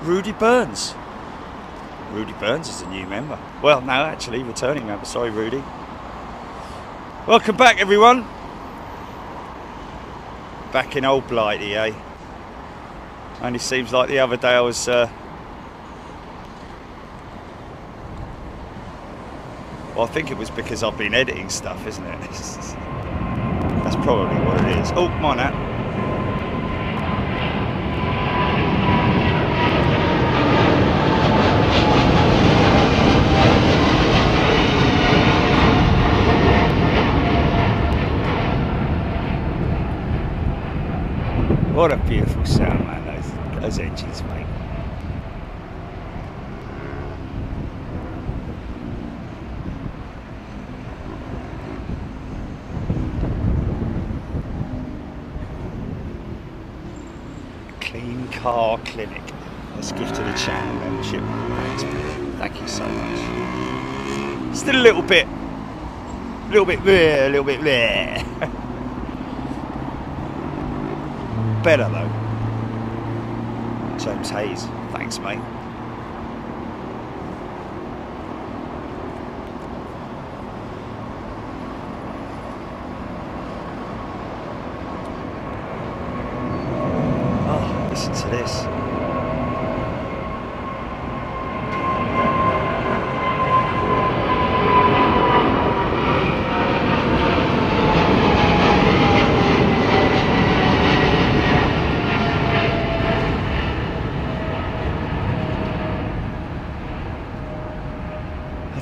Rudy Burns. Rudy Burns is a new member. Well, no, actually, returning member. Sorry, Rudy. Welcome back, everyone. Back in old Blighty, eh? Only seems like the other day I was... well, I think it was because I've been editing stuff, isn't it? That's probably what it is. Oh, come on now. What a beautiful sound, man, those engines make. Clean Car Clinic. Let's give to the channel membership. Thank you so much. Still a little bit there. Better though. James Hayes, thanks mate. Oh, listen to this.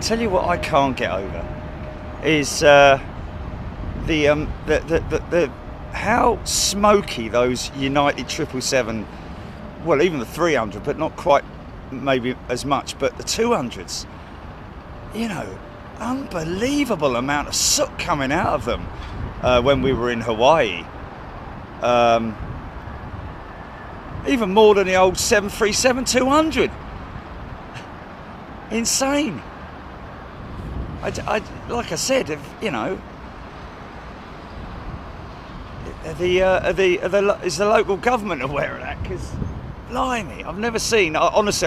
Tell you what I can't get over is how smoky those United 777, well, even the 300, but not quite maybe as much, but the 200s, you know, unbelievable amount of soot coming out of them when we were in Hawaii. Even more than the old 737-200. Insane. Like I said, you know, is the local government aware of that? Because, blimey, honestly,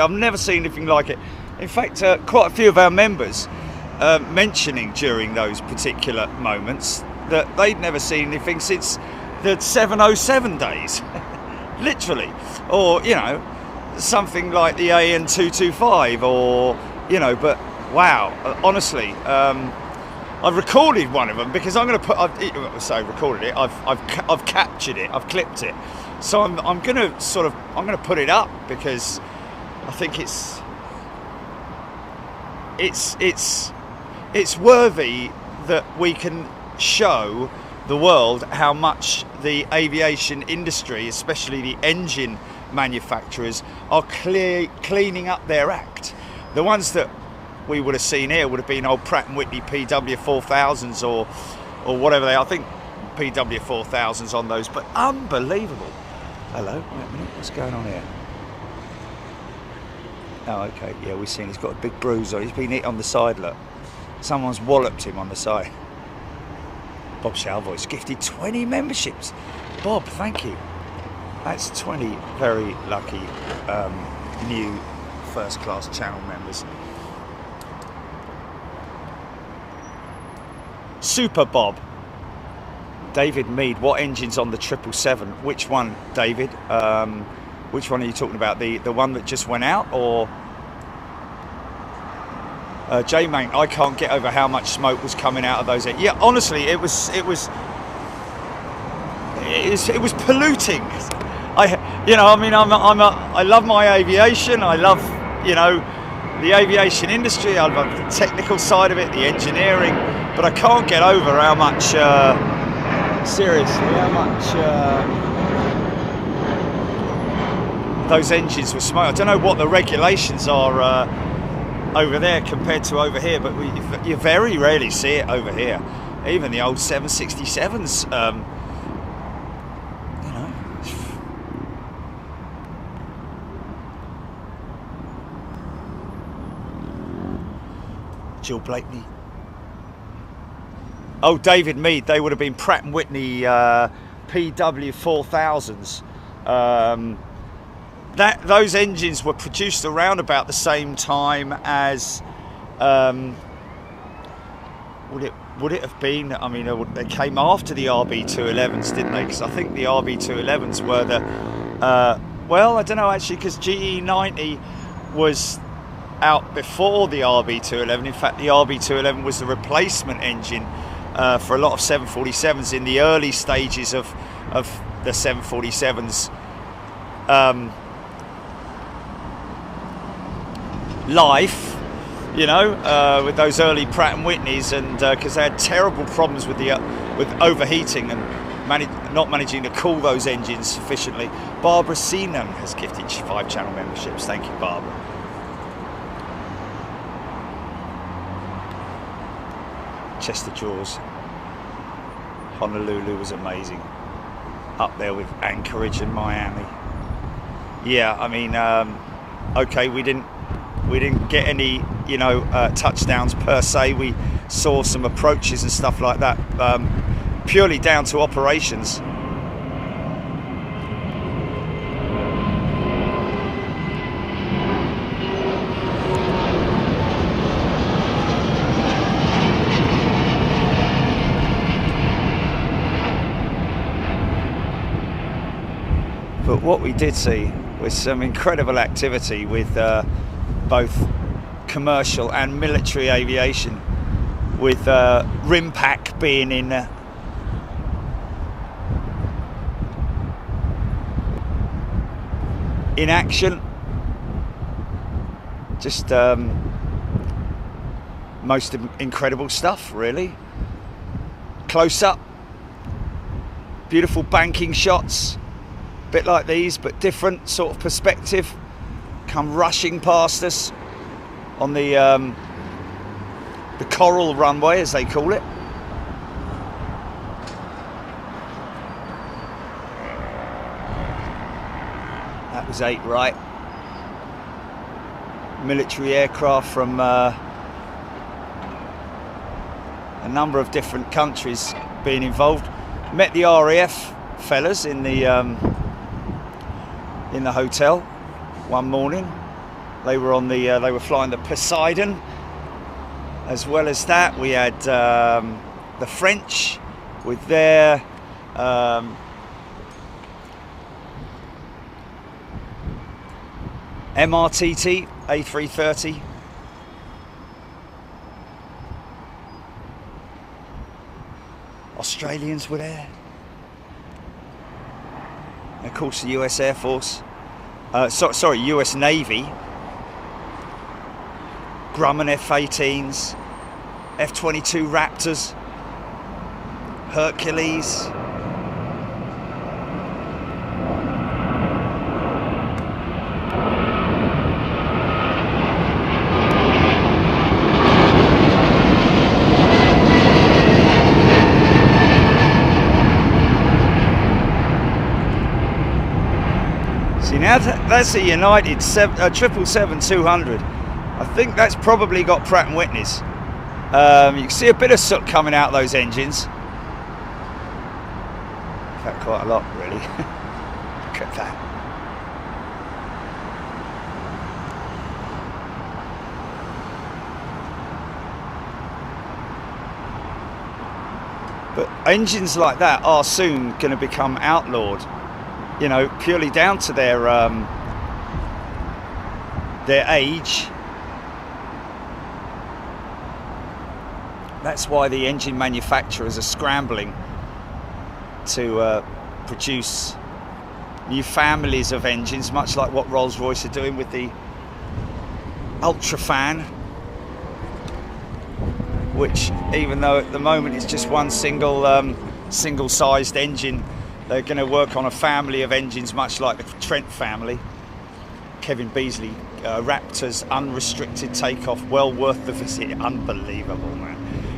I've never seen anything like it. In fact, quite a few of our members mentioning during those particular moments that they'd never seen anything since the 707 days, literally, or, you know, something like the AN 225, or, you know, but. Wow, honestly, I've recorded one of them because I'm going to put. Recorded it. I've captured it. I've clipped it. So I'm going to put it up because I think it's worthy that we can show the world how much the aviation industry, especially the engine manufacturers, are cleaning up their act. The ones that we would have seen here would have been old Pratt & Whitney PW4000s or whatever they are. I think PW4000s on those, but unbelievable. Hello, wait a minute, what's going on here? Oh, okay, yeah, we've seen he's got a big bruise on. He's been hit on the side, look. Someone's walloped him on the side. Bob Shalvoy's gifted 20 memberships. Bob, thank you. That's 20 very lucky new first class channel members. Super Bob. David Mead, what engine's on the 777? Which one, David? Which one are you talking about? The one that just went out, or J-Mate? I can't get over how much smoke was coming out of those. Yeah, honestly, it was polluting. I love my aviation. I love, you know, the aviation industry. I love the technical side of it, the engineering. But I can't get over how much, seriously, how much those engines were smoking. I don't know what the regulations are over there compared to over here, but you very rarely see it over here. Even the old 767s, you know. Jill Blakeney. Oh, David Mead, they would have been Pratt & Whitney PW4000s. those engines were produced around about the same time as would it have been, I mean, they came after the RB211s, didn't they? Because I think the RB211s were the well, I don't know actually, because GE90 was out before the RB211. In fact, the RB211 was the replacement engine for a lot of 747s in the early stages of the 747s life, you know, with those early Pratt & Whitneys, and because they had terrible problems with overheating and not managing to cool those engines sufficiently. Barbara Seenan has gifted 5 channel memberships. Thank you, Barbara. Chester Jaws. Honolulu was amazing. Up there with Anchorage and Miami. Yeah, I mean, okay, we didn't get any, you know, touchdowns per se. We saw some approaches and stuff like that, purely down to operations. But what we did see was some incredible activity with both commercial and military aviation, with RIMPAC being in action. Just most incredible stuff, really. Close up, beautiful banking shots, a bit like these but different sort of perspective, come rushing past us on the coral runway, as they call it. That was 8 right. Military aircraft from a number of different countries being involved. Met the RAF fellas in the hotel one morning. They were on the they were flying the Poseidon. As well as that, we had the French with their MRTT A330. Australians were there. And of course, the US Air Force. Sorry, US Navy. Grumman F-18s, F-22 Raptors, Hercules. See, now that's a United 777-200. I think that's probably got Pratt & Whitneys. You can see a bit of soot coming out of those engines. In fact, quite a lot, really. Look at that. But engines like that are soon going to become outlawed, you know, purely down to their age. That's why the engine manufacturers are scrambling to produce new families of engines, much like what Rolls-Royce are doing with the Ultrafan, which, even though at the moment it's just one single-sized engine, they're going to work on a family of engines, much like the Trent family. Kevin Beasley, Raptors unrestricted takeoff, well worth the visit. Unbelievable, man.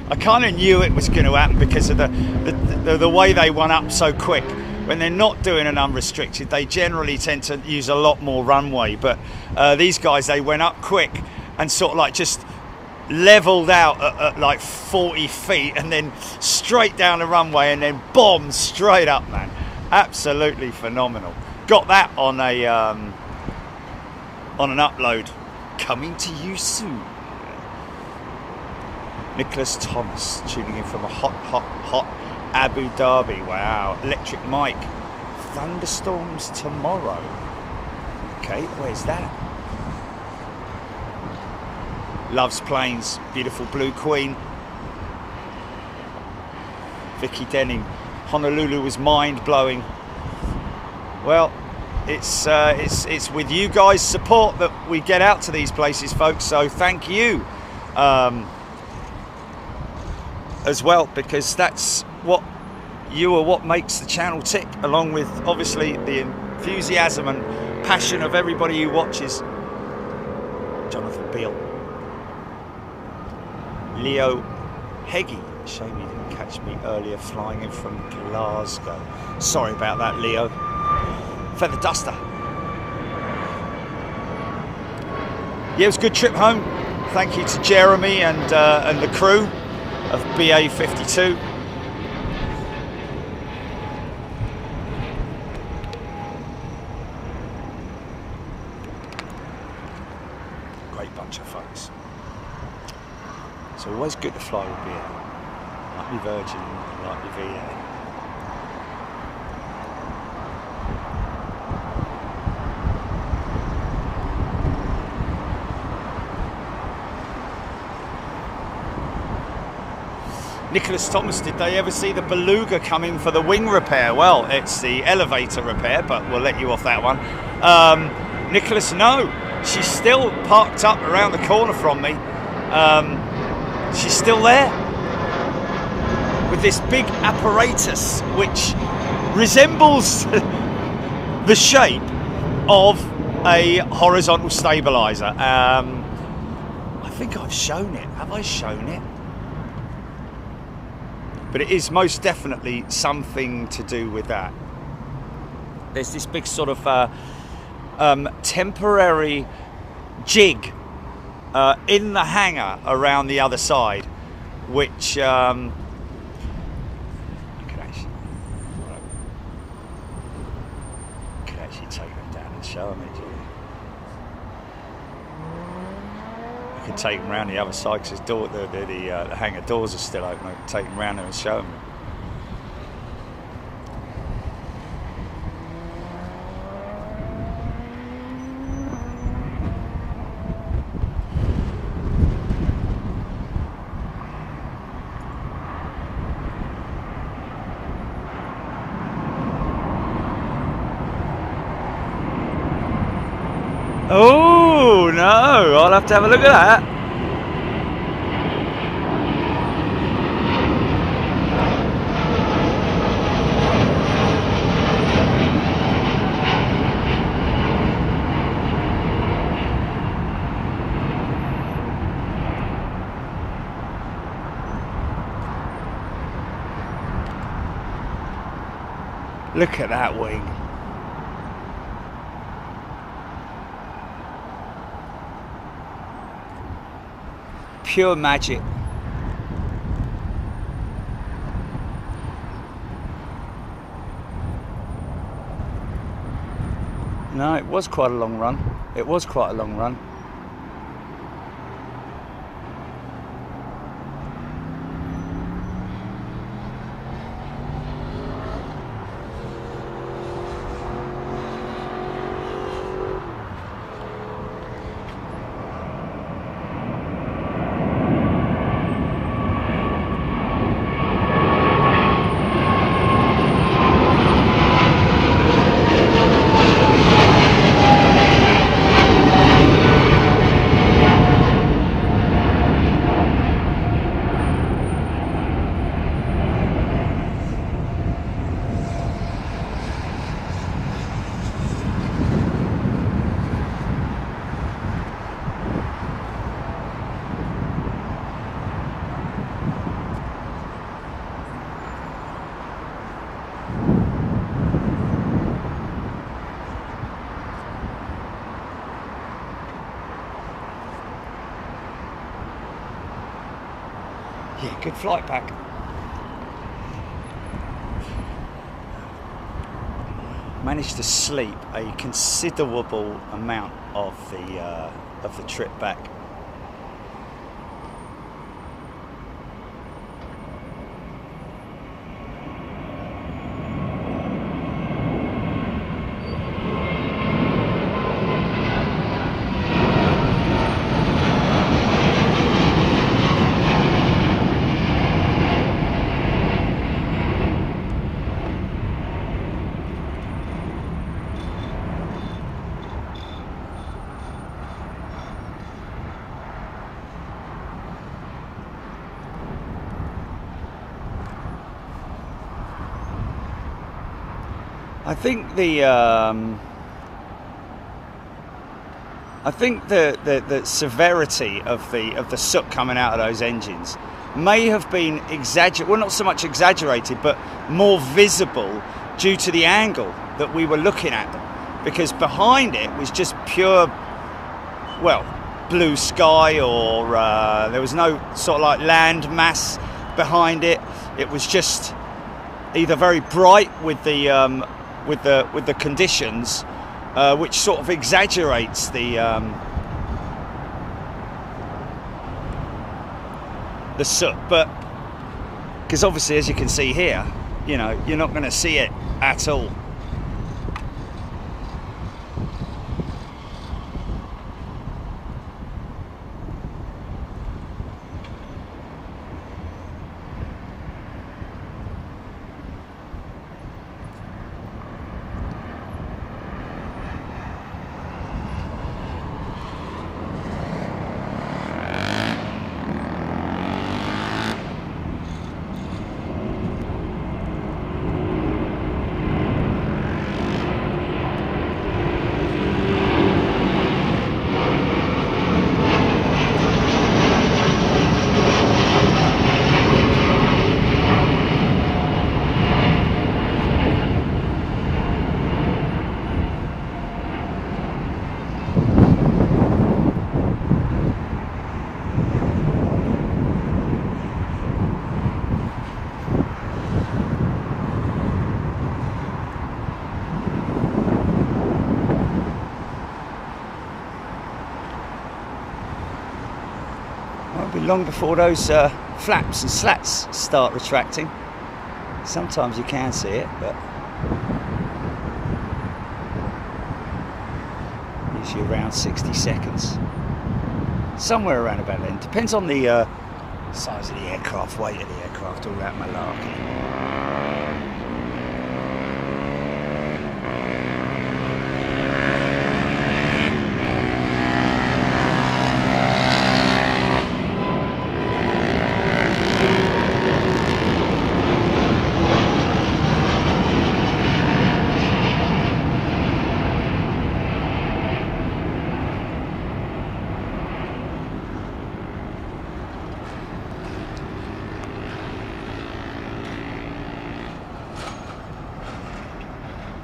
I kind of knew it was going to happen because of the way they went up so quick. When they're not doing an unrestricted, they generally tend to use a lot more runway. But these guys, they went up quick and sort of like just leveled out at like 40 feet and then straight down the runway and then bombed straight up, man. Absolutely phenomenal. Got that on a on an upload. Coming to you soon. Nicholas Thomas tuning in from a hot Abu Dhabi. Wow. Electric Mike. Thunderstorms tomorrow. Okay, where's that? Loves planes. Beautiful Blue Queen. Vicky Denning. Honolulu was mind-blowing. Well, it's with you guys' support that we get out to these places, folks. So thank you as well, because that's what makes the channel tick, along with obviously the enthusiasm and passion of everybody who watches. Jonathan Beale. Leo Heggie. Shame you didn't catch me earlier flying in from Glasgow. Sorry about that, Leo. Feather Duster. Yeah, it was a good trip home. Thank you to Jeremy and the crew of BA 52. Great bunch of folks. It's always good to fly with BA. Like me Virgin, like me VA. Nicholas Thomas, did they ever see the Beluga coming for the wing repair? Well, it's the elevator repair, but we'll let you off that one. Nicholas, no. She's still parked up around the corner from me. She's still there with this big apparatus which resembles the shape of a horizontal stabilizer. I think I've shown it. Have I shown it? But it is most definitely something to do with that. There's this big sort of temporary jig in the hangar around the other side, which you could actually take them down and show them it. I could take them around the other side because the hangar doors are still open. I could take them around there and show them. Oh no, I'll have to have a look at that. Look at that wing. Pure magic. No, it was quite a long run. It was quite a long run. Yeah, good flight back. managed to sleep a considerable amount of the trip back. I think the severity of the soot coming out of those engines may have been exaggerated. Well, not so much exaggerated, but more visible due to the angle that we were looking at them. Because behind it was just pure, well, blue sky, or there was no sort of like land mass behind it. It was just either very bright with the conditions, which sort of exaggerates the soot. But because obviously, as you can see here, you know, you're not going to see it at all. Long before those flaps and slats start retracting. Sometimes you can see it, but usually around 60 seconds. Somewhere around about then. Depends on the size of the aircraft, weight of the aircraft, all that malarkey.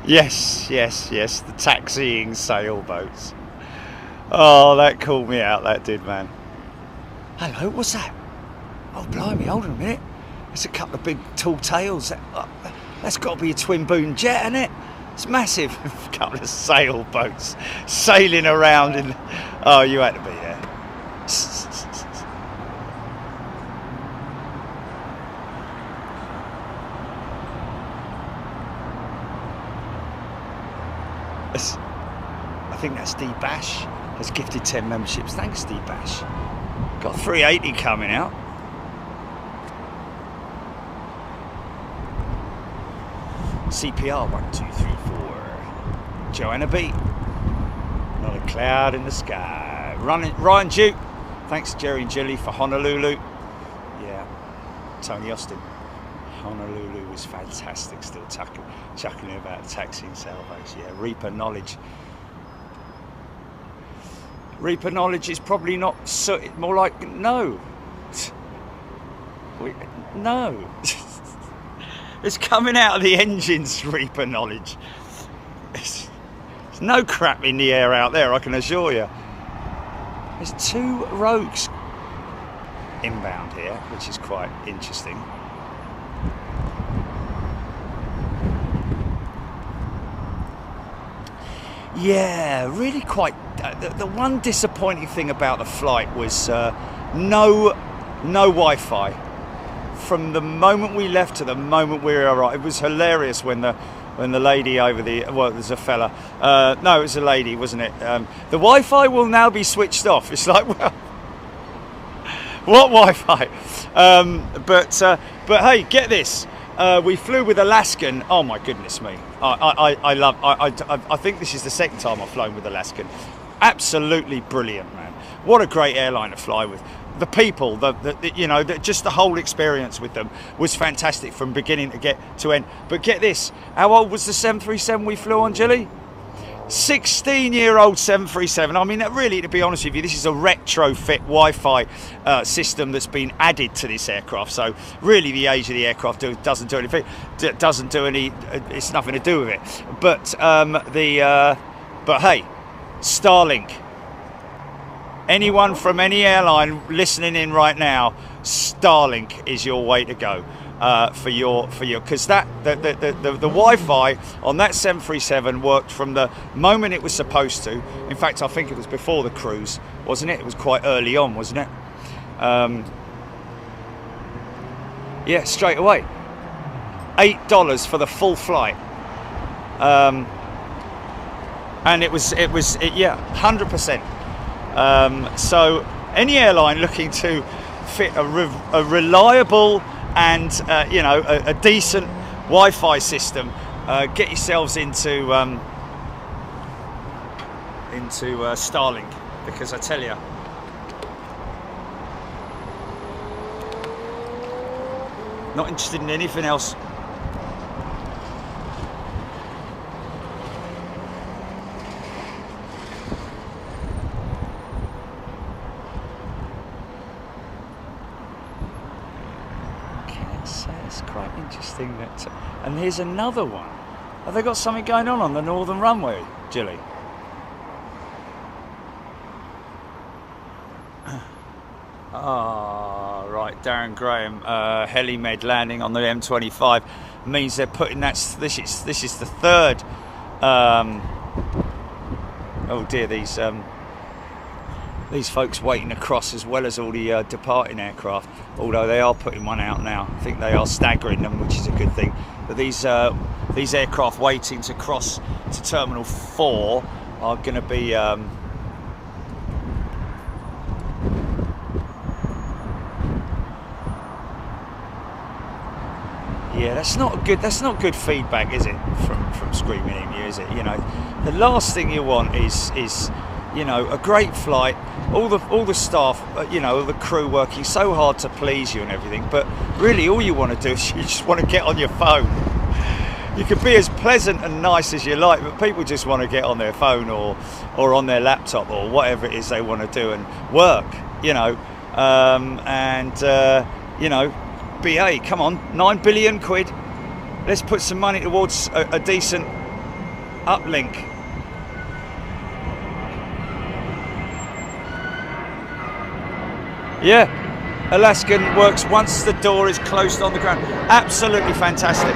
Yes, the taxiing sailboats. Oh, that called me out, that did, man. Hello, what's that? Oh, blimey, hold on a minute. There's a couple of big tall tails. That's got to be a twin boom jet, isn't it? It's massive. A couple of sailboats sailing around in... Oh, you had to be there. I think that's D Bash has gifted 10 memberships. Thanks, D Bash. Got 380 coming out. CPR 1, 2, 3, 4. Joanna B. Not a cloud in the sky. Ryan Duke. Thanks, Jerry and Jilly, for Honolulu. Yeah. Tony Austin. Honolulu was fantastic. Still chuckling about taxiing sailboats. Yeah. Reaper Knowledge. Reaper Knowledge is probably not so. More like no. No. It's coming out of the engines, Reaper Knowledge. There's no crap in the air out there, I can assure you. There's 2 rogues inbound here, which is quite interesting. Yeah, really quite. The one disappointing thing about the flight was no Wi-Fi from the moment we left to the moment we arrived. It was hilarious when the lady over the, well, there's a fella. No, it was a lady, wasn't it? The Wi-Fi will now be switched off. It's like, well, what Wi-Fi? But hey, get this. We flew with Alaskan. Oh my goodness me! I think this is the second time I've flown with Alaskan. Absolutely brilliant, man. What a great airline to fly with. The people, just the whole experience with them was fantastic from beginning to end. But get this: how old was the 737 we flew on, Jilly? 16-year-old 737. I mean, really, to be honest with you, this is a retrofit Wi-Fi system that's been added to this aircraft. So really, the age of the aircraft doesn't do anything. It's nothing to do with it. But hey, Starlink. Anyone from any airline listening in right now, Starlink is your way to go. For your because the Wi-Fi on that 737 worked from the moment it was supposed to. In fact, I think it was before the cruise, wasn't it? It was quite early on, wasn't it? Yeah, straight away. $8 for the full flight, and it was 100%. So any airline looking to fit a reliable and a decent Wi-Fi system, get yourselves into Starlink, because I tell you, not interested in anything else. It's quite interesting that, and here's another one. Have they got something going on the northern runway, Jilly? Ah, right, Darren Graham, Helimed landing on the M25 means they're putting this is the third. Oh dear, these folks waiting across, as well as all the departing aircraft, although they are putting one out now. I think they are staggering them, which is a good thing. But these aircraft waiting to cross to Terminal 4 are going to be yeah, that's not good feedback, is it, from Screaming Emu, is it? You know, the last thing you want is a great flight, all the staff, the crew working so hard to please you and everything, but really all you want to do is you just want to get on your phone. You can be as pleasant and nice as you like, but people just want to get on their phone or on their laptop or whatever it is they want to do and work, BA, come on, 9 billion quid. Let's put some money towards a decent uplink. Yeah, Alaskan works once the door is closed on the ground. Absolutely fantastic.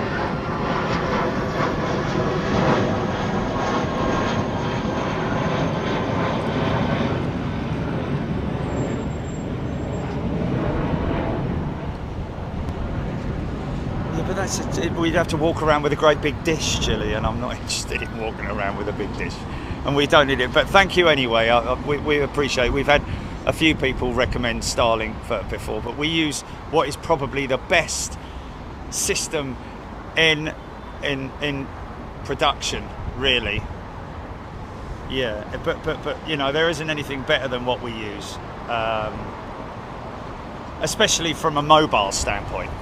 We'd have to walk around with a great big dish, Jilly, and I'm not interested in walking around with a big dish, and we don't need it. But thank you anyway. We appreciate it. We've had a few people recommend Starlink before, but we use what is probably the best system in production, really. Yeah, but there isn't anything better than what we use, especially from a mobile standpoint.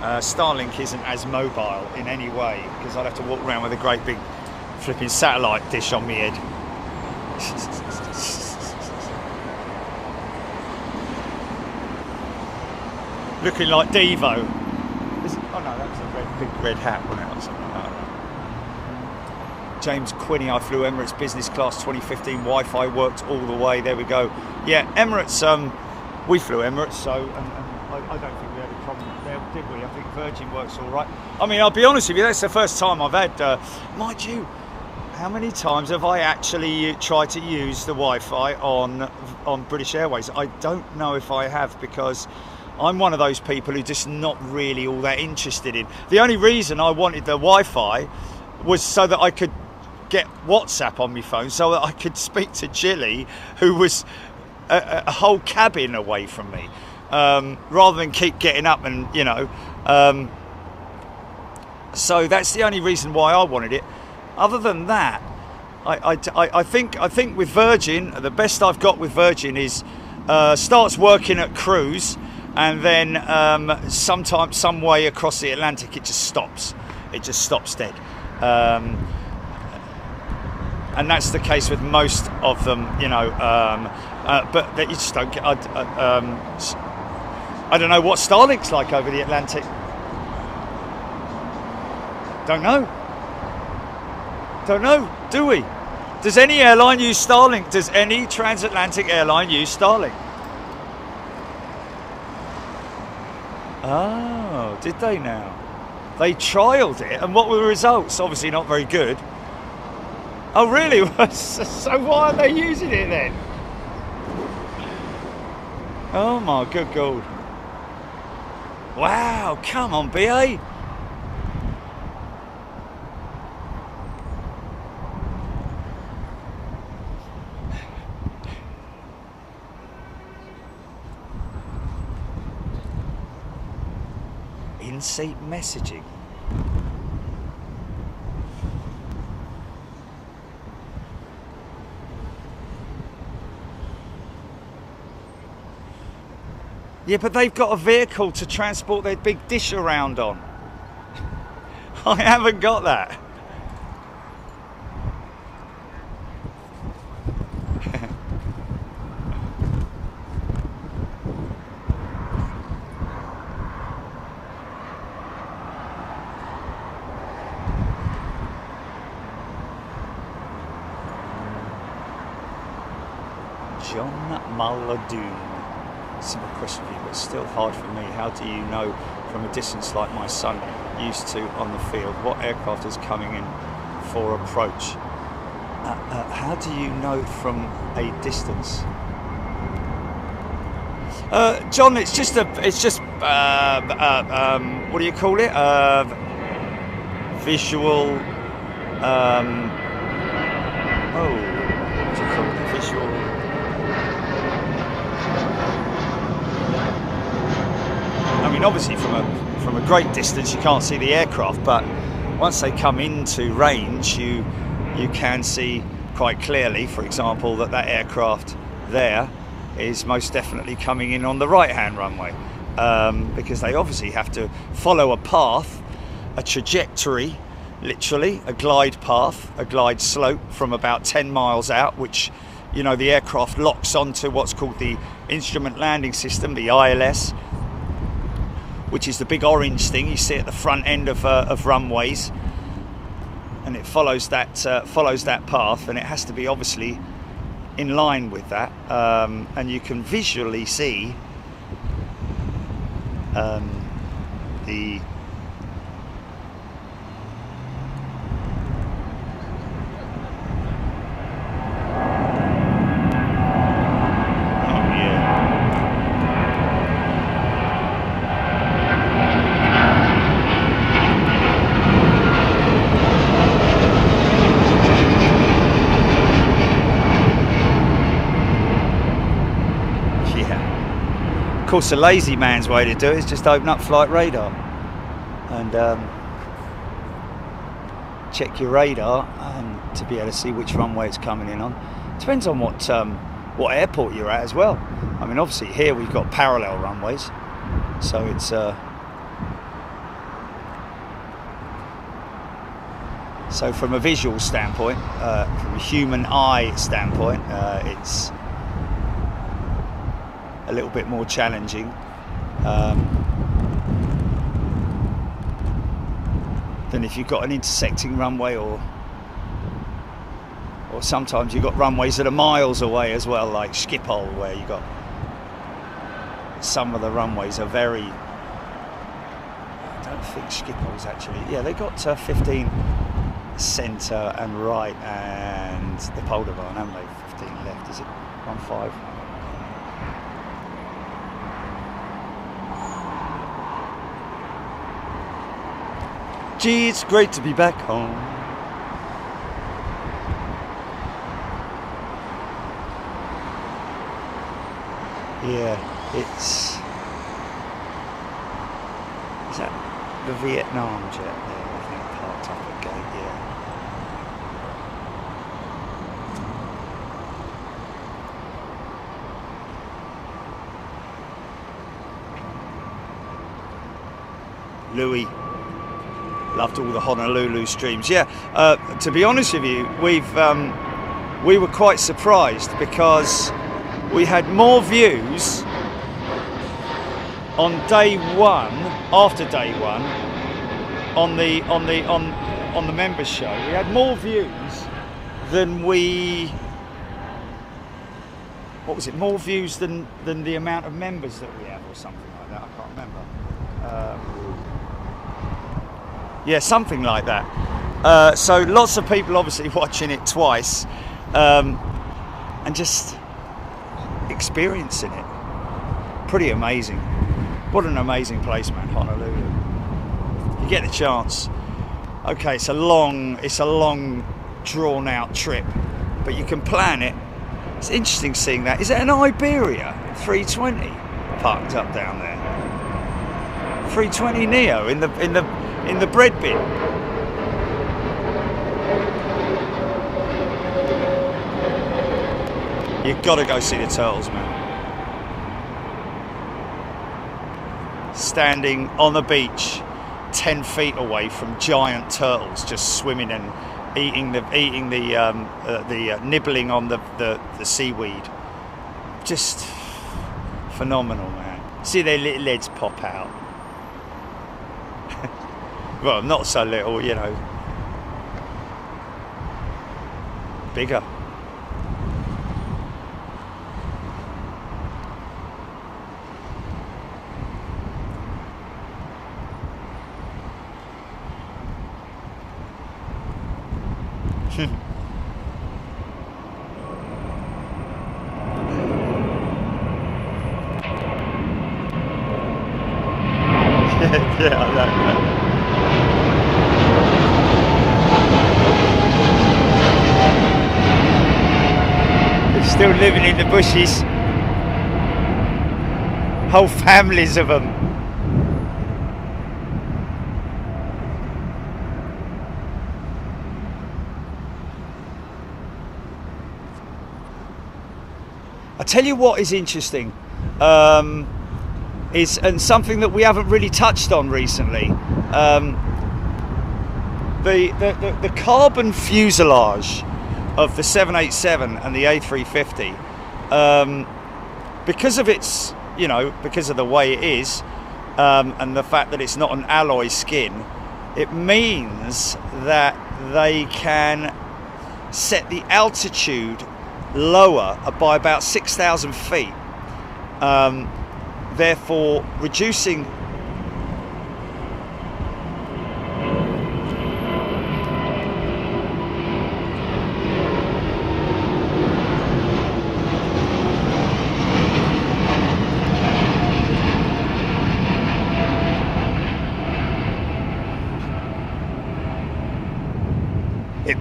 Starlink isn't as mobile in any way, because I'd have to walk around with a great big flipping satellite dish on my head. Looking like Devo. Oh no, that was a big red hat, wasn't it? Or something like that. James Quinney, I flew Emirates business class 2015, Wi-Fi worked all the way, there we go. Yeah, Emirates, we flew Emirates, so I don't think we had a problem there, did we? I think Virgin works all right. I mean, I'll be honest with you, that's the first time I've had, mind you, How many times have I actually tried to use the Wi-Fi on British Airways? I don't know if I have, because I'm one of those people who just not really all that interested in. The only reason I wanted the Wi-Fi was so that I could get WhatsApp on my phone, so that I could speak to Jilly, who was a whole cabin away from me, rather than keep getting up and, you know. So that's the only reason why I wanted it. Other than that, I think with Virgin, the best I've got with Virgin is starts working at cruise, and then sometimes some way across the Atlantic it just stops. It just stops dead. And that's the case with most of them, you know. But you just don't get. I don't know what Starlink's like over the Atlantic. Don't know. Don't know, do we? Does any airline use Starlink? Does any transatlantic airline use Starlink? Oh, did they now? They trialled it, and what were the results? Obviously not very good. Oh, really? So why are they using it then? Oh my good God. Wow, come on, BA. In-seat messaging. Yeah, but they've got a vehicle to transport their big dish around on. I haven't got that. John Muldoon. Simple question for you, but it's still hard for me. How do you know from a distance, like my son used to on the field, what aircraft is coming in for approach? How do you know from a distance? John, it's just what do you call it? Visual. What do you call it? Visual. I mean, obviously from a great distance you can't see the aircraft, but once they come into range you can see quite clearly, for example, that aircraft there is most definitely coming in on the right hand runway, because they obviously have to follow a path, a trajectory, literally a glide path, a glide slope from about 10 miles out, which, you know, the aircraft locks onto what's called the Instrument Landing System, the ILS, which is the big orange thing you see at the front end of runways, and it follows that path, and it has to be obviously in line with that, and you can visually see the Of course, the lazy man's way to do it is just open up flight radar and check your radar to be able to see which runway it's coming in on. Depends on what airport you're at as well. I mean, obviously here we've got parallel runways, so it's so from a visual standpoint, from a human eye standpoint, it's a little bit more challenging. Than if you've got an intersecting runway, or sometimes you've got runways that are miles away as well, like Schiphol, where you got some of the runways are very, I don't think Schiphol's actually, yeah, they got 15 centre and right, and the Polder Barn, haven't they? 15 left, is it? 1-5. Gee, it's great to be back home. Yeah, it's... Is that the Vietnam jet there? I think parked up at gate, yeah. Louis. Loved all the Honolulu streams. Yeah, to be honest with you, we were quite surprised because we had more views on day one, after day one, on the members show. We had more views than what was it? More views than the amount of members that we have, or something like that. I can't remember. Yeah, something like that. So lots of people obviously watching it twice, and just experiencing it. Pretty amazing. What an amazing place, man, Honolulu. You get the chance. Okay, it's a long, drawn out trip, but you can plan it. It's interesting seeing that. Is it an Iberia 320 parked up down there? 320 Neo in the bread bin. You've got to go see the turtles, man. Standing on the beach, 10 feet away from giant turtles, just swimming and eating the nibbling on the seaweed. Just phenomenal, man. See their little heads pop out. Well, not so little, you know. Bigger. Yeah, I know. Still living in the bushes. Whole families of them. I tell you what is interesting, is, and something that we haven't really touched on recently, the carbon fuselage of the 787 and the A350, because of its, you know, because of the way it is, and the fact that it's not an alloy skin, it means that they can set the altitude lower by about 6,000 feet, therefore reducing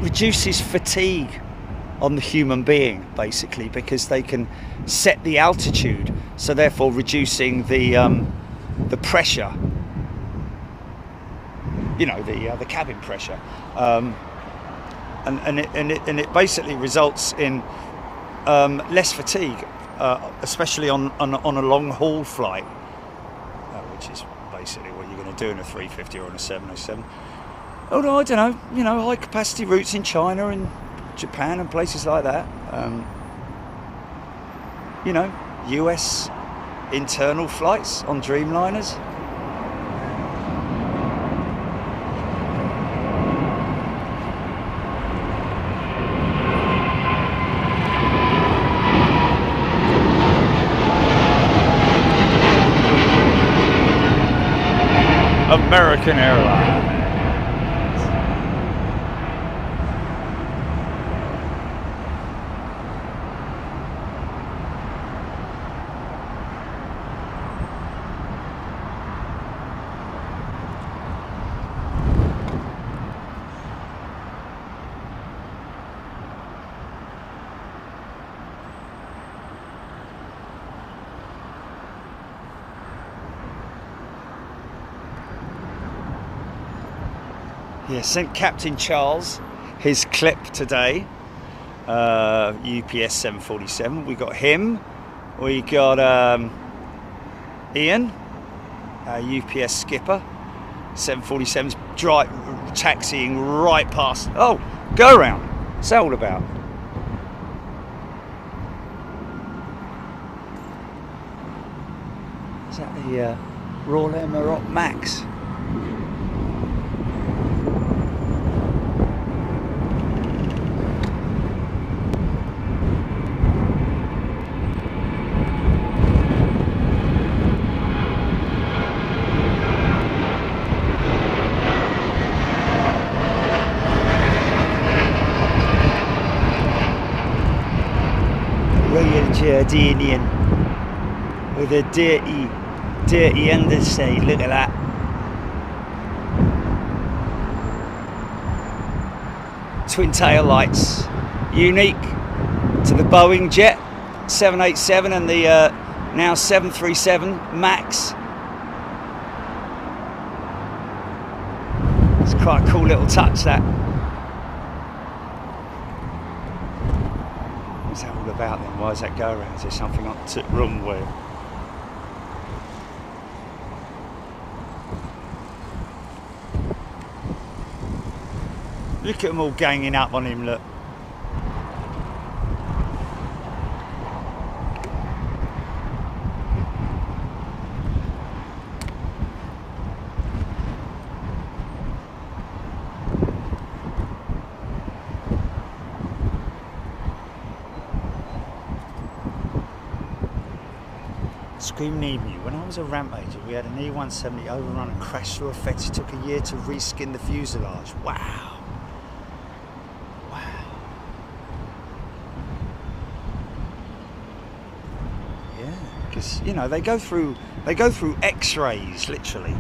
reduces fatigue on the human being, basically, because they can set the altitude, so therefore reducing the pressure, you know, the cabin pressure, and it basically results in less fatigue, especially on a long haul flight, which is basically what you're going to do in a 350 or on a 707. Although, I don't know, you know, high capacity routes in China and Japan and places like that. You know, US internal flights on Dreamliners. American Airline. Yeah, sent Captain Charles his clip today. UPS 747. We got him. We got Ian, UPS skipper. 747's taxiing right past. Oh, go around. What's that all about? Is that the Royal Air Maroc Max? Royal Jordanian with a dirty underside. Look at that. Twin tail lights, unique to the Boeing jet 787 and the now 737 Max. It's quite a cool little touch, that. What's that all about then? Why does that go around? Is there something wrong with it? Look at them all ganging up on him, look. Scream need me. When I was a ramp agent, we had an E170 overrun and crashed through effects. It took a year to reskin the fuselage. Wow. Because you know they go through X-rays literally.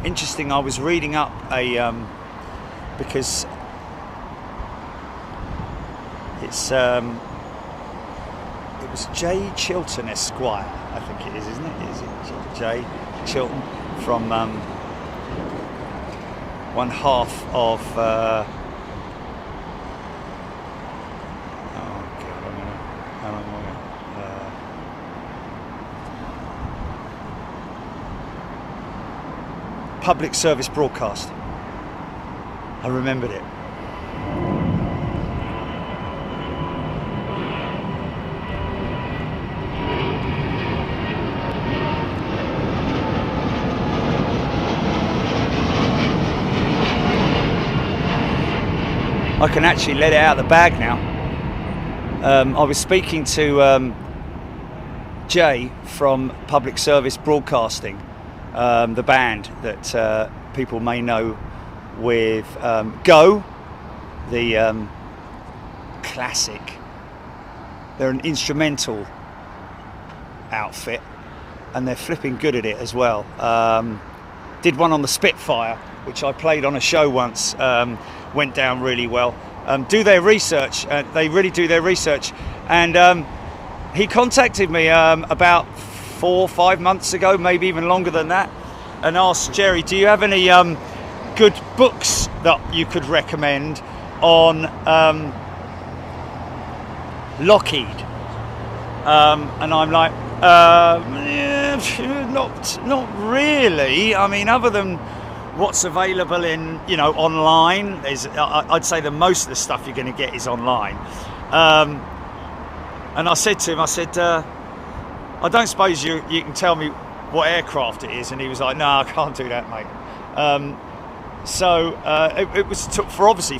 Interesting. I was reading up because it's it was J. Chilton Esquire, I think it is, isn't it? Is it J. Chilton from one half of. Public service broadcast. I remembered it. I can actually let it out of the bag now. I was speaking to Jay from Public Service Broadcasting, the band that people may know with Go, the classic. They're an instrumental outfit and they're flipping good at it as well. Did one on the Spitfire, which I played on a show once, went down really well. Do their research, they really do their research. And he contacted me about 4 or 5 months ago, maybe even longer than that, and asked Jerry, do you have any good books that you could recommend on Lockheed? And I'm like, not really. I mean, other than what's available in, you know, online, I'd say that most of the stuff you're going to get is online. And I said to him, I don't suppose you can tell me what aircraft it is? And he was like, no, I can't do that, mate. It was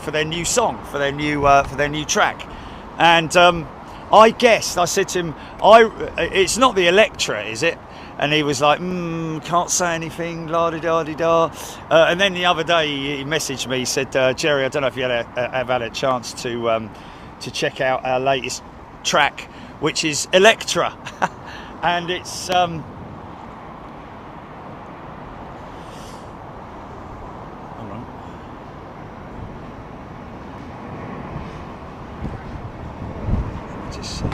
for their new song, for their new track. And I guessed, I said to him, it's not the Electra, is it? And he was like, can't say anything, la-di-da-di-da. And then the other day he messaged me, he said, Jerry, I don't know if you have had a chance to check out our latest track, which is Electra. And it's hold on. Let me just see.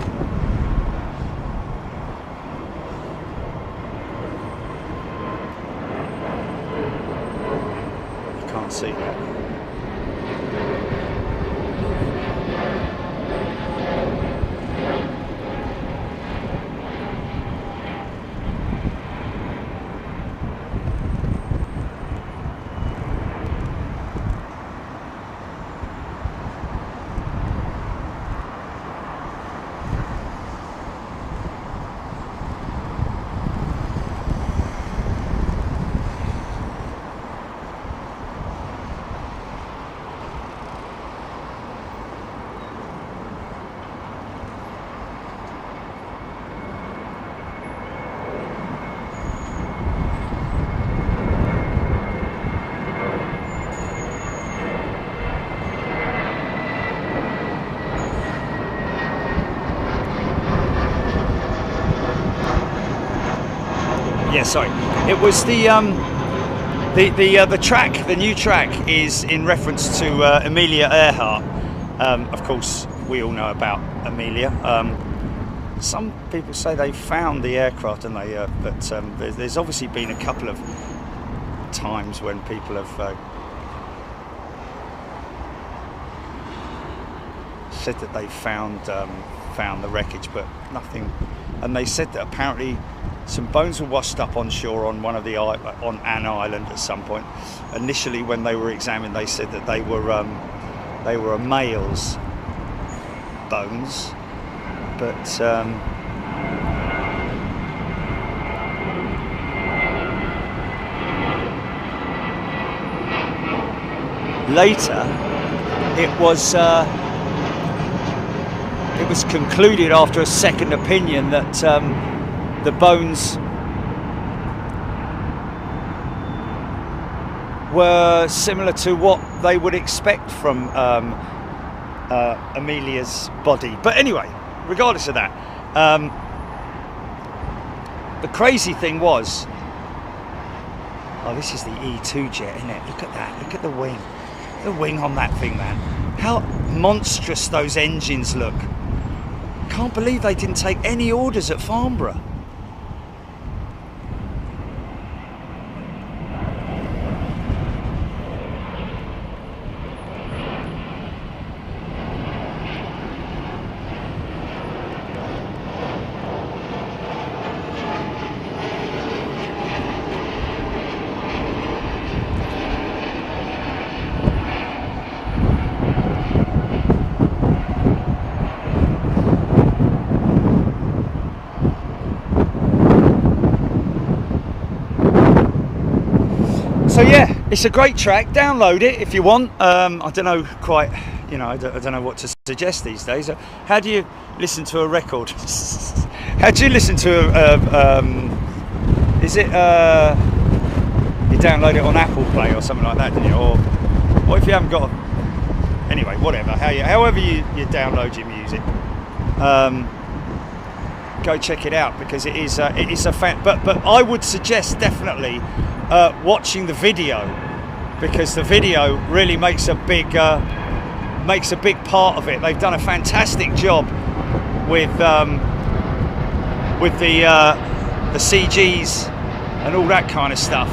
Yeah, sorry. It was the track. The new track is in reference to Amelia Earhart. Of course, we all know about Amelia. Some people say they found the aircraft, and but there's obviously been a couple of times when people have said that they found the wreckage, but nothing. And they said that apparently some bones were washed up on shore on on an island at some point. Initially, when they were examined, they said that they were a male's bones, but later it was concluded after a second opinion that the bones were similar to what they would expect from Amelia's body. But anyway, regardless of that, the crazy thing was, oh, this is the E2 jet, isn't it? Look at that, look at the wing on that thing, man. How monstrous those engines look. Can't believe they didn't take any orders at Farnborough. So yeah, it's a great track. Download it if you want. I don't know quite, you know, I don't know what to suggest these days. How do you listen to a record? How do you listen to is it you download it on Apple Play or something like that, don't you? Or if you haven't got anyway, whatever. However you download your music, go check it out, because it is a fan. But I would suggest definitely watching the video, because the video really makes a big part of it. They've done a fantastic job with the CGs and all that kind of stuff,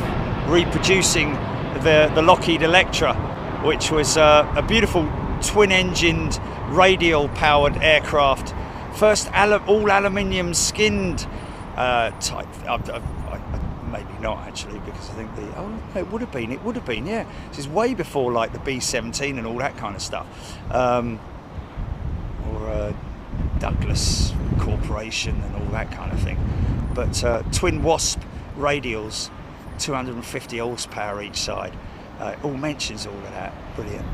reproducing the Lockheed Electra, which was a beautiful twin-engined radial-powered aircraft, first all aluminium skinned type. Maybe not actually, because I think it would have been, yeah. This is way before like the B-17 and all that kind of stuff, or Douglas Corporation and all that kind of thing. But twin Wasp radials, 250 horsepower each side. It all mentions all of that. Brilliant.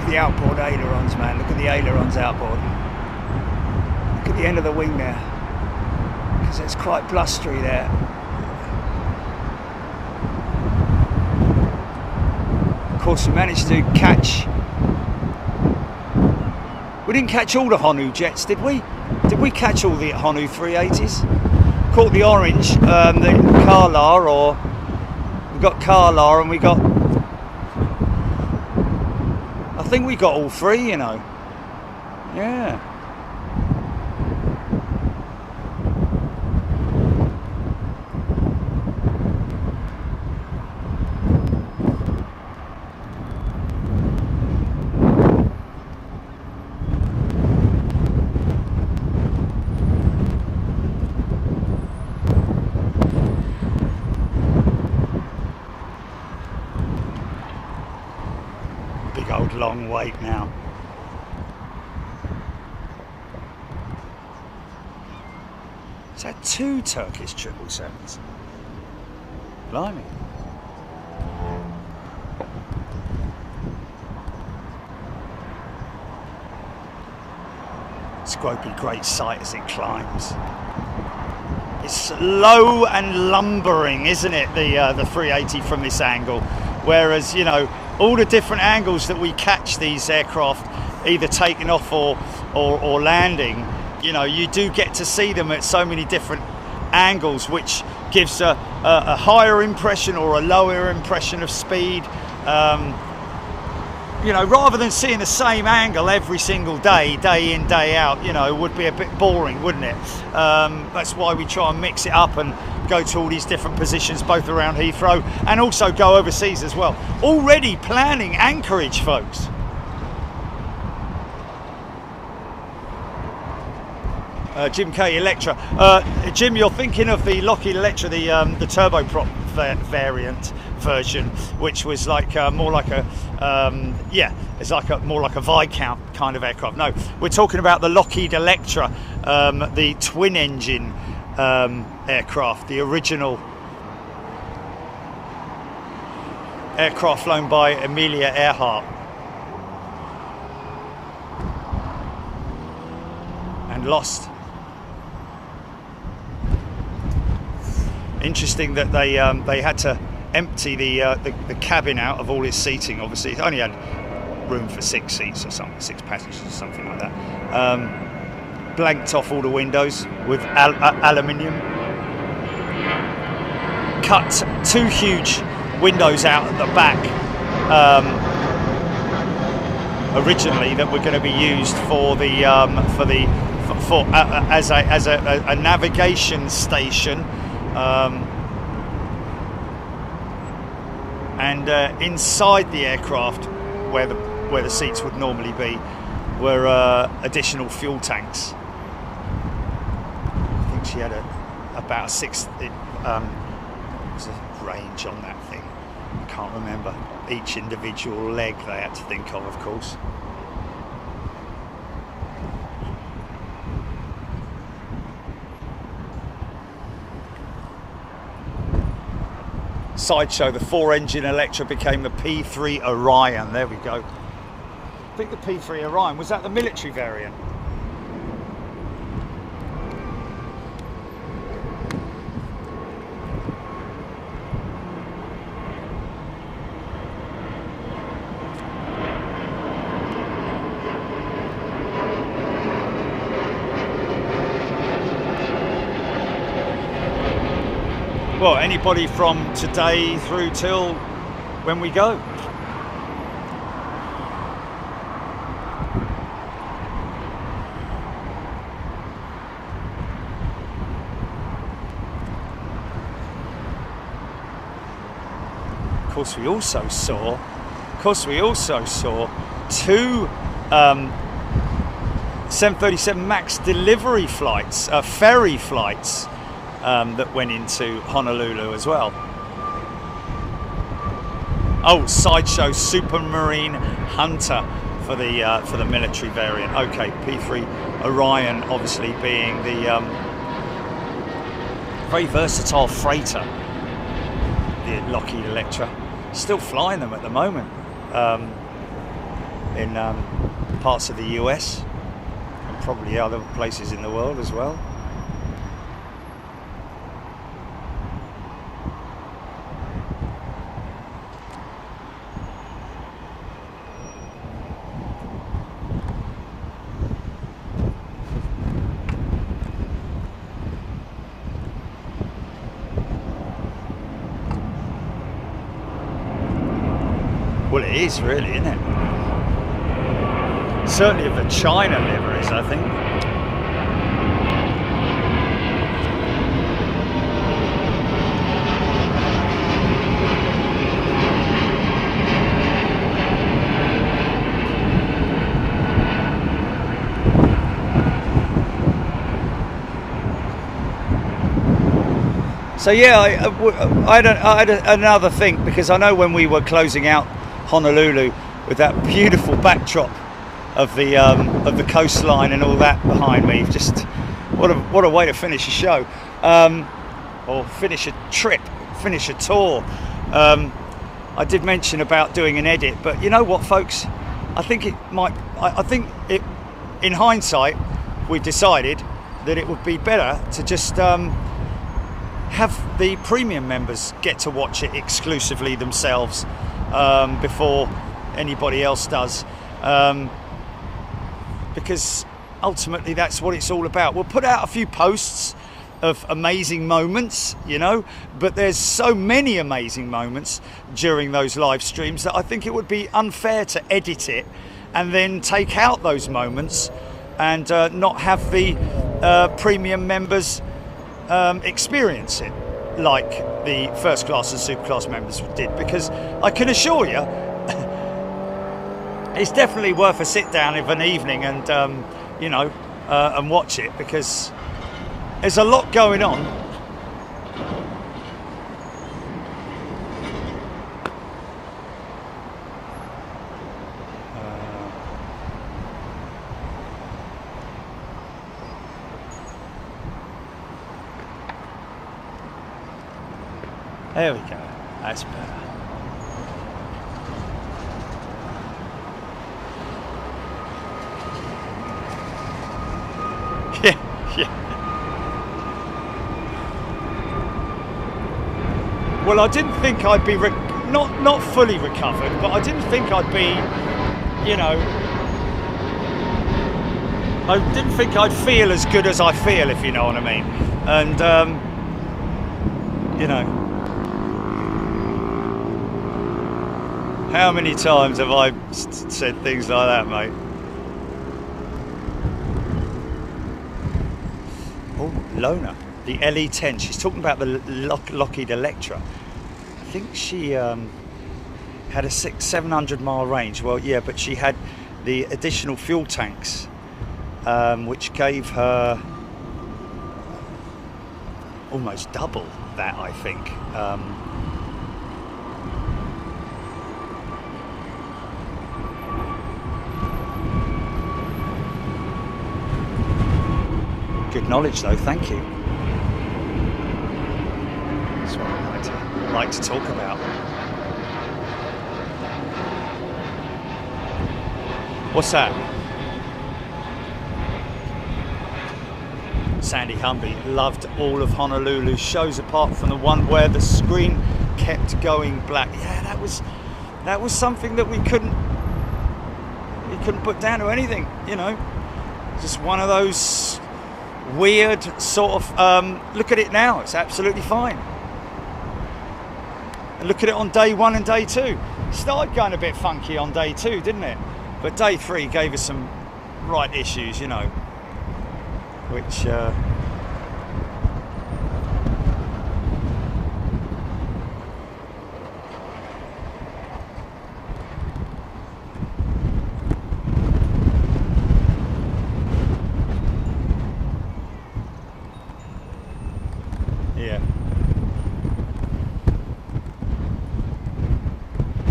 The outboard ailerons, man. Look at the ailerons outboard. Look at the end of the wing there, because it's quite blustery there. Of course, we managed to catch. We didn't catch all the Honu jets, did we? Did we catch all the Honu 380s? Caught the orange, the Carlar, or we got Carlar, and we got. I think we got all three, you know. Yeah. Big old long wait now. It's had 2 Turkish 777s. Blimey. Scropey great sight as it climbs. It's low and lumbering, isn't it, the 380 from this angle? Whereas, you know, all the different angles that we catch these aircraft either taking off or landing, you know, you do get to see them at so many different angles, which gives a higher impression or a lower impression of speed. You know, rather than seeing the same angle every single day, day in, day out, you know, would be a bit boring, wouldn't it? That's why we try and mix it up and go to all these different positions, both around Heathrow and also go overseas as well. Already planning anchorage, folks. Jim K. Electra. Jim, you're thinking of the Lockheed Electra, the turboprop variant version, which was like more like a yeah, it's like more like a Viscount kind of aircraft. No, we're talking about the Lockheed Electra, the twin engine aircraft, the original aircraft flown by Amelia Earhart and lost. Interesting that they had to empty the cabin out of all its seating. Obviously, it only had room for 6 seats or something, 6 passengers or something like that. Blanked off all the windows with aluminium. Cut 2 huge windows out at the back originally that were going to be used for the as a navigation station. And inside the aircraft, where the seats would normally be, were additional fuel tanks. I think she had about a 6 was a range on that thing. I can't remember each individual leg they had to think of course. Sideshow, the 4-engine Electra became the P3 Orion. There we go. I think the P3 Orion, was that the military variant? Well, anybody from today through till when we go. Of course, we also saw 2 737 MAX delivery flights, ferry flights. That went into Honolulu as well. Oh, Sideshow Supermarine Hunter for the military variant. Okay, P3 Orion obviously being the very versatile freighter, the Lockheed Electra. Still flying them at the moment in parts of the US and probably other places in the world as well. Well, it is really, isn't it? Certainly of the China liveries, I think. So yeah, I had another think, because I know when we were closing out Honolulu with that beautiful backdrop of the coastline and all that behind me, just what a way to finish a show, or finish a trip, finish a tour. I did mention about doing an edit, but you know what, folks? I think in hindsight, we've decided that it would be better to just have the premium members get to watch it exclusively themselves before anybody else does, because ultimately that's what it's all about. We'll put out a few posts of amazing moments, you know, but there's so many amazing moments during those live streams that I think it would be unfair to edit it and then take out those moments and not have the premium members experience it like the first class and super class members did, because I can assure you it's definitely worth a sit down of an evening and you know, and watch it, because there's a lot going on. There we go. That's better. Yeah. Well, I didn't think I'd be not fully recovered, but I didn't think I'd be, you know, I didn't think I'd feel as good as I feel, if you know what I mean. And you know, how many times have I said things like that, mate? Oh, Lona, the LE10. She's talking about the Lockheed Electra. I think she had a 700 mile range. Well, yeah, but she had the additional fuel tanks, which gave her almost double that, I think. Good knowledge, though. Thank you. That's what I like to talk about. What's that? Sandy Humby loved all of Honolulu's shows apart from the one where the screen kept going black. Yeah, that was something that we couldn't put down to anything, you know. Just one of those weird sort of look at it now, it's absolutely fine. And look at it on day 1 and day 2. It started going a bit funky on day 2, didn't it? But day 3 gave us some right issues, you know, which yeah.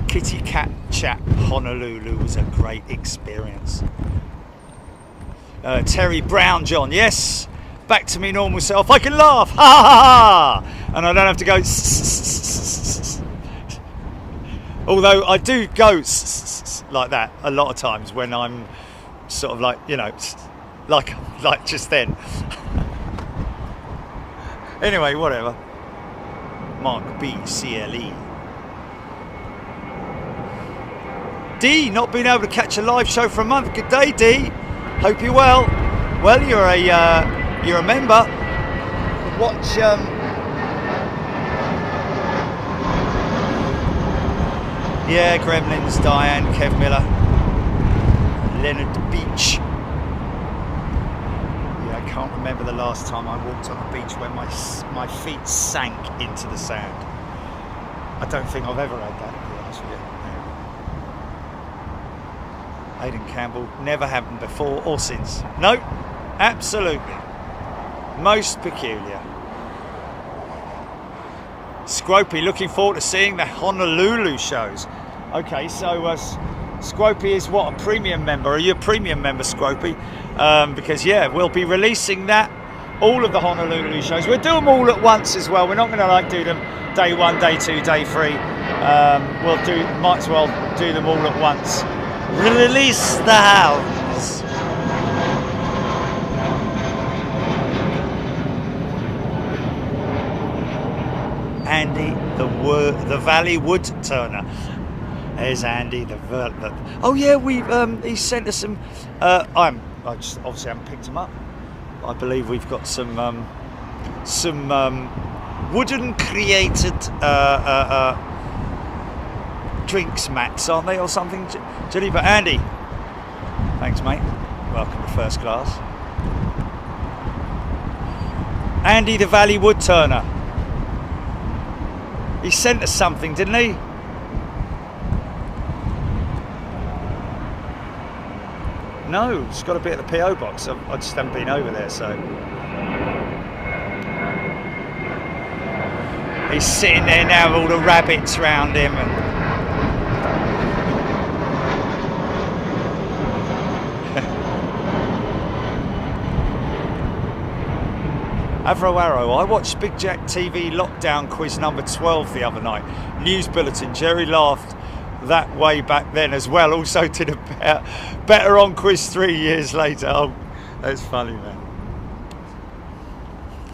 Kitty Cat Chat Honolulu was a great experience. Terry Brown, John, yes, back to me normal self. I can laugh, ha ha ha, and I don't have to go. Although I do go like that a lot of times when I'm sort of like, you know, like just then. Anyway, whatever. Mark B, CLE. D, not being able to catch a live show for a month. Good day, D. Hope you're well. Well, you're a member. Watch yeah, Gremlins, Diane, Kev Miller, Leonard Beach. Yeah, I can't remember the last time I walked on the beach when my feet sank into the sand. I don't think I've ever had that, to be honest with you. Aidan Campbell, never happened before or since. No, absolutely. Most peculiar. Scropey, looking forward to seeing the Honolulu shows. Okay, so Scropey is what, a premium member? Are you a premium member, Scropey? Because yeah, we'll be releasing that all of the Honolulu shows. We'll do them all at once as well. We're not going to like do them day 1, day 2, day 3. Might as well do them all at once. Release the hounds. Andy, the Valley Wood Turner. There's Andy, oh yeah, he sent us some. I just obviously haven't picked them up. I believe we've got some wooden created drinks mats, aren't they, or something? Jilly, but Andy, thanks, mate. Welcome to first class. Andy, the Valley Wood Turner. He sent us something, didn't he? No, it's got to be at the PO box. I just haven't been over there, so. He's sitting there now with all the rabbits round him and. Avro Arrow, I watched Big Jack TV lockdown quiz number 12 the other night. News bulletin. Jerry laughed that way back then as well. Also did a better on quiz 3 years later. Oh, that's funny,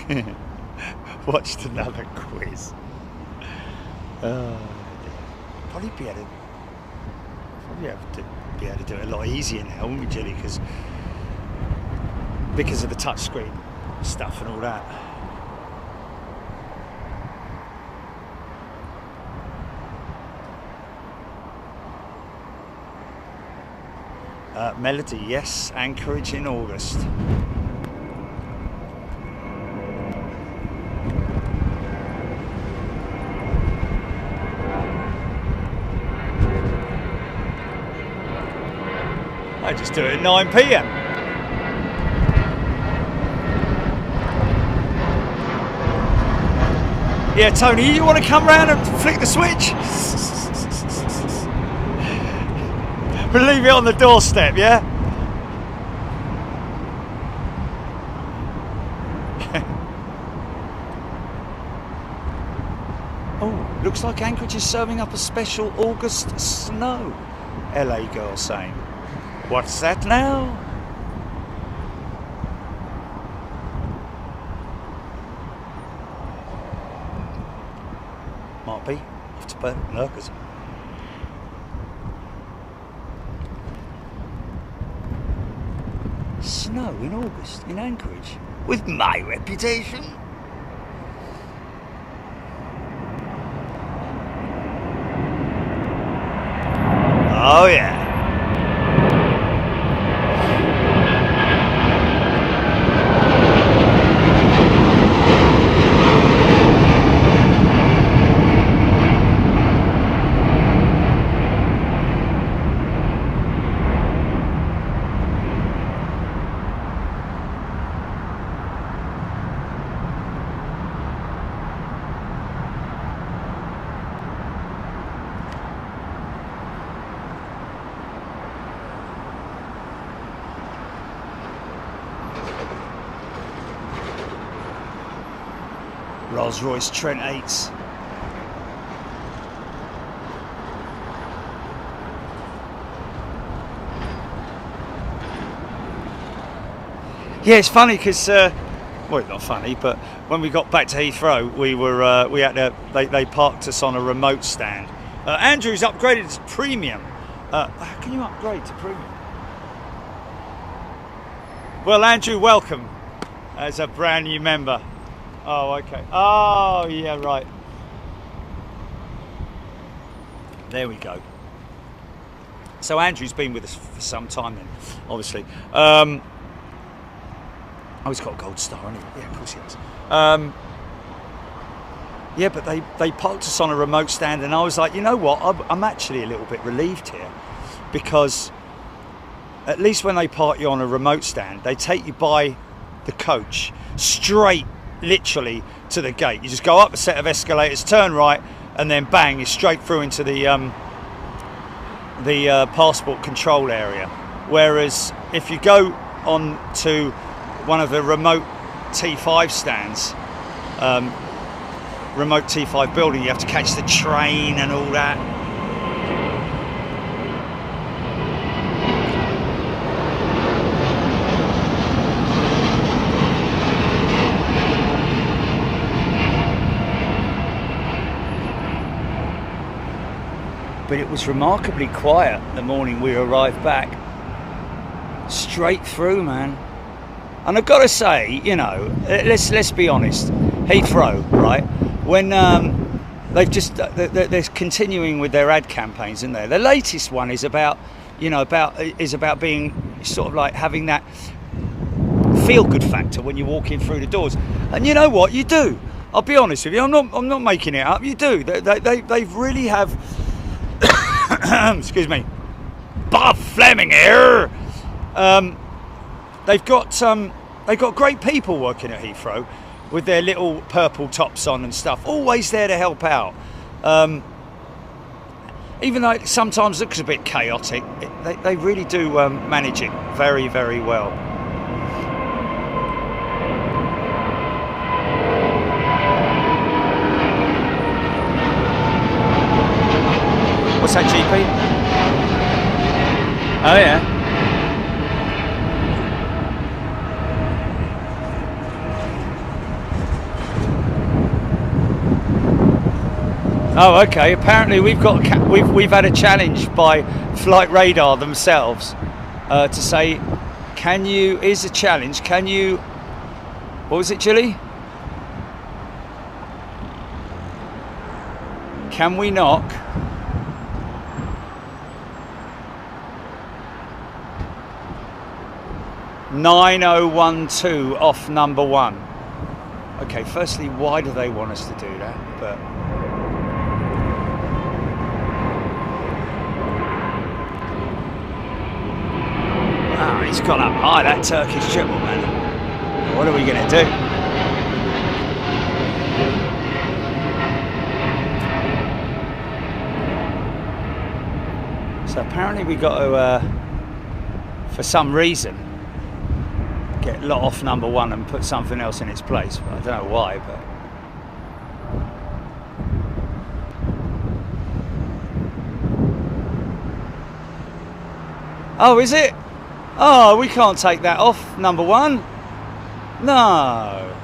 man. Watched another quiz. Probably be able to do it a lot easier now, wouldn't we, Jilly? Because of the touchscreen stuff and all that. Melody, yes, Anchorage in August. I just do it at 9 p.m. Yeah, Tony, you want to come round and flick the switch? We'll leave it on the doorstep, yeah? Oh, looks like Anchorage is serving up a special August snow. LA girl saying. What's that now? Might be. Off to bed, lurkers. Snow in August in Anchorage with my reputation. Oh yeah. Rolls-Royce Trent 8s. Yeah, it's funny because, well, not funny, but when we got back to Heathrow, we had to, they parked us on a remote stand. Andrew's upgraded to premium. How can you upgrade to premium? Well, Andrew, welcome as a brand new member. Oh, okay. Oh, yeah, right. There we go. So Andrew's been with us for some time then, obviously. Oh, he's got a gold star, hasn't he? Yeah, of course he has. Yeah, but they parked us on a remote stand, and I was like, you know what? I'm actually a little bit relieved here, because at least when they park you on a remote stand, they take you by the coach straight, literally, to the gate. You just go up a set of escalators, turn right, and then bang, you're straight through into the passport control area. Whereas if you go on to one of the remote T5 stands, remote T5 building. You have to catch the train and all that. But it was remarkably quiet the morning we arrived back. Straight through, man. And I've got to say, you know, let's be honest. Heathrow, right? When they've just they're continuing with their ad campaigns, isn't they? The latest one is about, you know, about being sort of like having that feel-good factor when you walk in through the doors. And you know what? You do. I'll be honest with you. I'm not making it up. You do. They really have. Excuse me, Bob Fleming here. They've got great people working at Heathrow with their little purple tops on and stuff, always there to help out. Even though it sometimes looks a bit chaotic, they really do manage it very, very well. What's that, GP? Oh yeah. Oh okay. Apparently we've had a challenge by Flight Radar themselves to say, can you? Here's a challenge. Can you? What was it, Julie? Can we knock? 9012 off number 1. Okay, firstly, why do they want us to do that? But wow, he's gone up high, that Turkish triple, man. What are we going to do? So apparently we got to, for some reason, get lot off number 1 and put something else in its place. But I don't know why, but oh, is it? Oh, we can't take that off number 1. No.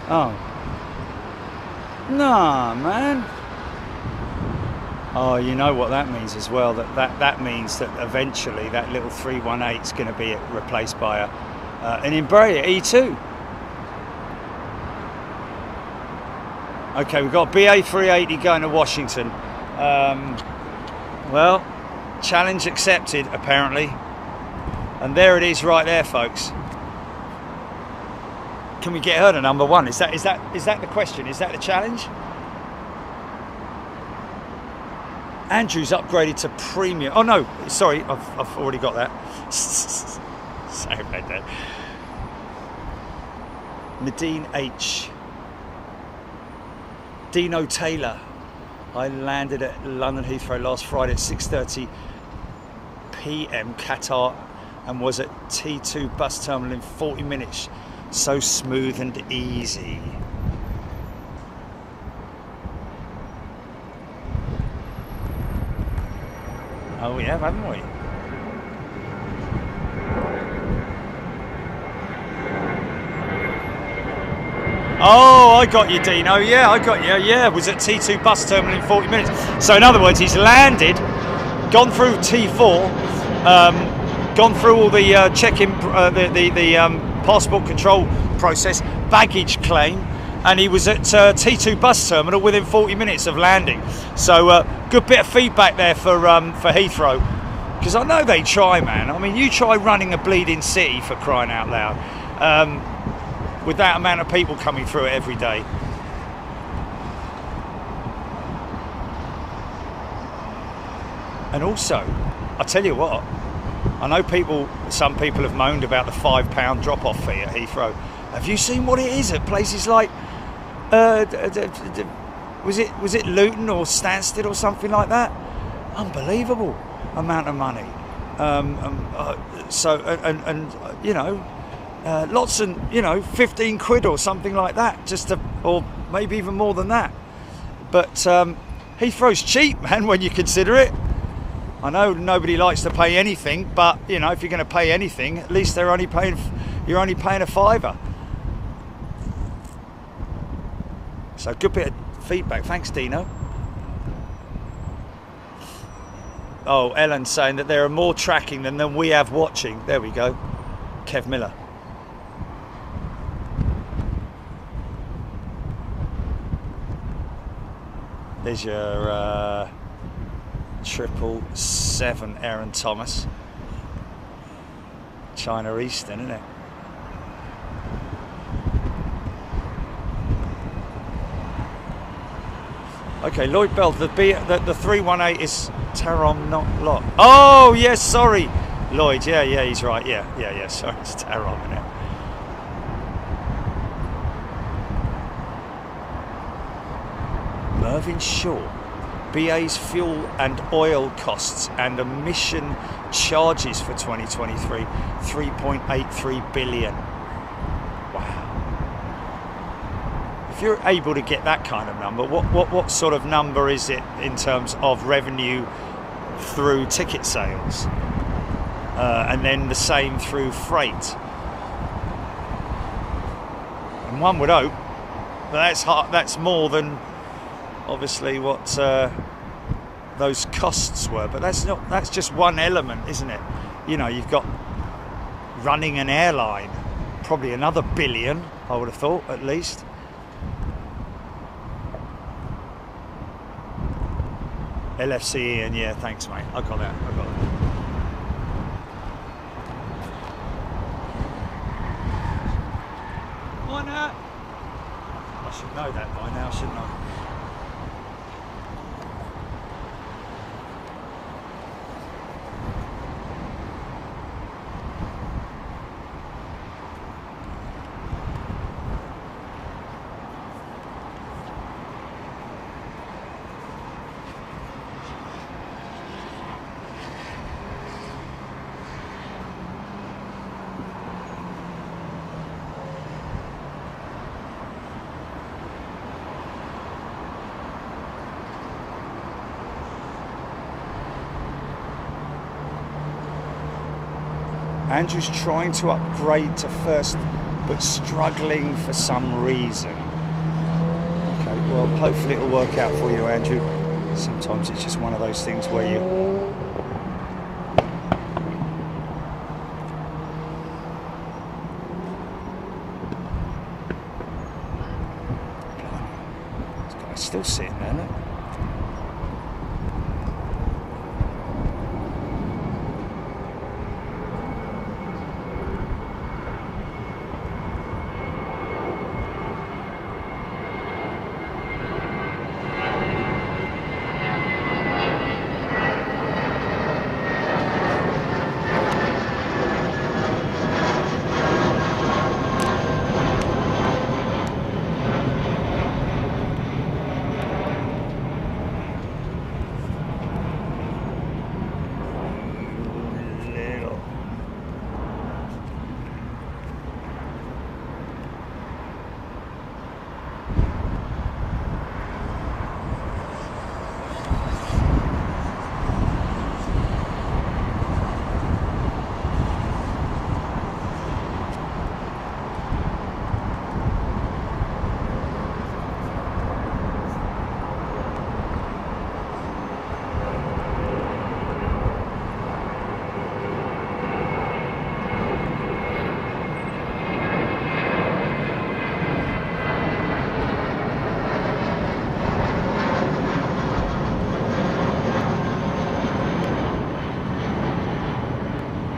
Oh. No, man. Oh, you know what that means as well, that means that eventually that little 318 is going to be replaced by an Embraer E2. Okay, we've got BA 380 going to Washington. Well, challenge accepted apparently, and there it is right there, folks. Can we get her to number 1? Is that the question? Is that the challenge? Andrew's upgraded to premium. Oh no, sorry, I've already got that. Sorry about that. Nadine H. Dino Taylor. I landed at London Heathrow last Friday at 6:30 PM Qatar and was at T2 bus terminal in 40 minutes. So smooth and easy. Oh, we have, haven't we? Oh, I got you, Dino. Yeah, I got you. Yeah, was at T2 bus terminal in 40 minutes. So in other words, he's landed, gone through T4, gone through all the check-in, the passport control process, baggage claim, and he was at T2 bus terminal within 40 minutes of landing. So good bit of feedback there for Heathrow, because I know they try, man. I mean, you try running a bleeding city, for crying out loud, with that amount of people coming through it every day. And also, I tell you what, I know some people have moaned about the £5 drop-off fee at Heathrow. Have you seen what it is at places like was it Luton or Stansted or something like that? Unbelievable amount of money. So you know, lots and, you know, 15 quid or something like that, just to, or maybe even more than that. But Heathrow's cheap, man, when you consider it. I know nobody likes to pay anything, but you know, if you're going to pay anything, at least you're only paying a fiver. So good bit of feedback. Thanks, Dino. Oh, Ellen's saying that there are more tracking than we have watching. There we go. Kev Miller. There's your 777 Aaron Thomas. China Eastern, isn't it? Okay, Lloyd Bell, the 318 is Tarom, not Lot. Oh, yes, sorry. Lloyd, yeah, he's right. Yeah, sorry, it's Tarom, isn't it? Mervyn Shaw. BA's fuel and oil costs and emission charges for 2023, 3.83 billion. Wow. If you're able to get that kind of number, what sort of number is it in terms of revenue through ticket sales? And then the same through freight. And one would hope, but that's more than obviously what those costs were, but that's just one element, isn't it? You know, you've got running an airline, probably another billion, I would have thought, at least. LFCE, and yeah, thanks mate, I got that. Why not? I should know that by now, shouldn't I? Andrew's trying to upgrade to first, but struggling for some reason. Okay, well, hopefully it'll work out for you, Andrew. Sometimes it's just one of those things where you... This guy's still sitting there, look.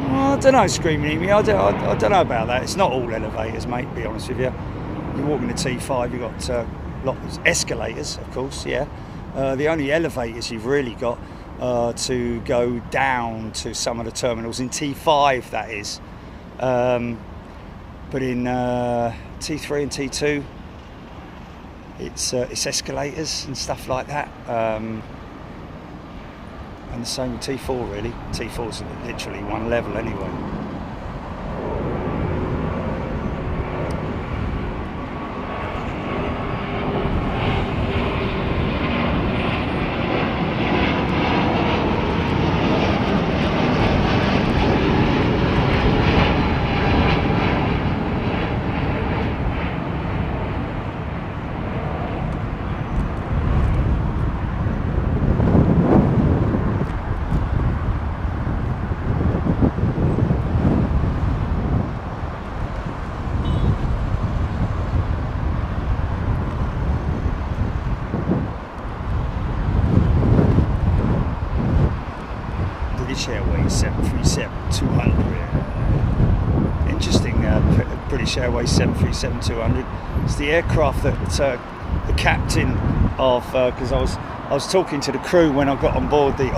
I don't know, Screaming Emu, I don't know about that. It's not all elevators, mate, to be honest with you. You're walking the T5, you've got lots of escalators, of course, yeah. The only elevators you've really got to go down to some of the terminals, in T5 that is. But in T3 and T2, it's escalators and stuff like that. And the same with T4 really. T4's literally one level anyway. 737-200. Interesting, British Airways 737-200. It's the aircraft that the captain of, because I was talking to the crew when I got on board the.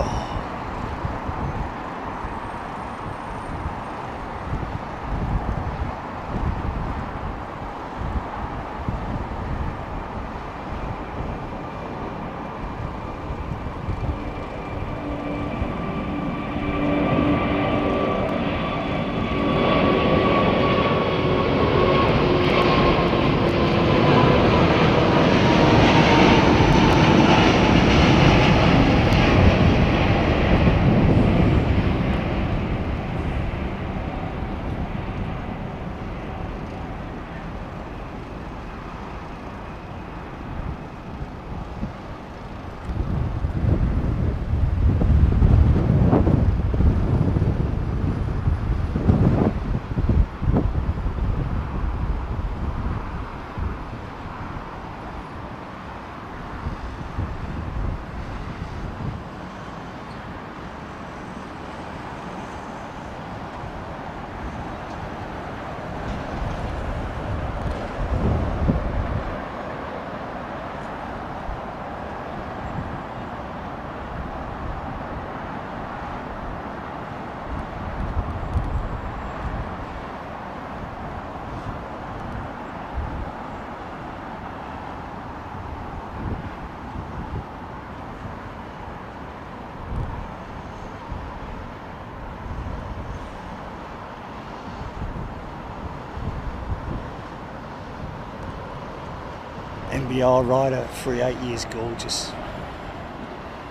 MBR rider 380 is gorgeous.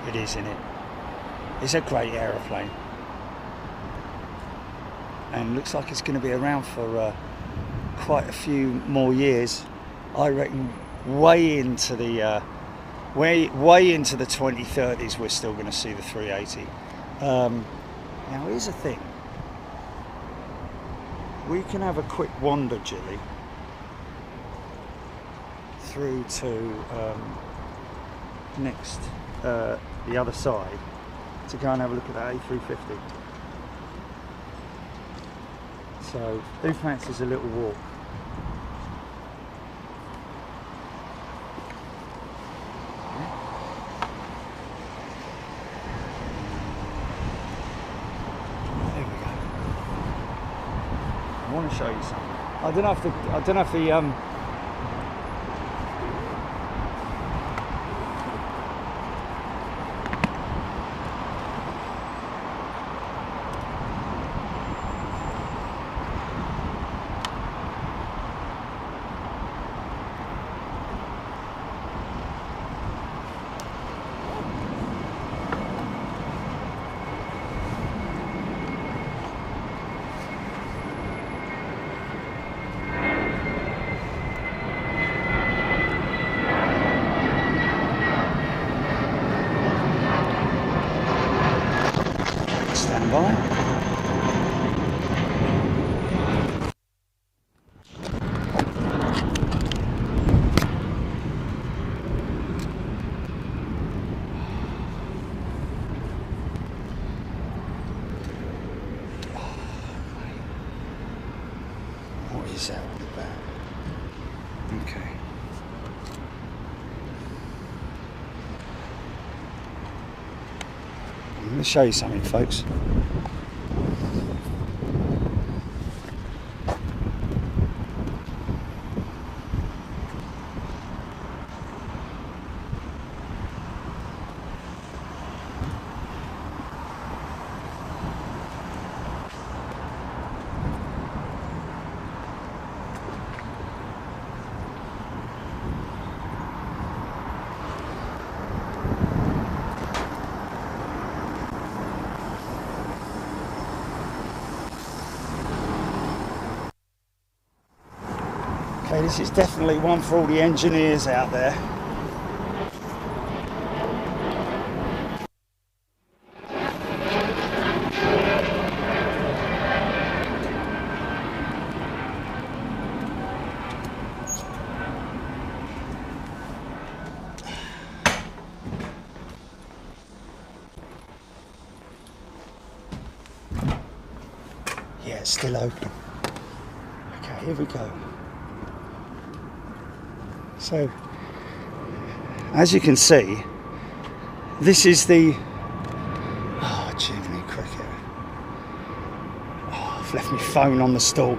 It is, isn't it? It's a great aeroplane, and looks like it's going to be around for quite a few more years. I reckon way into the way into the 2030s we're still going to see the 380. Now here's the thing. We can have a quick wander, Jilly, through to next the other side to go and have a look at that A350. So who fancies a little walk? There we go. I want to show you something. I don't know if the is that all about? Okay. I'm going to show you something, folks. Okay, this is definitely one for all the engineers out there. Yeah, it's still open. Okay, here we go. So, as you can see, this is the... Oh, Jiminy Cricket. Oh, I've left my phone on the stalk.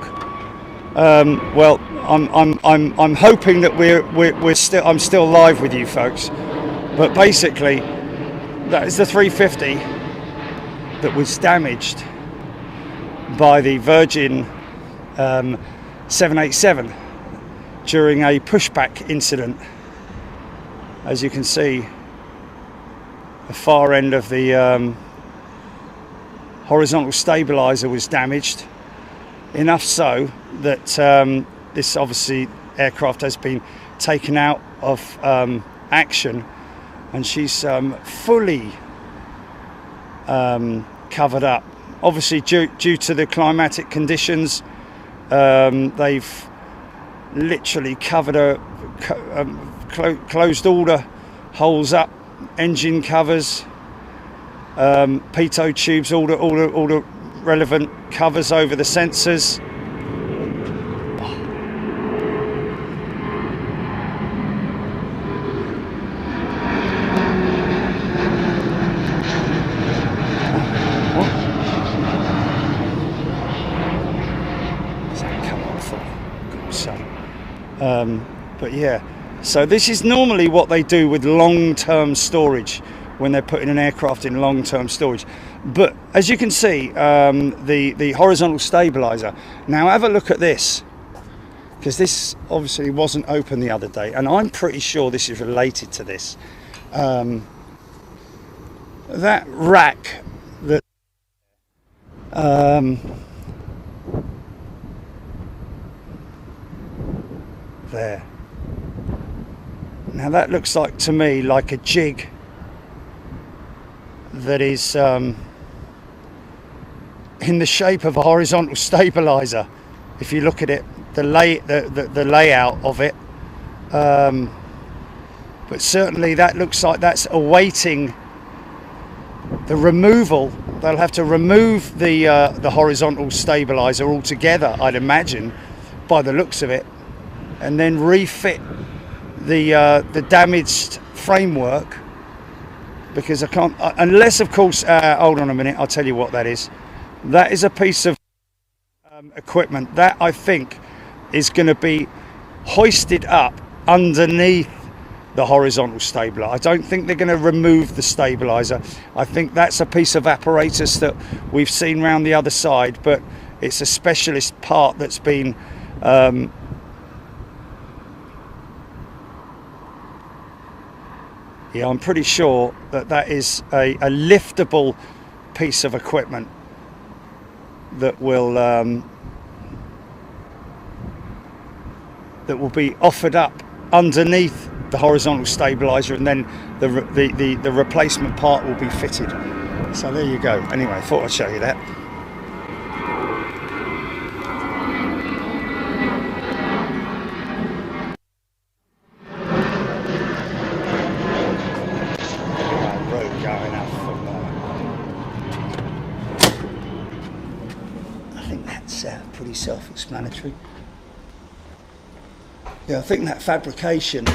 Well, I'm hoping that I'm still live with you folks. But basically, that is the 350 that was damaged by the Virgin 787 during a pushback incident. As you can see, the far end of the horizontal stabilizer was damaged, enough so that this obviously aircraft has been taken out of action, and she's fully covered up. Obviously due to the climatic conditions, they've literally covered her, closed all the holes up, engine covers, pitot tubes, all the relevant covers over the sensors. But yeah, so this is normally what they do with long-term storage when they're putting an aircraft in long-term storage. But as you can see, the horizontal stabilizer. Now have a look at this, because this obviously wasn't open the other day, and I'm pretty sure this is related to this. That rack that there. Now that looks like to me like a jig that is in the shape of a horizontal stabilizer. If you look at it, the layout of it, but certainly that looks like that's awaiting the removal. They'll have to remove the horizontal stabilizer altogether, I'd imagine, by the looks of it, and then refit the damaged framework, because I can't, unless of course, hold on a minute, I'll tell you what that is. That is a piece of equipment that I think is going to be hoisted up underneath the horizontal stabilizer. I don't think they're going to remove the stabilizer. I think that's a piece of apparatus that we've seen round the other side, but it's a specialist part that's been yeah, I'm pretty sure that that is a liftable piece of equipment that will be offered up underneath the horizontal stabilizer, and then the replacement part will be fitted. So there you go. Anyway, I thought I'd show you that. Pretty self-explanatory. Yeah, I think that fabrication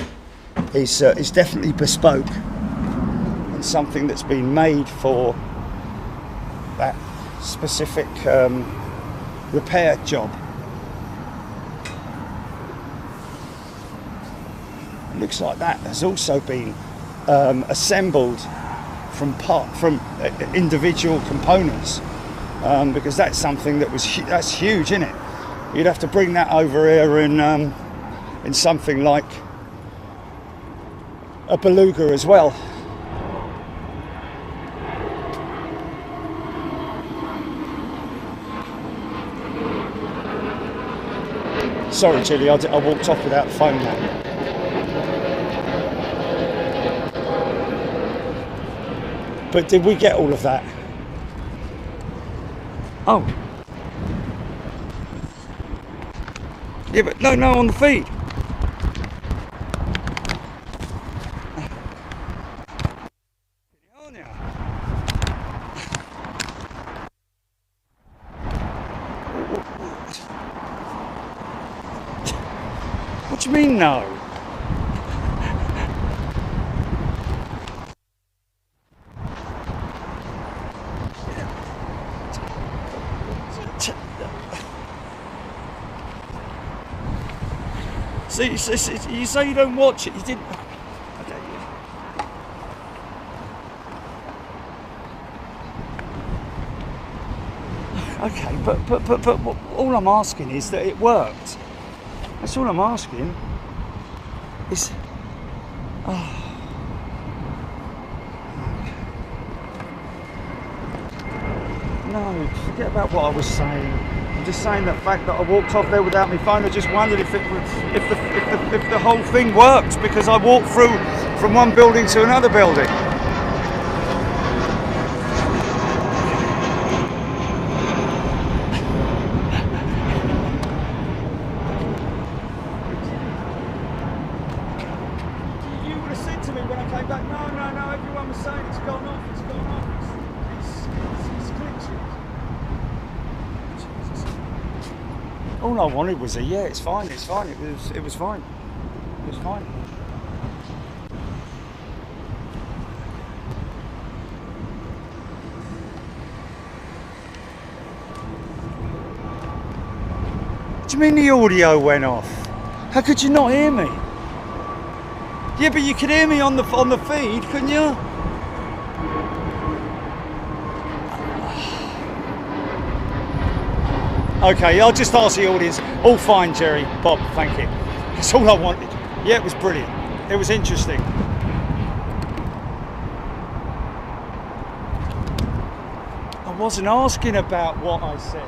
is definitely bespoke and something that's been made for that specific repair job. It looks like that has also been assembled from individual components. Because that's something that's huge, isn't it? You'd have to bring that over here in something like a beluga as well. Sorry, Chili, I walked off without the phone now. But did we get all of that? Oh. Yeah, but no, on the feed. What do you mean no? See, you say you don't watch it. You didn't. Okay. Okay, but all I'm asking is that it worked. That's all I'm asking. It's. Oh. No, forget about what I was saying. I'm just saying the fact that I walked off there without my phone. I just wondered if the whole thing worked, because I walked through from one building to another building. You would have said to me when I came back, no, everyone was saying it's gone off, it's gone off. It's glitching. All I wanted was a yeah, it's fine. It was fine. It was fine. It was fine. What do you mean the audio went off? How could you not hear me? Yeah, but you could hear me on the feed, couldn't you? Okay, I'll just ask the audience. All fine, Jerry. Bob, thank you. That's all I wanted. Yeah, it was brilliant. It was interesting. I wasn't asking about what I said.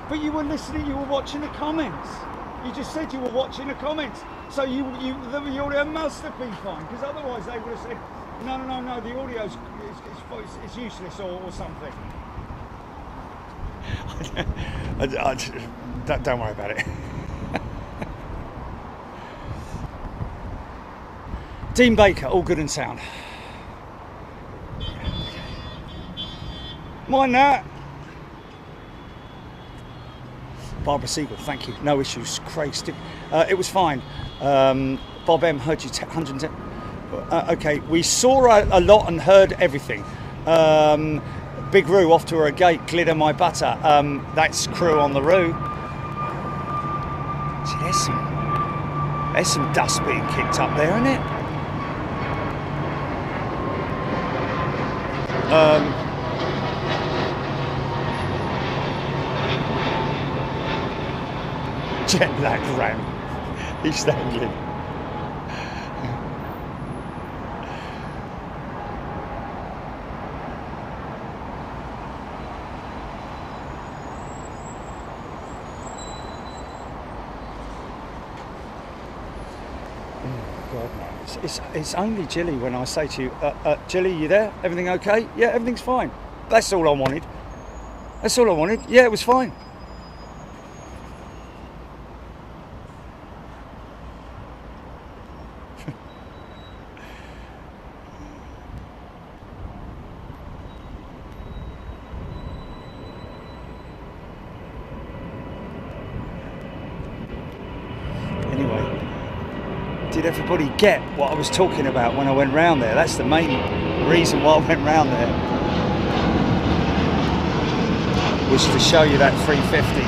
But you were listening, you were watching the comments. You just said you were watching the comments. So the audio must have been fine, because otherwise they would have said, no, the audio's it's useless or something. Don't worry about it. Dean Baker, all good and sound. Mind that. Barbara Siegel, thank you. No issues. Craig, it was fine. Bob M, heard you 110. Okay, we saw a lot and heard everything. Big Roo off to her gate, glitter my butter. That's crew on the Roo. See, there's some dust being kicked up there, isn't it? Jet lag ram. He's dangling. It's only Jilly when I say to you, Jilly, you there? Everything okay? Yeah, everything's fine. That's all I wanted. That's all I wanted. Yeah, it was fine. Did everybody get what I was talking about when I went round there? That's the main reason why I went round there, was to show you that 350,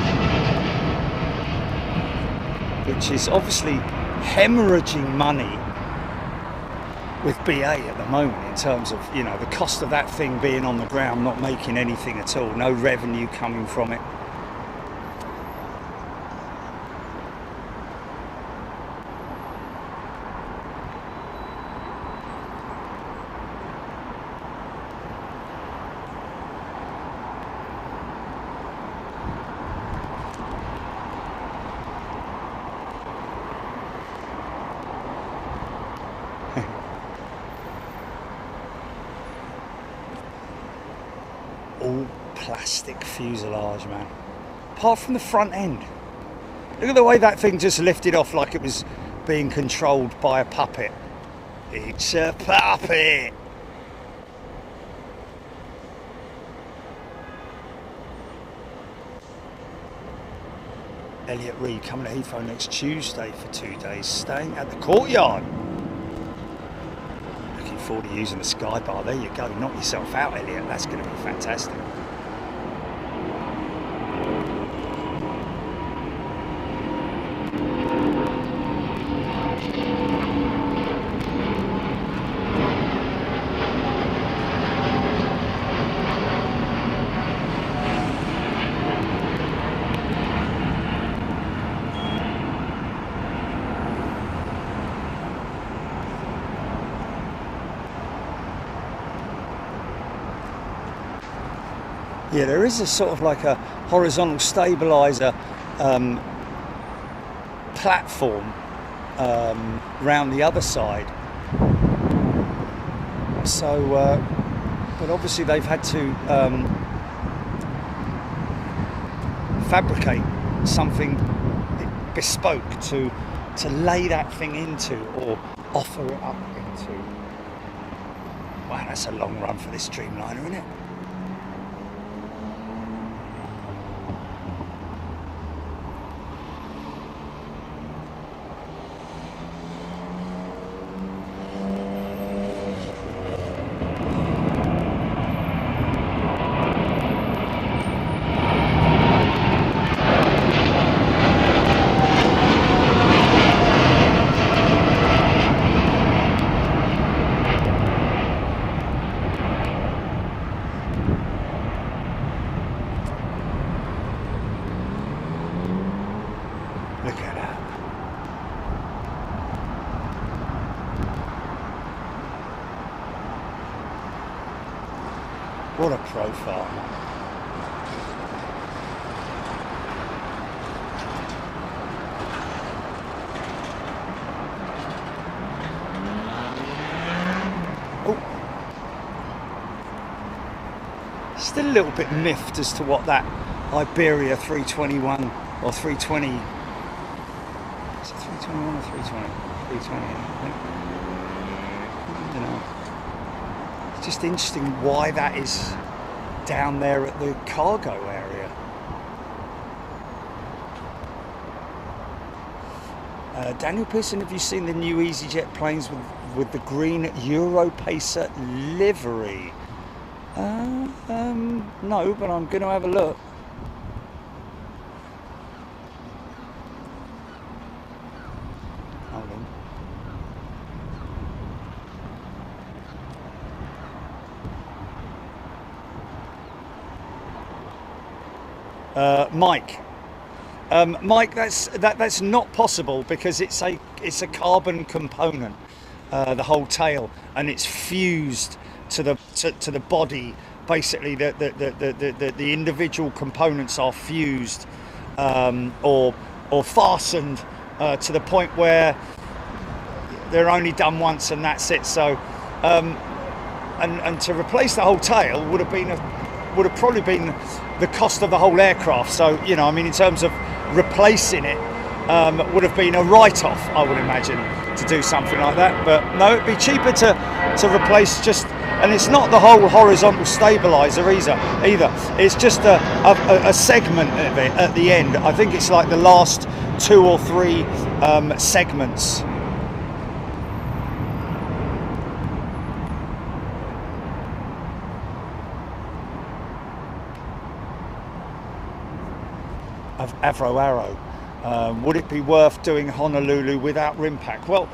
which is obviously hemorrhaging money with BA at the moment, in terms of, you know, the cost of that thing being on the ground, not making anything at all, no revenue coming from it. All plastic fuselage, man. Apart from the front end. Look at the way that thing just lifted off like it was being controlled by a puppet. It's a puppet. Elliot Reed coming to Heathrow next Tuesday for 2 days, staying at the Courtyard. Looking forward to using the Sky Bar. There you go, knock yourself out, Elliot. That's going to be fantastic. Yeah, there is a sort of like a horizontal stabilizer platform round the other side. So, but obviously they've had to fabricate something bespoke to lay that thing into or offer it up into. Wow, that's a long run for this Dreamliner, isn't it? Look at that. What a profile. Oh. Still a little bit miffed as to what that Iberia 321 or 320. Is it 321 or 320? 320, I think. I don't know. It's just interesting why that is down there at the cargo area. Daniel Pearson, have you seen the new EasyJet planes with the green Europacer livery? No, but I'm going to have a look. Hold on. Mike. Mike, that's not possible because it's a carbon component, the whole tail, and it's fused to the body. Basically, the individual components are fused or fastened to the point where they're only done once and that's it. So, and to replace the whole tail would have probably been the cost of the whole aircraft. So, you know, I mean, in terms of replacing it, would have been a write-off, I would imagine, to do something like that. But no, it'd be cheaper to replace just, and it's not the whole horizontal stabilizer either. It's just a segment of it at the end. I think it's like the last 2 or 3 segments. Of Avro Arrow. Would it be worth doing Honolulu without rim pack? Well,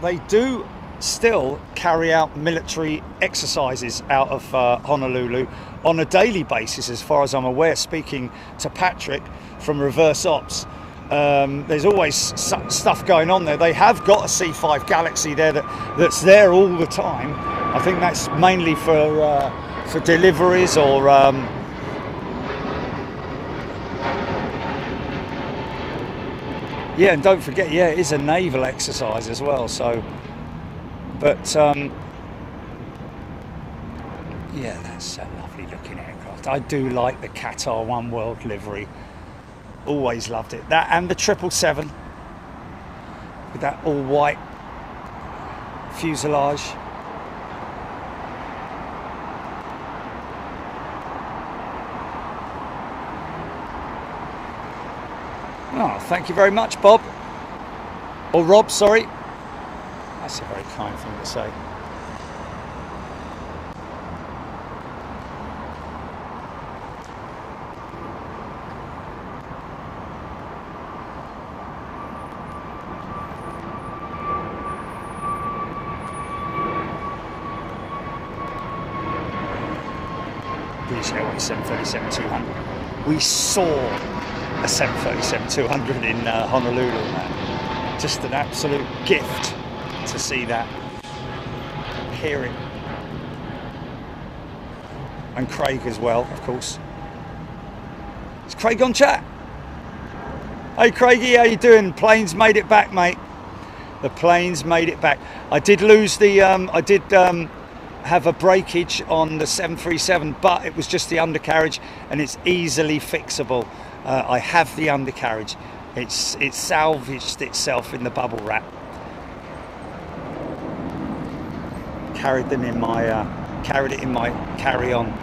they do still carry out military exercises out of Honolulu on a daily basis, as far as I'm aware, speaking to Patrick from Reverse Ops. There's always stuff going on there. They have got a C5 Galaxy there that's there all the time. I think that's mainly for deliveries or yeah, and don't forget, yeah, it is a naval exercise as well. So, but yeah, that's a lovely looking aircraft. I do like the Qatar One World livery. Always loved it. That and the 777 with that all white fuselage. Oh, thank you very much, Bob. Or Rob, sorry. That's a very kind thing to say. British Airways 737-200. We saw a 737-200 in Honolulu, man. Just an absolute gift to see that, hear it, and Craig as well, of course. Is Craig on chat? Hey Craigie, how you doing? Planes made it back, mate. The planes made it back. I did lose the, have a breakage on the 737, but it was just the undercarriage, and it's easily fixable. I have the undercarriage. It's salvaged itself in the bubble wrap. Carried it in my carry-on.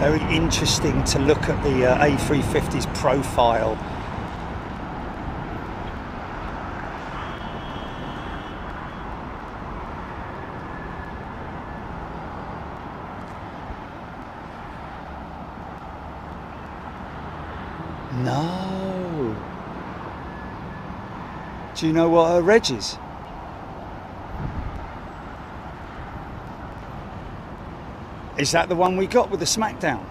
Very interesting to look at the A350's profile. No. Do you know what her reg is? Is that the one we got with the Smackdown?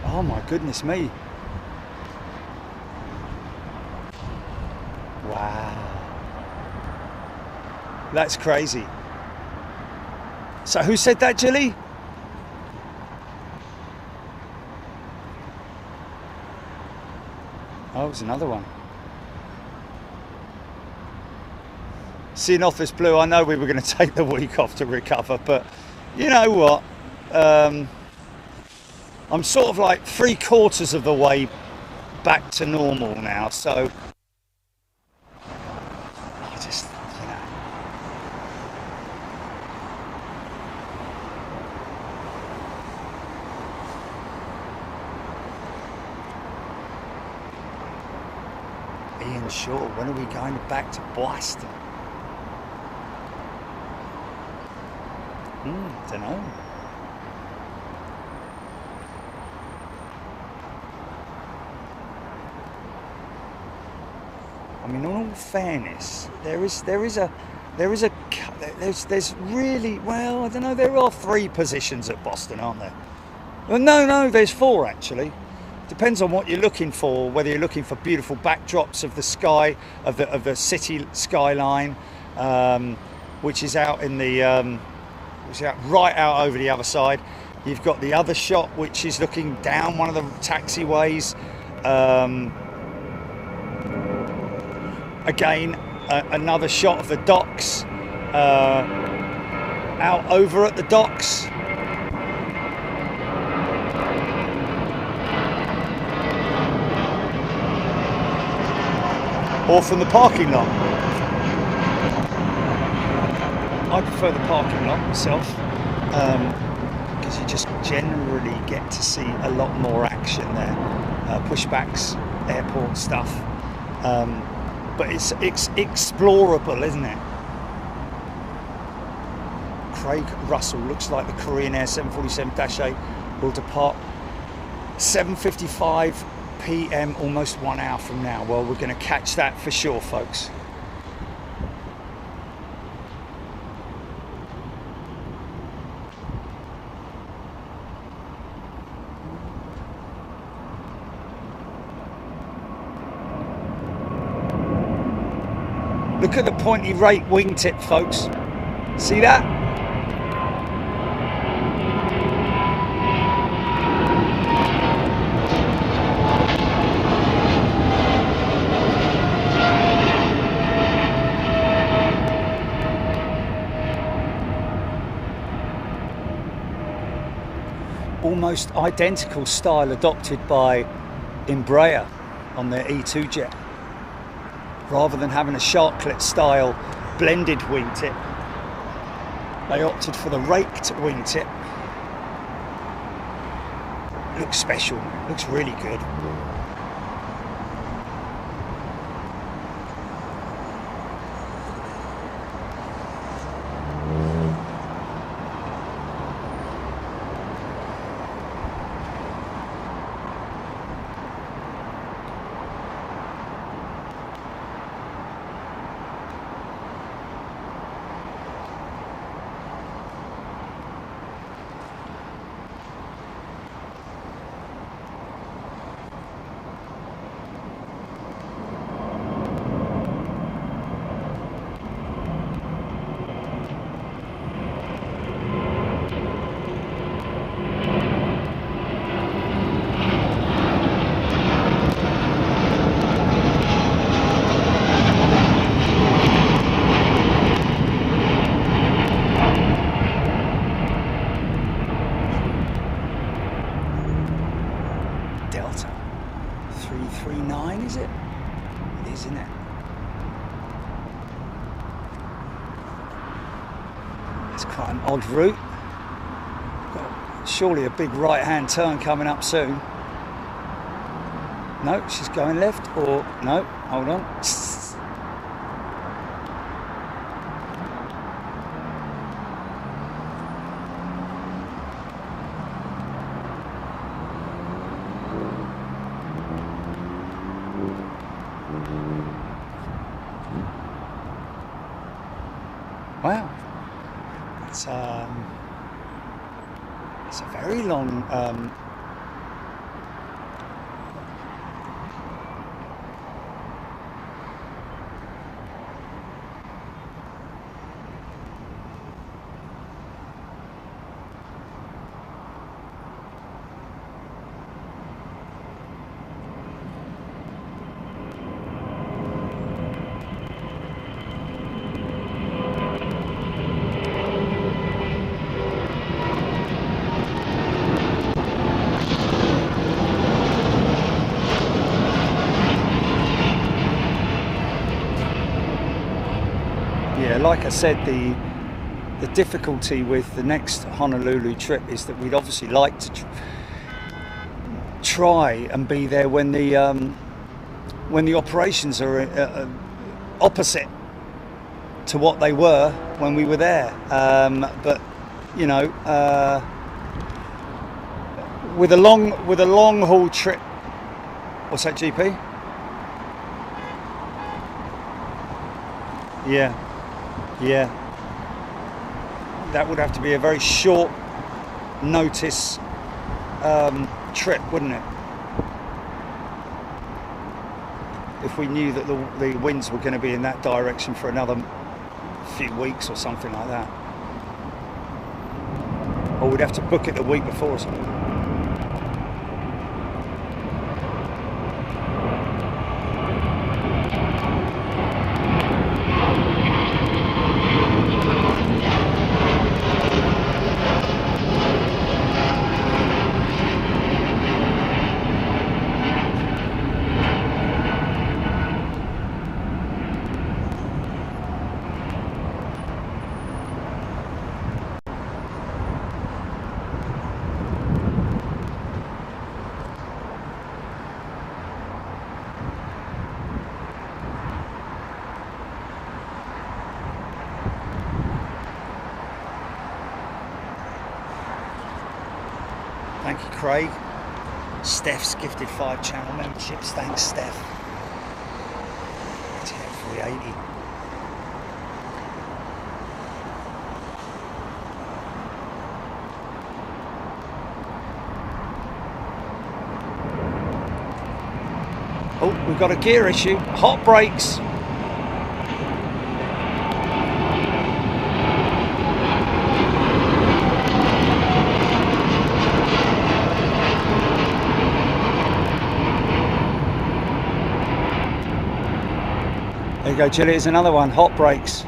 Oh my goodness me. Wow. That's crazy. So who said that, Jilly? Oh, it was another one. Seeing Office Blue, I know we were going to take the week off to recover, but you know what? I'm sort of like 3/4 of the way back to normal now, so I just, you know. Ian Shaw, when are we going back to Boston? Don't know. I mean, in all fairness, there's really, well, I don't know, there are 3 positions at Boston, aren't there? Well, no, there's 4 actually. Depends on what you're looking for, whether you're looking for beautiful backdrops of the sky, of the city skyline, which is out in the right out over the other side. You've got the other shot, which is looking down one of the taxiways. Again, another shot of the docks, out over at the docks. Or from the parking lot. I prefer the parking lot myself, because you just generally get to see a lot more action there. Pushbacks, airport stuff. But it's explorable, isn't it? Craig Russell, looks like the Korean Air 747-8 will depart 7:55 p.m, almost 1 hour from now. Well, we're going to catch that for sure, folks. Look at the pointy right wingtip, folks. See that? almost identical style adopted by Embraer on their E2 jet. Rather than having a sharklet style blended wingtip, they opted for the raked wingtip. Looks special, looks really good. Delta 339, is it? It is, isn't it? It's quite an odd route. Got surely a big right-hand turn coming up soon. No, she's going left, or no, hold on. Wow, it's a very long like I said, the difficulty with the next Honolulu trip is that we'd obviously like to try and be there when the operations are opposite to what they were when we were there. But you know, with a long haul trip, what's that, GP? Yeah, that would have to be a very short notice trip, wouldn't it? If we knew that the winds were going to be in that direction for another few weeks or something like that. Or we'd have to book it the week before or something. Thank you, Craig. Steph's gifted 5 channel memberships. Thanks, Steph. 380. Oh, we've got a gear issue. Hot brakes. There you go, Jill, here's another one, hot brakes.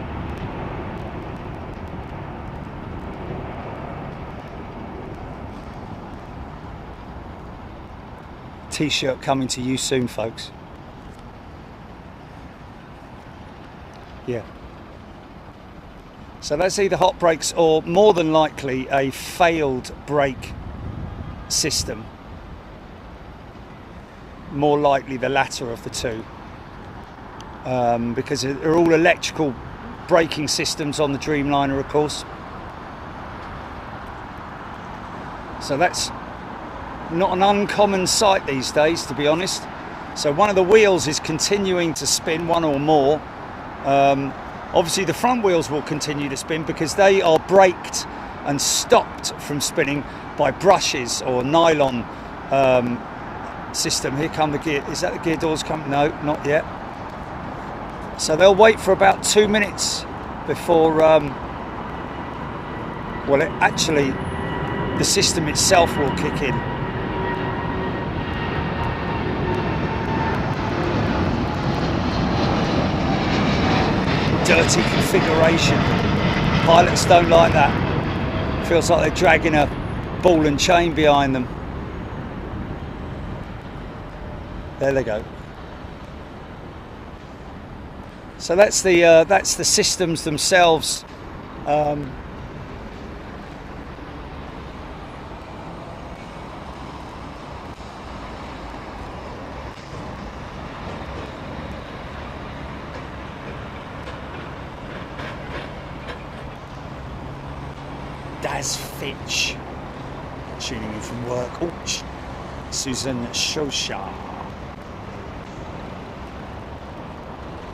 t-shirt coming to you soon, folks. Yeah. So that's either hot brakes or more than likely a failed brake system. More likely the latter of the two. Because they're all electrical braking systems on the Dreamliner, of course. So that's not an uncommon sight these days, to be honest. So one of the wheels is continuing to spin, one or more. Obviously the front wheels will continue to spin because they are braked and stopped from spinning by brushes or nylon system. Here come the gear. Is that the gear doors coming? No, not yet. So they'll wait for about 2 minutes before, well, actually the system itself will kick in. Dirty configuration. Pilots don't like that. Feels like they're dragging a ball and chain behind them. There they go. So that's the systems themselves. Daz Fitch tuning in from work. Oh, Susan Shosha.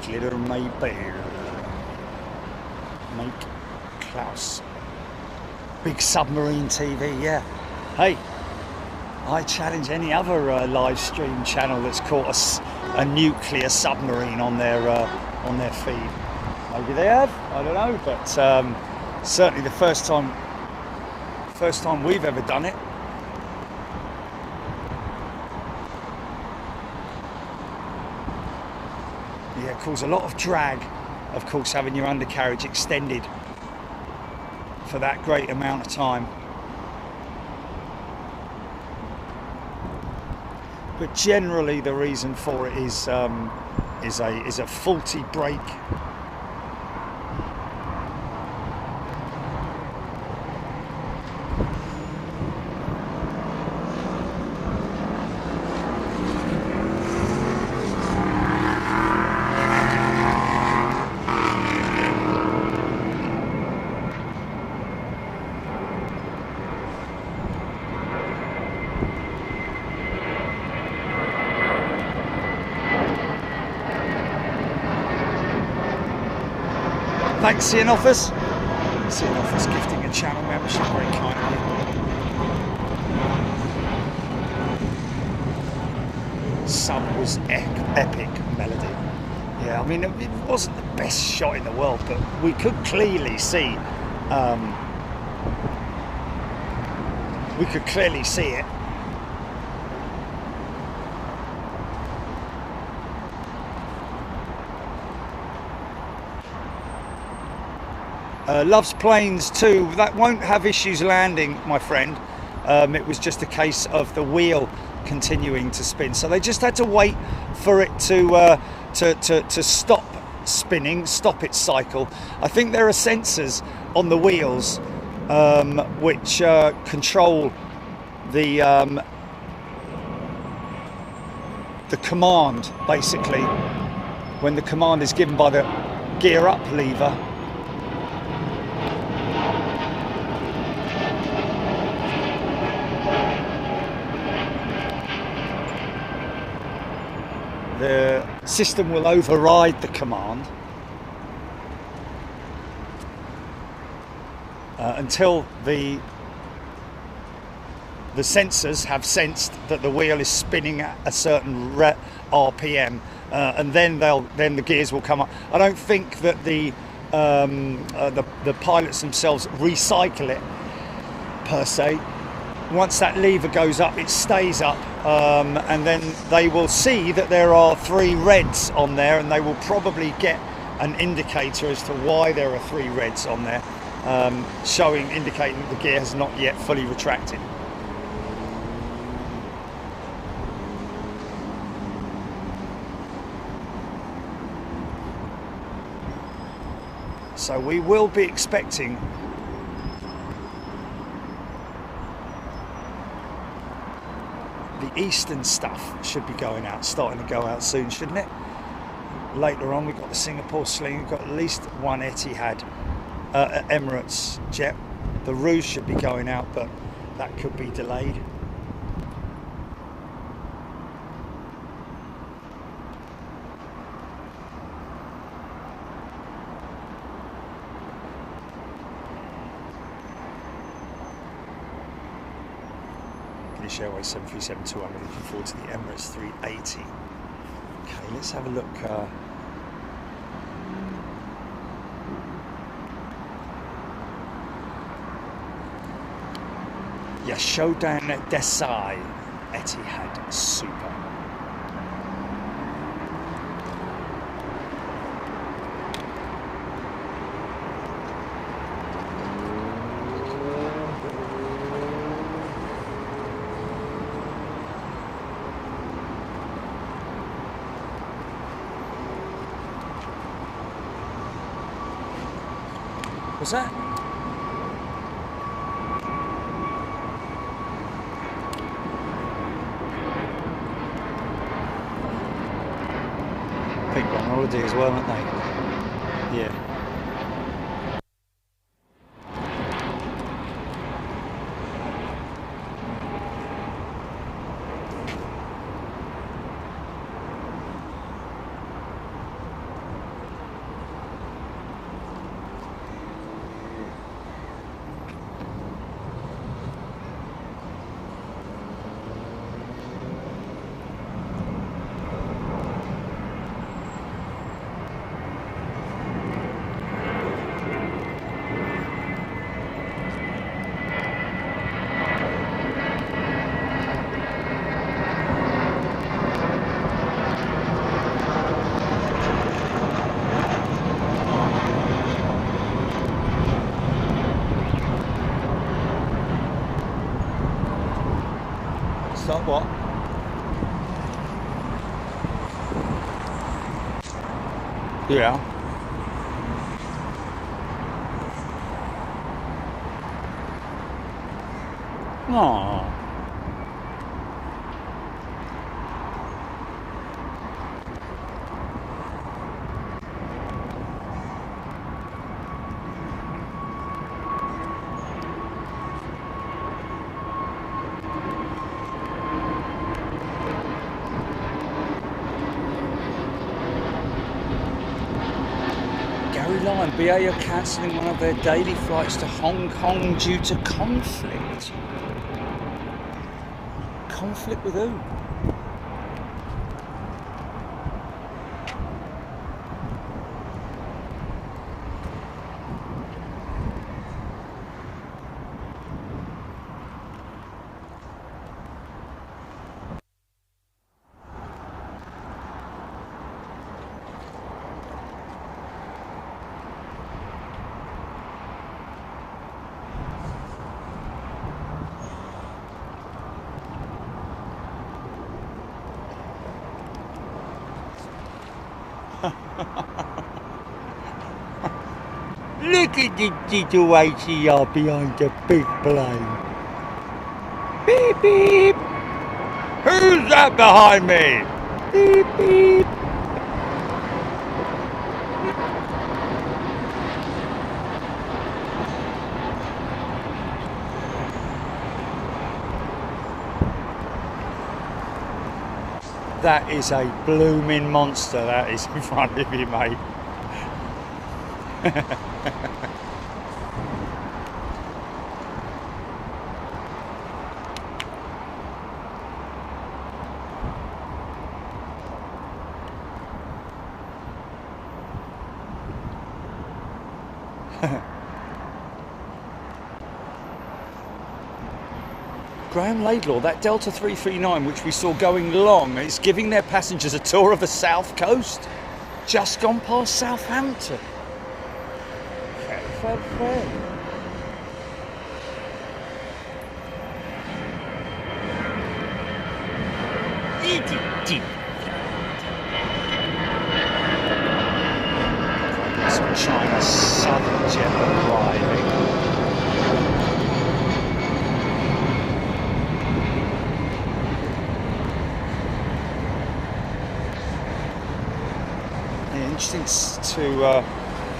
Glitter Maybear. Make Klaus. Big Submarine TV, yeah. Hey, I challenge any other live stream channel that's caught a nuclear submarine on their feed. Maybe they have, I don't know, but certainly the first time we've ever done it. Yeah, it causes a lot of drag, of course, having your undercarriage extended for that great amount of time. But generally the reason for it is a faulty brake. Thanks, CN Office. CN Office gifting a channel membership, very kind of you. Sub was epic melody. Yeah, I mean, it wasn't the best shot in the world, but we could clearly see. It. Loves planes too. That won't have issues landing, my friend. It was just a case of the wheel continuing to spin, so they just had to wait for it to stop spinning, stop its cycle. I think there are sensors on the wheels which control the command, basically. When the command is given by the gear up lever, the system will override the command until the sensors have sensed that the wheel is spinning at a certain RPM, and then the gears will come up. I don't think that the pilots themselves recycle it per se. Once that lever goes up, it stays up, and then they will see that there are 3 reds on there, and they will probably get an indicator as to why there are 3 reds on there, indicating that the gear has not yet fully retracted. So we will be expecting the eastern stuff should be going out, starting to go out soon, shouldn't it? Later on, we've got the Singapore sling, we've got at least one Etihad, Emirates jet. The Rouge should be going out, but that could be delayed. British Airways 737-200, looking forward to the Emirates 380. Okay, let's have a look. Yashodhan Desai, Etihad Super. What's that? People on holiday as well, aren't they? Yeah. Stop what? Yeah. Aww. BA are cancelling one of their daily flights to Hong Kong due to conflict. Conflict with who? Look at the little ACR behind the big plane. Beep beep. Who's that behind me? Beep beep. That is a blooming monster that is in front of you, mate. Graham Laidlaw, that Delta 339 which we saw going long, it's giving their passengers a tour of the south coast. Just gone past Southampton. Fair. some China Southern jet arriving. Yeah, interesting to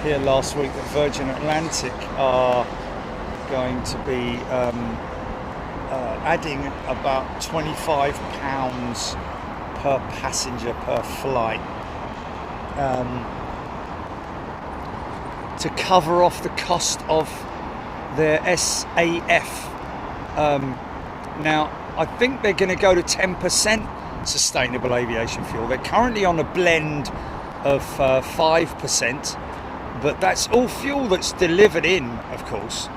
hear last week that Virgin Atlantic are going to be adding about £25 per passenger per flight to cover off the cost of their SAF. Now, I think they're going to go to 10% sustainable aviation fuel. They're currently on a blend of 5%, but that's all fuel that's delivered in, of course.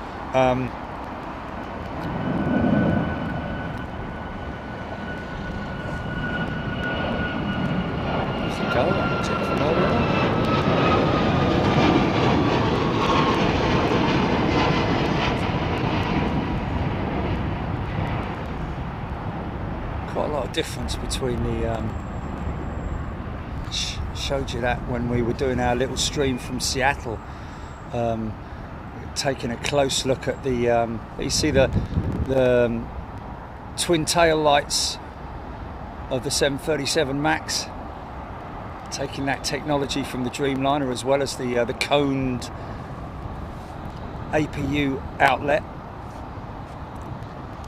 Quite a lot of difference between the showed you that when we were doing our little stream from Seattle, taking a close look at the you see the twin tail lights of the 737 MAX, taking that technology from the Dreamliner, as well as the coned APU outlet.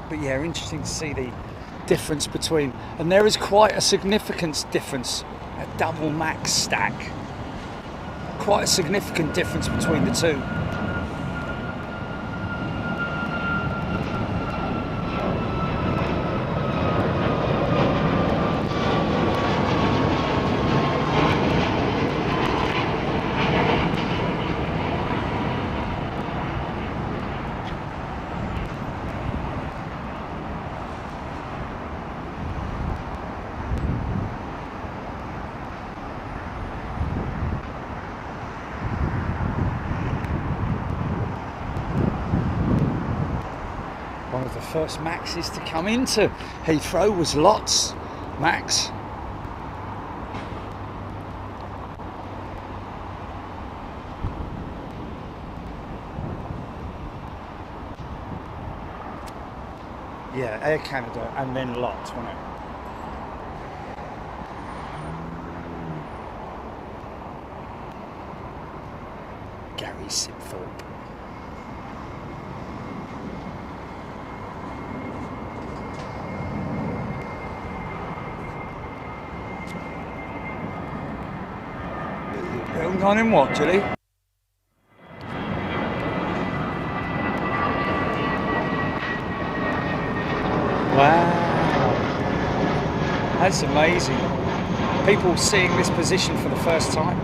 But yeah, interesting to see the difference between, and there is quite a significant difference, a double max stack, quite a significant difference between the two. One of the first Maxes to come into Heathrow was LOT's Max. Yeah, Air Canada and then LOT, wasn't it? Gary Sipthorpe. Gone in what, Julie? Wow, that's amazing. People seeing this position for the first time,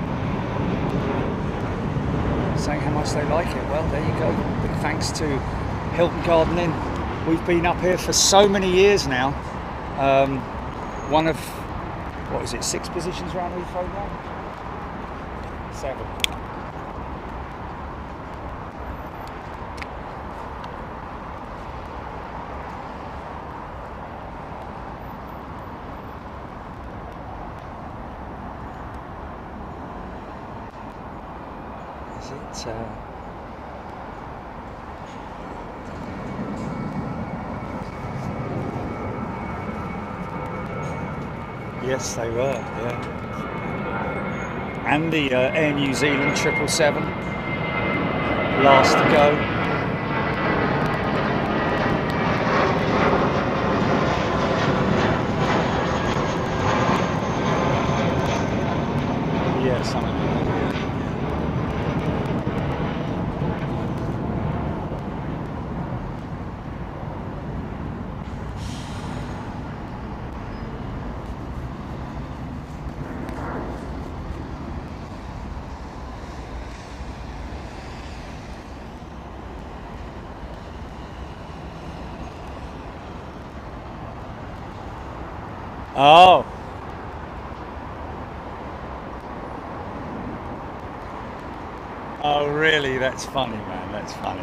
saying how much they like it. Well, there you go. Big thanks to Hilton Garden Inn. We've been up here for so many years now. One of, what is it, 6 positions around Heathrow now? 7. Is it? Yes, they were. Yeah. And the Air New Zealand 777, last to go. Yeah, something like that. Oh. Oh, really? That's funny, man. That's funny.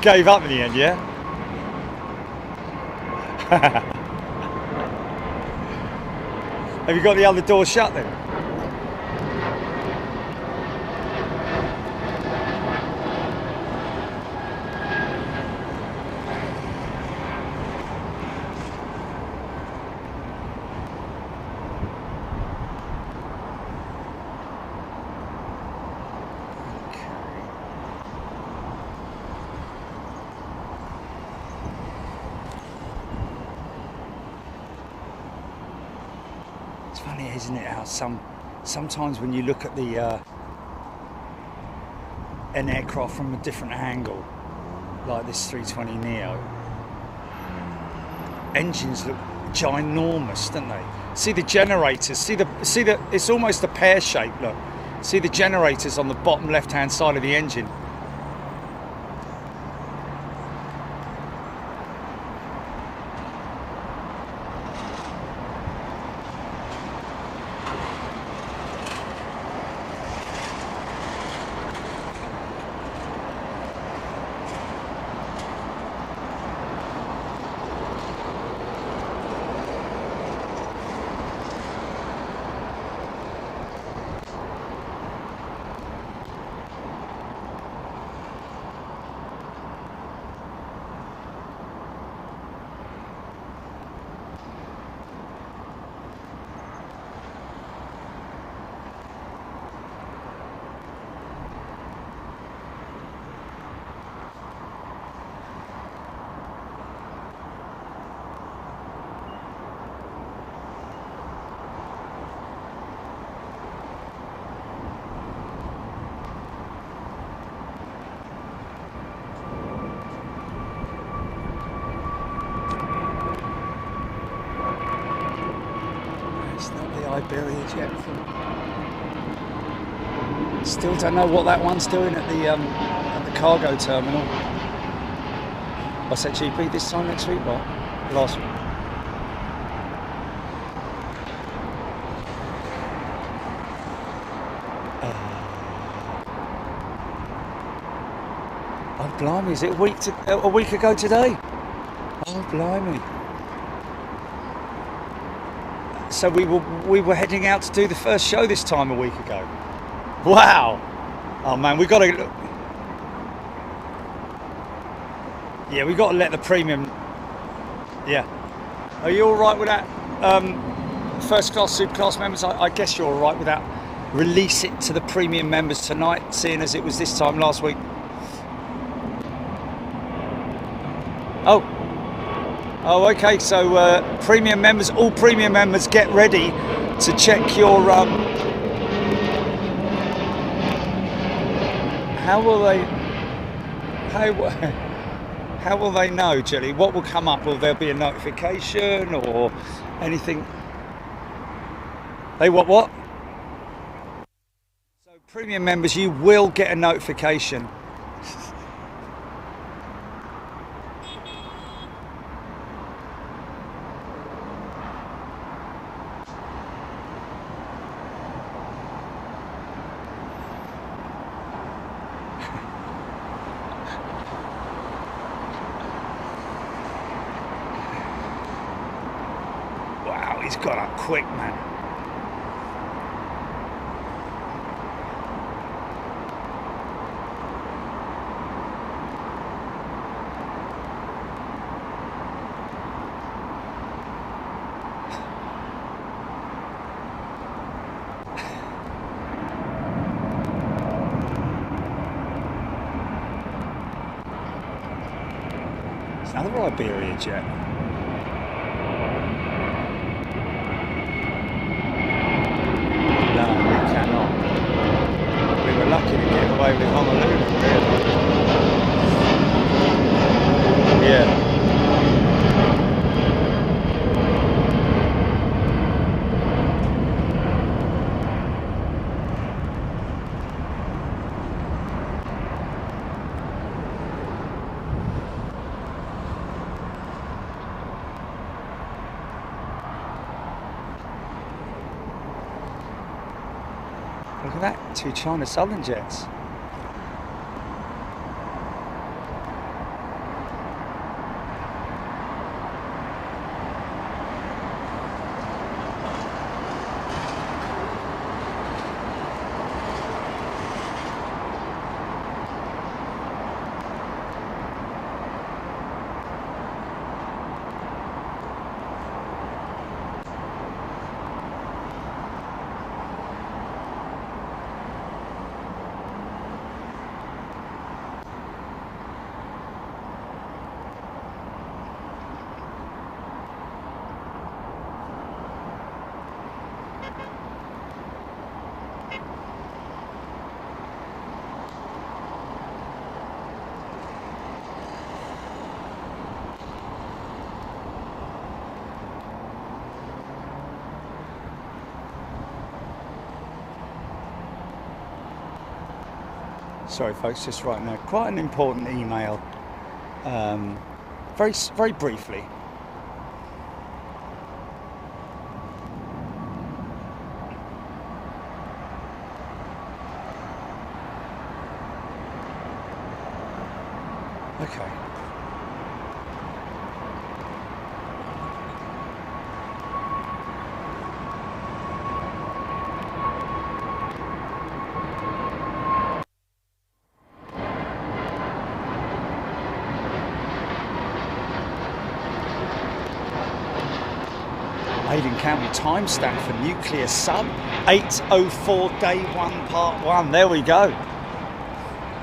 Gave up in the end, yeah? Have you got the other door shut then? It's funny, isn't it, how sometimes when you look at an aircraft from a different angle, like this 320neo, engines look ginormous, don't they? See the generators, see the it's almost a pear shape, look. See the generators on the bottom left hand side of the engine. AIRBUS yet. Still don't know what that one's doing at the cargo terminal. What's that, GP this time next week? What? Last week? Oh blimey! Is it a week ago today? Oh blimey! So we were heading out to do the first show this time a week ago. Wow! Oh man, we got to. Yeah, we got to let the premium. Yeah. Are you all right with that? First class, super class members. I guess you're all right with that. Release it to the premium members tonight, seeing as it was this time last week. Oh, okay. So premium members, all premium members, get ready to check your. How will they know, Jelly? What will come up? Will there be a notification or anything? They what? So premium members, you will get a notification. He's got up quick, man. It's another Iberia jet. Lucky to get away with Honolulu, really. Yeah. Look at that, 2 China Southern jets. Sorry folks, just writing out quite an important email, very briefly. Okay. Aden County timestamp for nuclear sub 8:04 day 1 part 1. There we go.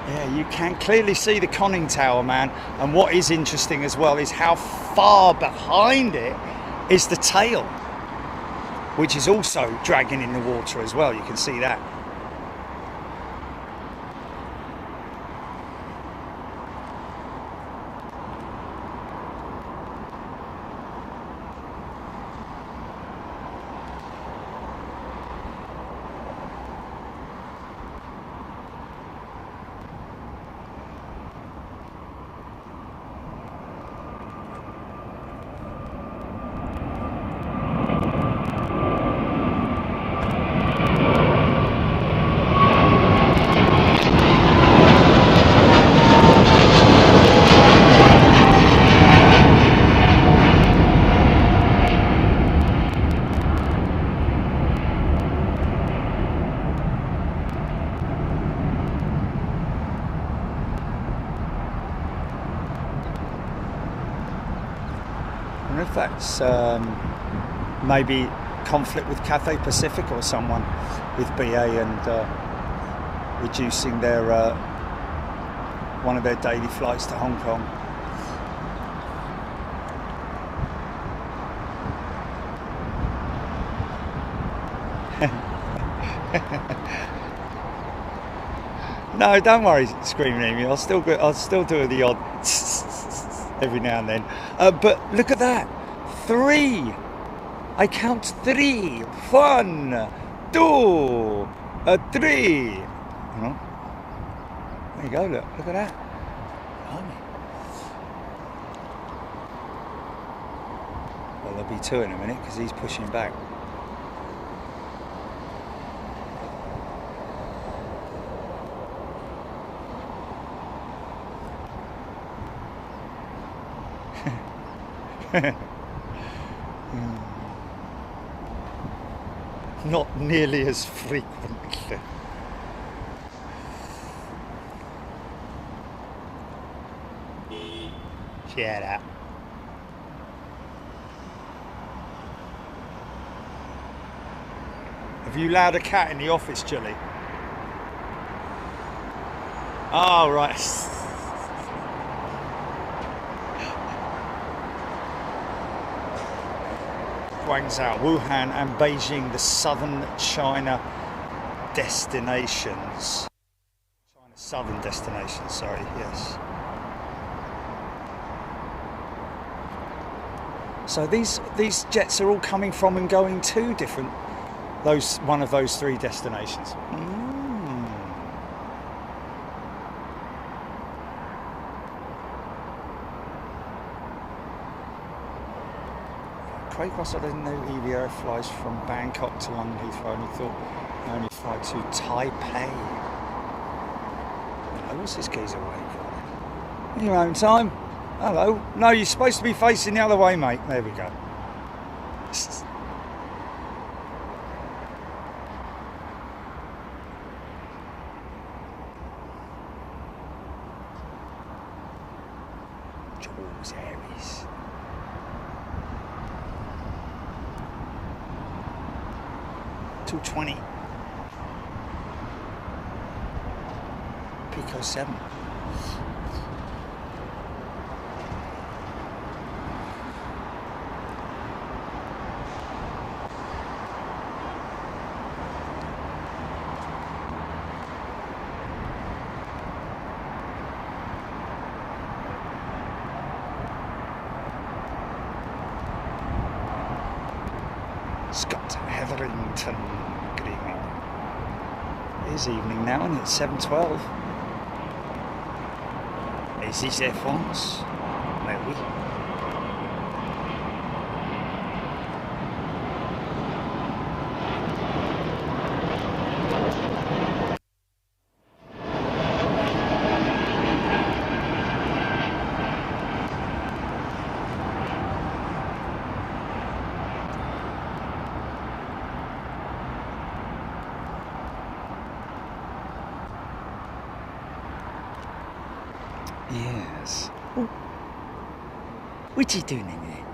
Yeah, you can clearly see the conning tower, man. And what is interesting as well is how far behind it is the tail, which is also dragging in the water as well. You can see that. If that's maybe conflict with Cathay Pacific or someone with BA and reducing their one of their daily flights to Hong Kong. No, don't worry, Screaming Amy. I'll still do the odd every now and then. But look at that. 3. I count 3. 1, 2, 3. You know? There you go. Look at that. Well, there'll be 2 in a minute because he's pushing back. Not nearly as frequently. Shut up. Have you allowed a cat in the office, Julie? Oh, right. Guangzhou, Wuhan and Beijing, the southern China destinations. China southern destinations, sorry, yes. So these jets are all coming from and going to different, one of those 3 destinations. Craig Ross, I didn't know EV Air flies from Bangkok to London Heathrow. I only thought I only fly to Taipei. Hello, what's this geezer waiting for? In your own time. Hello. No, you're supposed to be facing the other way, mate. There we go. Jaws Aries. $220. Pico 7. Scott Hetherington, good evening. It is evening now and it's 7:12. Is this Air France? Mais oui. Yes. Oh. What are you doing in there?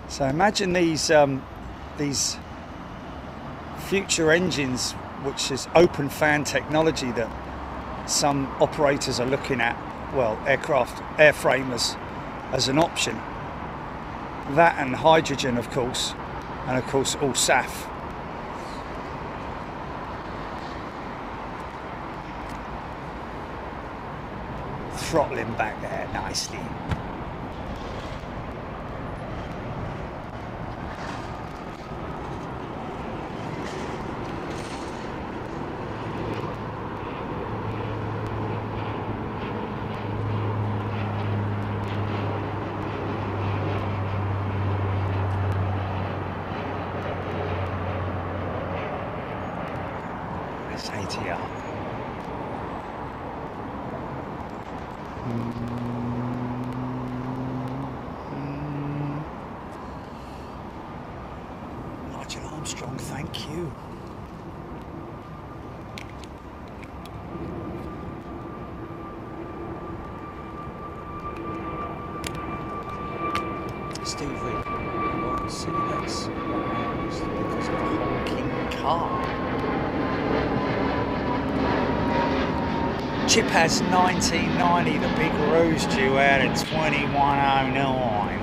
So imagine these future engines, which is open fan technology that some operators are looking at. Well, airframers as an option. That and hydrogen, of course, and of course all SAF. Throttling back there nicely. That's ATR. Nigel Armstrong, thank you. Steve Reed, well, see, that's because of the honking car. Chip has 1990, the big ruse due out at 2109.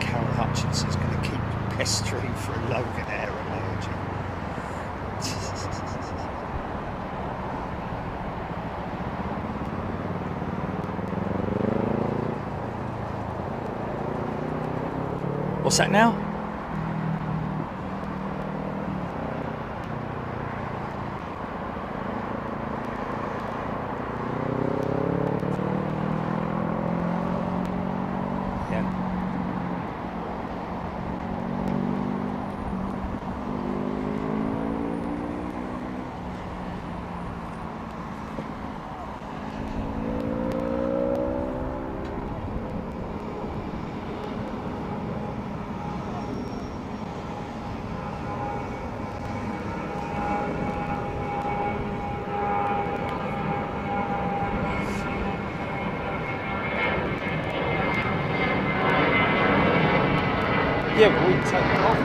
Carol Hutchinson's going to keep pestering for a Logan Air emoji. What's that now? Yeah, but we can take it off.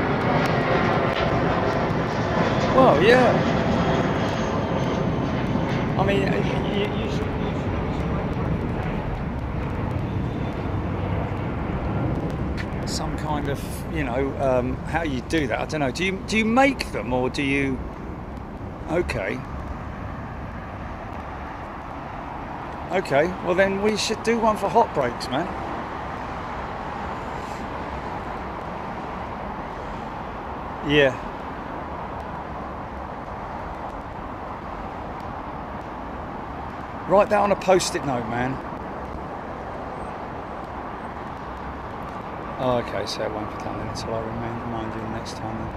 Well, yeah. I mean, you should. Some kind of, how you do that. I don't know. Do you make them or do you? Okay. Okay. Well, then we should do one for hot brakes, man. Yeah. Write that on a post-it note, man. Oh, okay, so it won't be done then until I remind you next time then.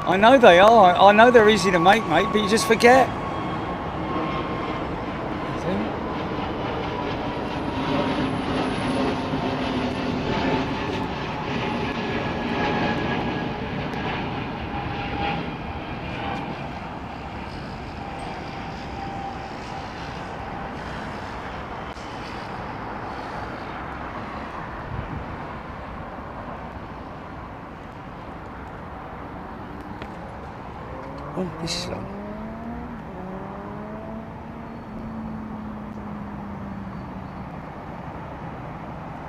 I know they are. I know they're easy to make, mate, but you just forget. Oh, this is long.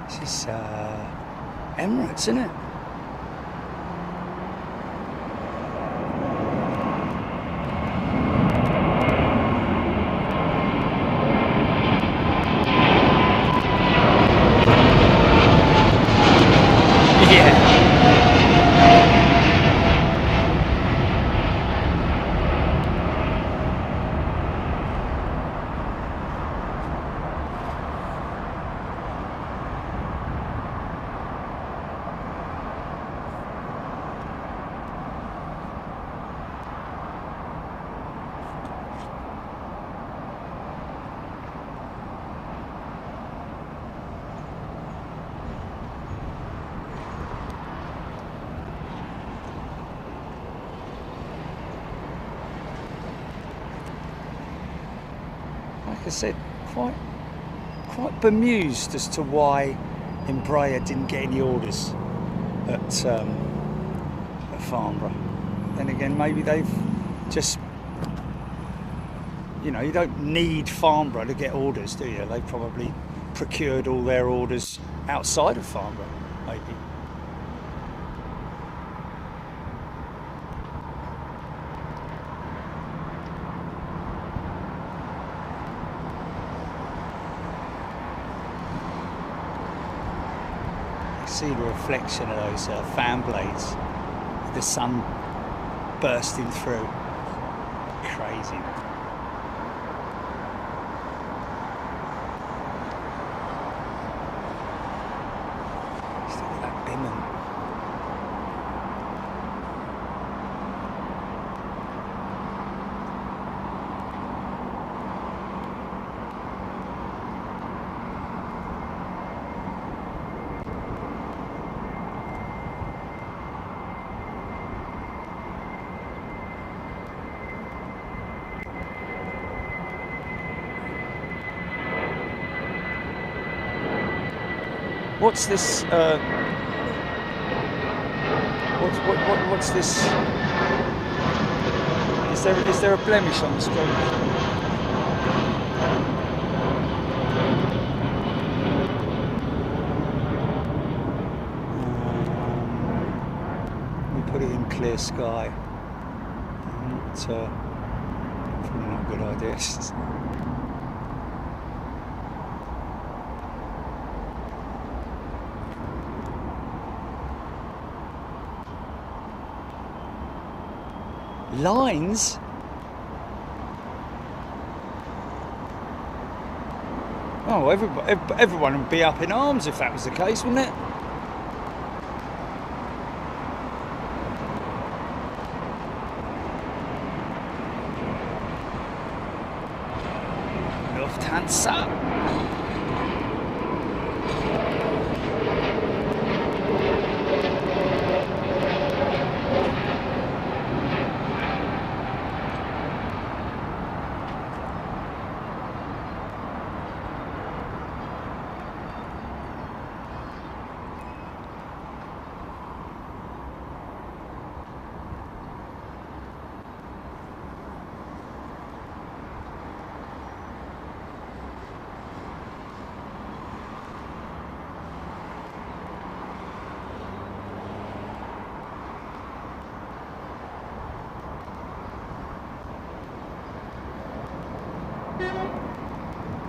This is Emirates, isn't it? I said, quite bemused as to why Embraer didn't get any orders at Farnborough. Then again, maybe they've just, you know, you don't need Farnborough to get orders, do you? They probably procured all their orders outside of Farnborough, maybe. See the reflection of those fan blades, the sun bursting through. Crazy. Just look at that Biman. What's this? What's this? Is there a blemish on the screen? We put it in clear sky. It's probably not a good idea. Lines? Oh, everyone would be up in arms if that was the case, wouldn't it? Lufthansa.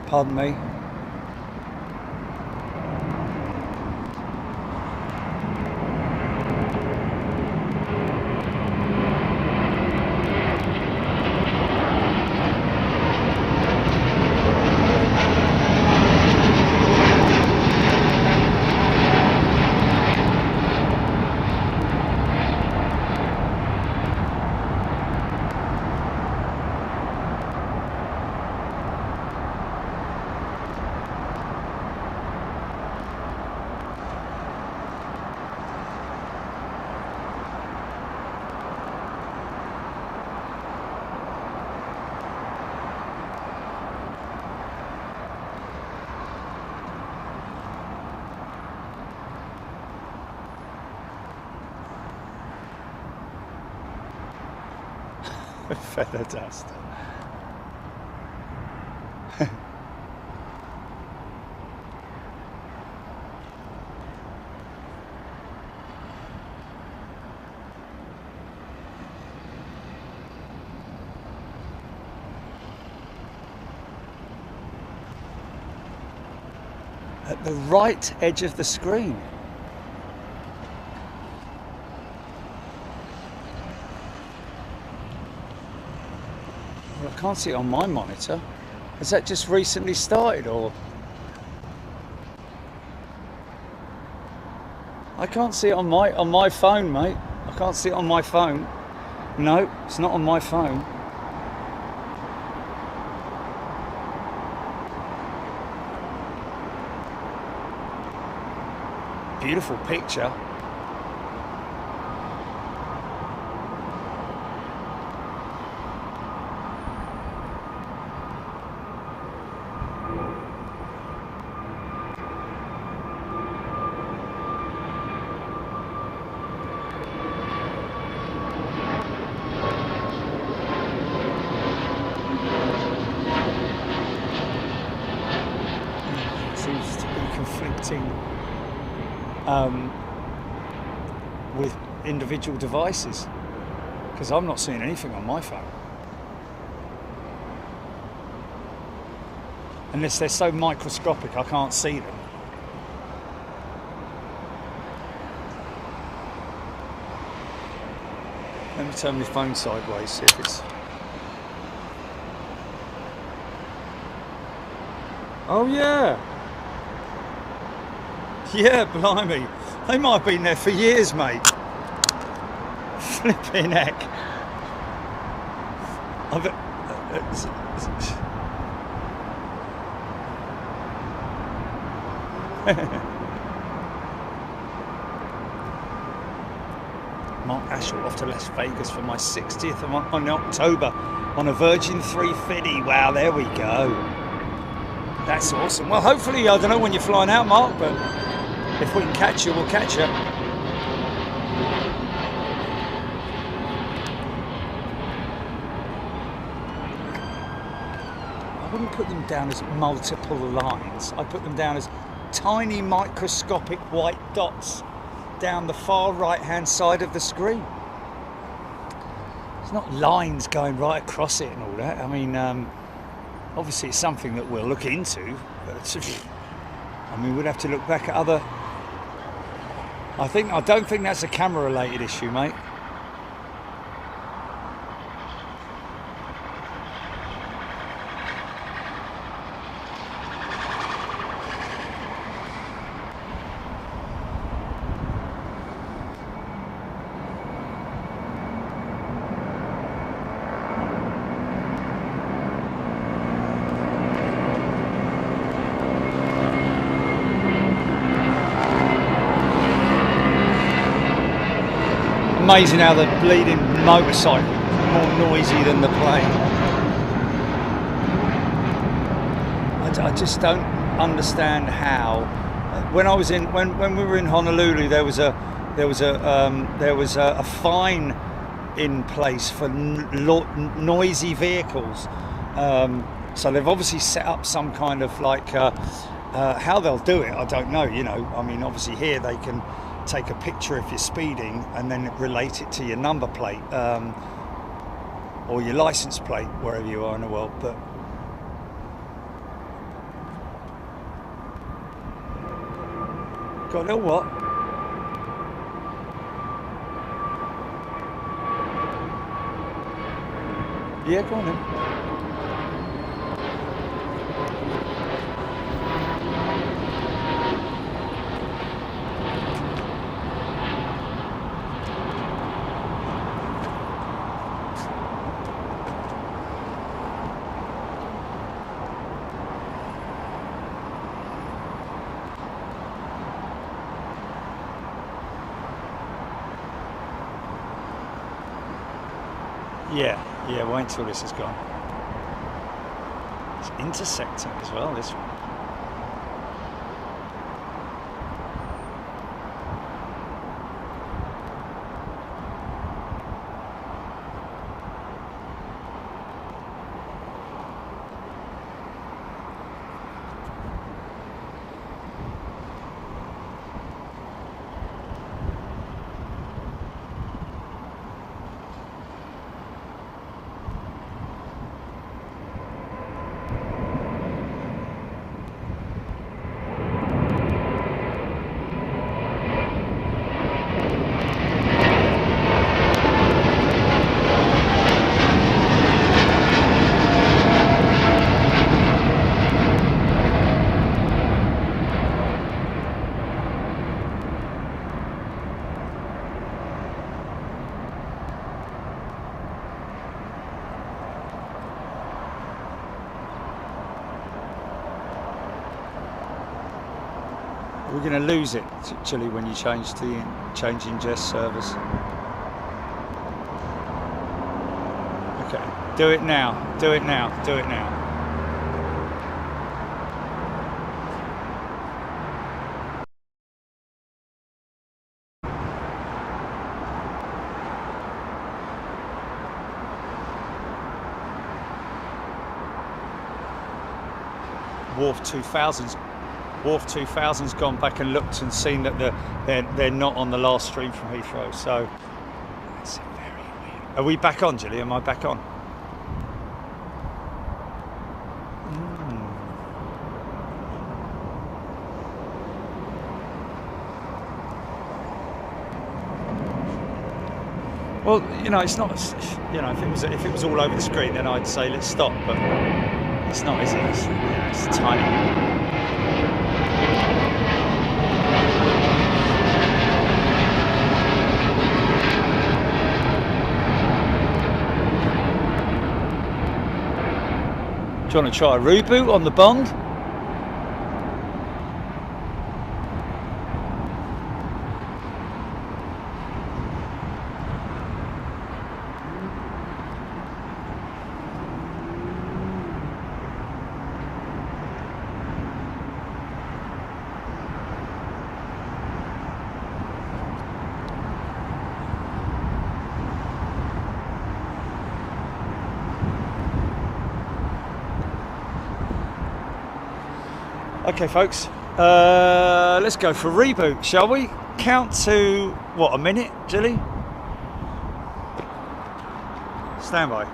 Pardon me. Feather duster. At the right edge of the screen. Well, I can't see it on my monitor. Has that just recently started, or? I can't see it on my phone, mate. I can't see it on my phone. No, it's not on my phone. Beautiful picture. with individual devices, because I'm not seeing anything on my phone. Unless they're so microscopic I can't see them. Let me turn my phone sideways, see if it's... Oh yeah! Yeah, blimey. They might have been there for years, mate. Flipping heck. Mark Ashall off to Las Vegas for my 60th on October on a Virgin 350. Wow, there we go. That's awesome. Well, hopefully, I don't know when you're flying out, Mark, but if we can catch you, we'll catch you. I wouldn't put them down as multiple lines. I put them down as tiny microscopic white dots down the far right hand side of the screen. It's not lines going right across it and all that. I mean, obviously it's something that we'll look into, but I mean, we'd have to look back at other... I don't think that's a camera related issue, mate. Amazing how the bleeding motorcycle is more noisy than the plane. I just don't understand how. When we were in Honolulu, there was a fine in place for noisy vehicles. So they've obviously set up some kind of like how they'll do it. I don't know. You know, I mean, obviously here they can take a picture if you're speeding and then relate it to your number plate or your license plate wherever you are in the world. But God, know what? Yeah, go on then. Yeah, wait until this is gone. It's intersecting as well, this one. We're going to lose it actually when you change to ingest service. Okay, do it now, do it now, do it now. Wharf 2000's Wharf 2000's gone back and looked and seen that they're not on the last stream from Heathrow. So that's very weird. Are we back on, Gilly? Am I back on? Well, you know, it's not. You know, if it was all over the screen, then I'd say let's stop. But it's not, is it? It's tiny. Do you want to try a reboot on the Bond? Okay, folks, let's go for a reboot, shall we? Count to, what, a minute, Gilly? Stand by.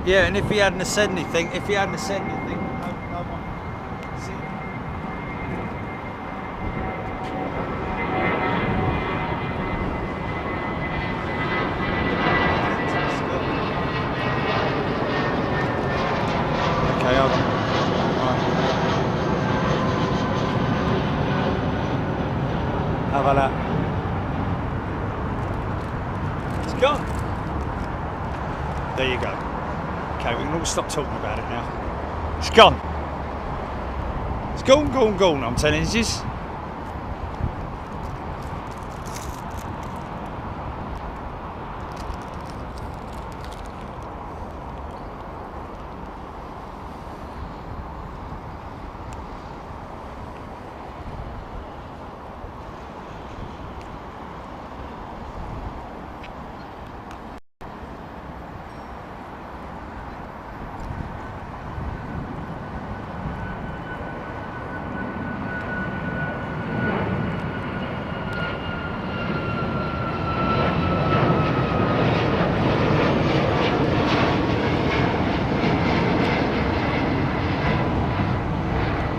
Yeah, and if he hadn't said anything, no one. See? Okay, hold on. Right. How about that? It's gone. There you go. Okay, we can all stop talking about it now. It's gone. It's gone, I'm telling you.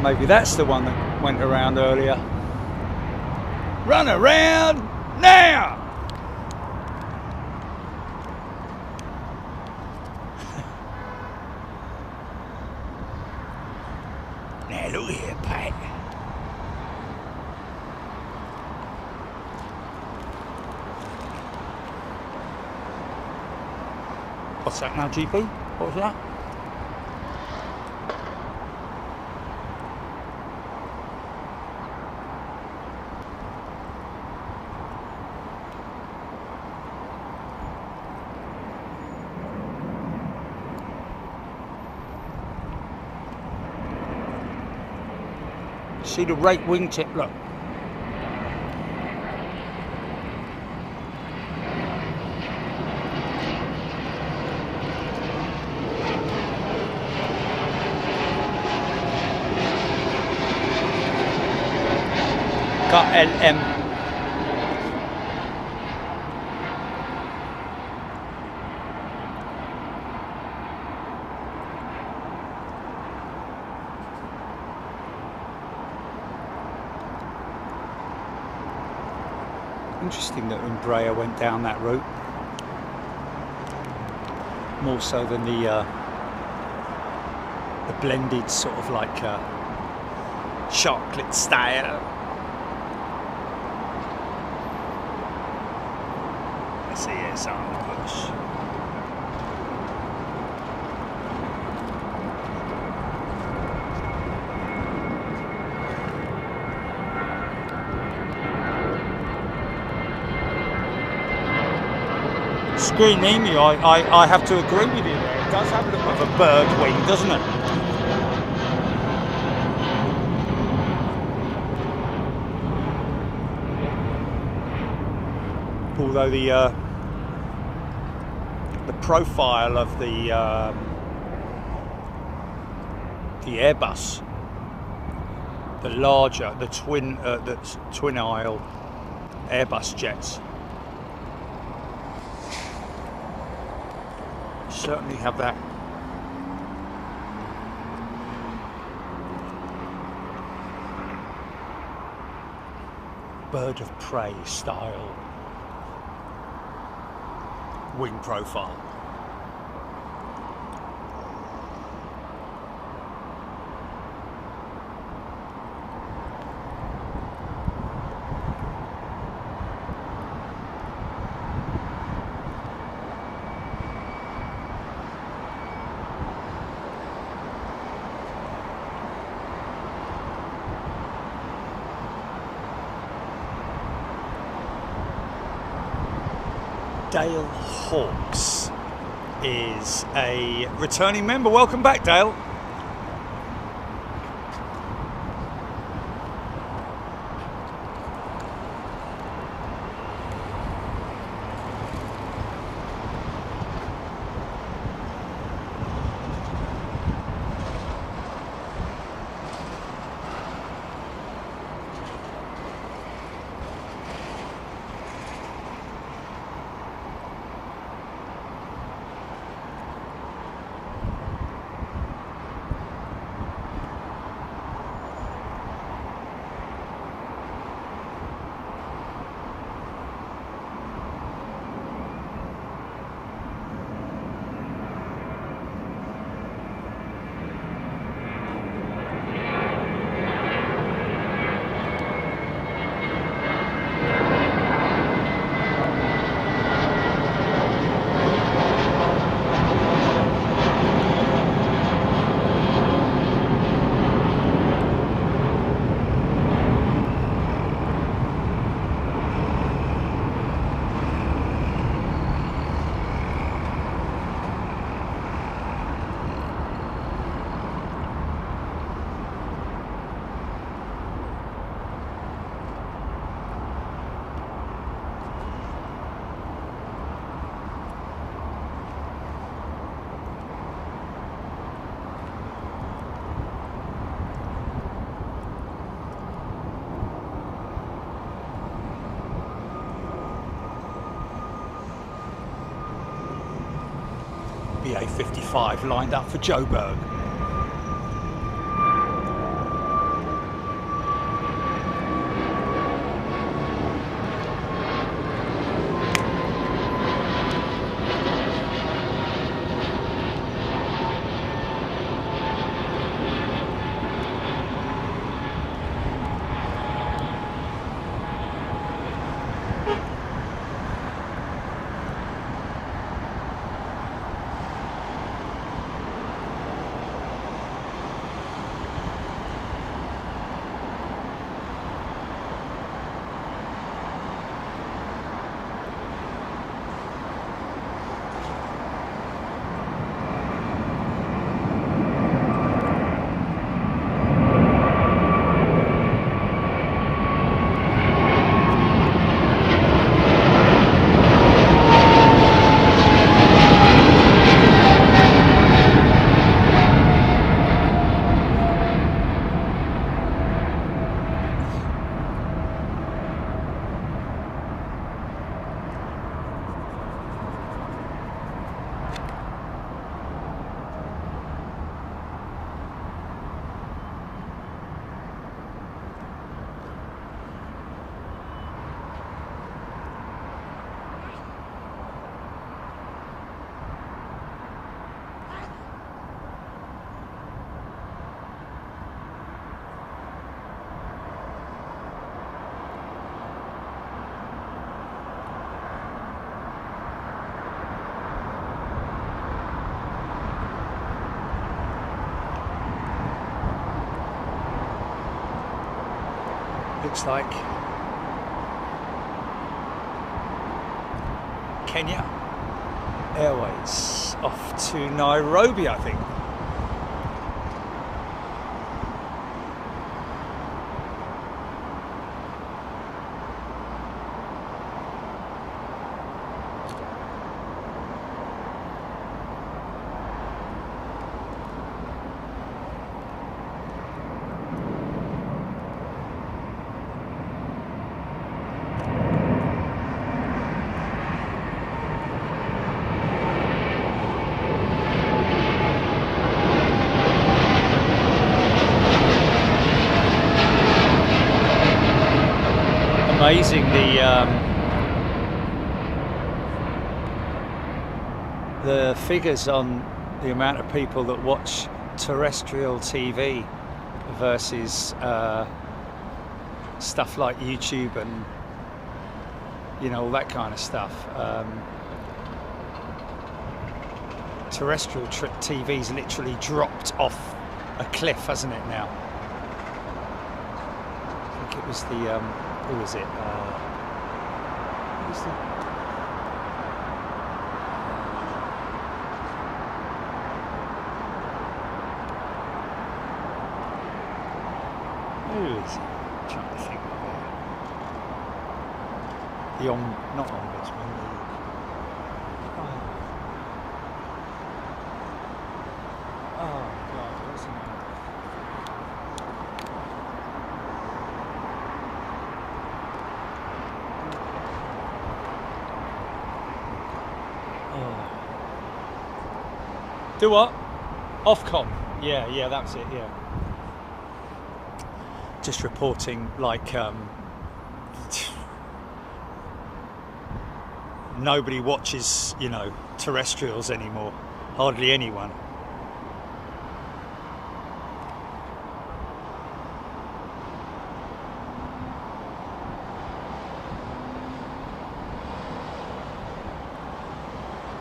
Maybe that's the one that went around earlier. Run around now! Now look here, Pat. What's that now, GP? What was that? See the right wingtip, look. KLM. Interesting that Embraer went down that route, more so than the the blended sort of like Chocolate style. Let's see, it's AIRBUS. Screen emu, I have to agree with you there. It does have a look of a bird wing, doesn't it? Although the profile of the Airbus, the larger, the twin aisle Airbus jets, certainly have that bird of prey style wing profile. Dale Hawkes is a returning member. Welcome back, Dale. BA-55 lined up for Joburg. looks like. Kenya Airways off to Nairobi, I think. Amazing the figures on the amount of people that watch terrestrial TV versus stuff like YouTube and all that kind of stuff. Terrestrial TV's literally dropped off a cliff, hasn't it now? I think it was the who was it? Who was the... Who is it? I'm trying to think of it. Not ombudsman. Oh God, what's his name? Do what? Ofcom. Yeah, that's it, yeah. Just reporting like nobody watches, terrestrials anymore. Hardly anyone.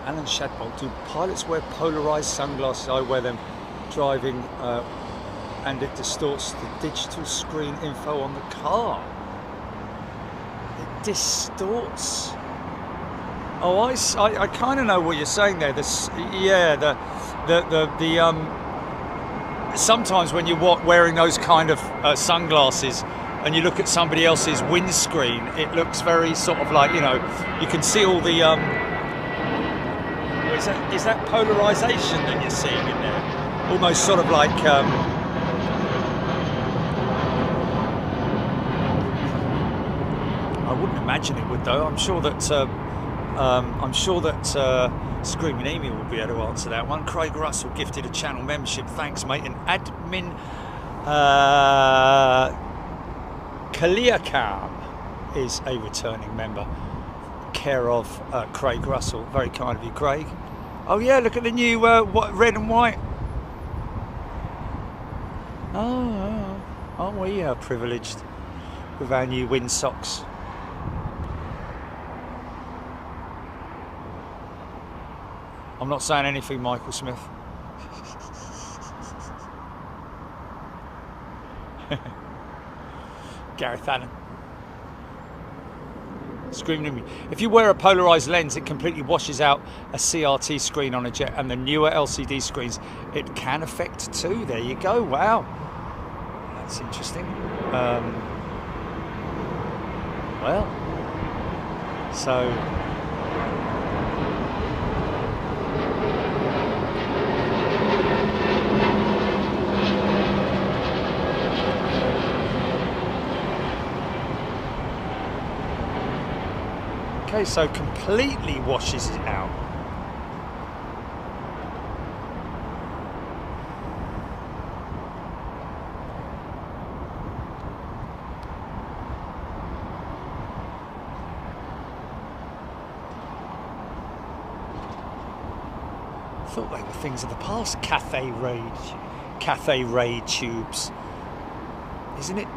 Alan Shadbolt, do pilots wear polarised sunglasses? I wear them driving and it distorts the digital screen info on the car. It distorts. Oh, I kind of know what you're saying there. Sometimes when you're wearing those kind of sunglasses and you look at somebody else's windscreen, it looks very sort of like, you can see all the... Is that polarisation that you're seeing in there? Almost sort of like I wouldn't imagine it would, though. I'm sure that Screaming Emu will be able to answer that one. Craig Russell gifted a channel membership. Thanks, mate. And admin Kaliakam is a returning member. Care of Craig Russell. Very kind of you, Craig. Oh yeah, look at the new red and white. Oh, aren't we privileged with our new wind socks? I'm not saying anything, Michael Smith. Gareth Allen. Screaming at me. If you wear a polarized lens, it completely washes out a CRT screen on a jet, and the newer LCD screens, it can affect too. There you go. Wow, that's interesting. Well, so okay, so completely washes it out. I thought they were things of the past. Cathay ray tubes. Isn't it?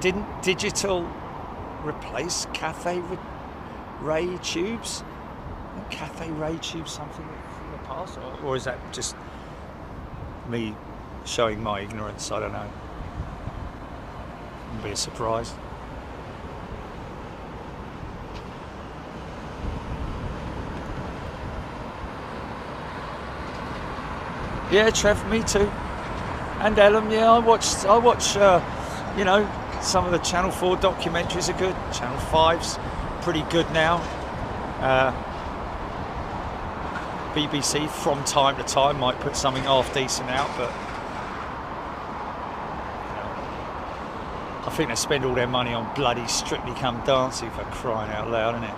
Didn't digital replace Cathay ray tubes? Cathay ray tubes something from the past, or is that just me showing my ignorance? I don't know. be a surprise. Yeah, Trev, me too. And Ellen, yeah, I watch, you know, some of the Channel 4 documentaries are good. Channel 5's pretty good now. BBC from time to time might put something half decent out, but you know, I think they spend all their money on bloody Strictly Come Dancing, for crying out loud, innit?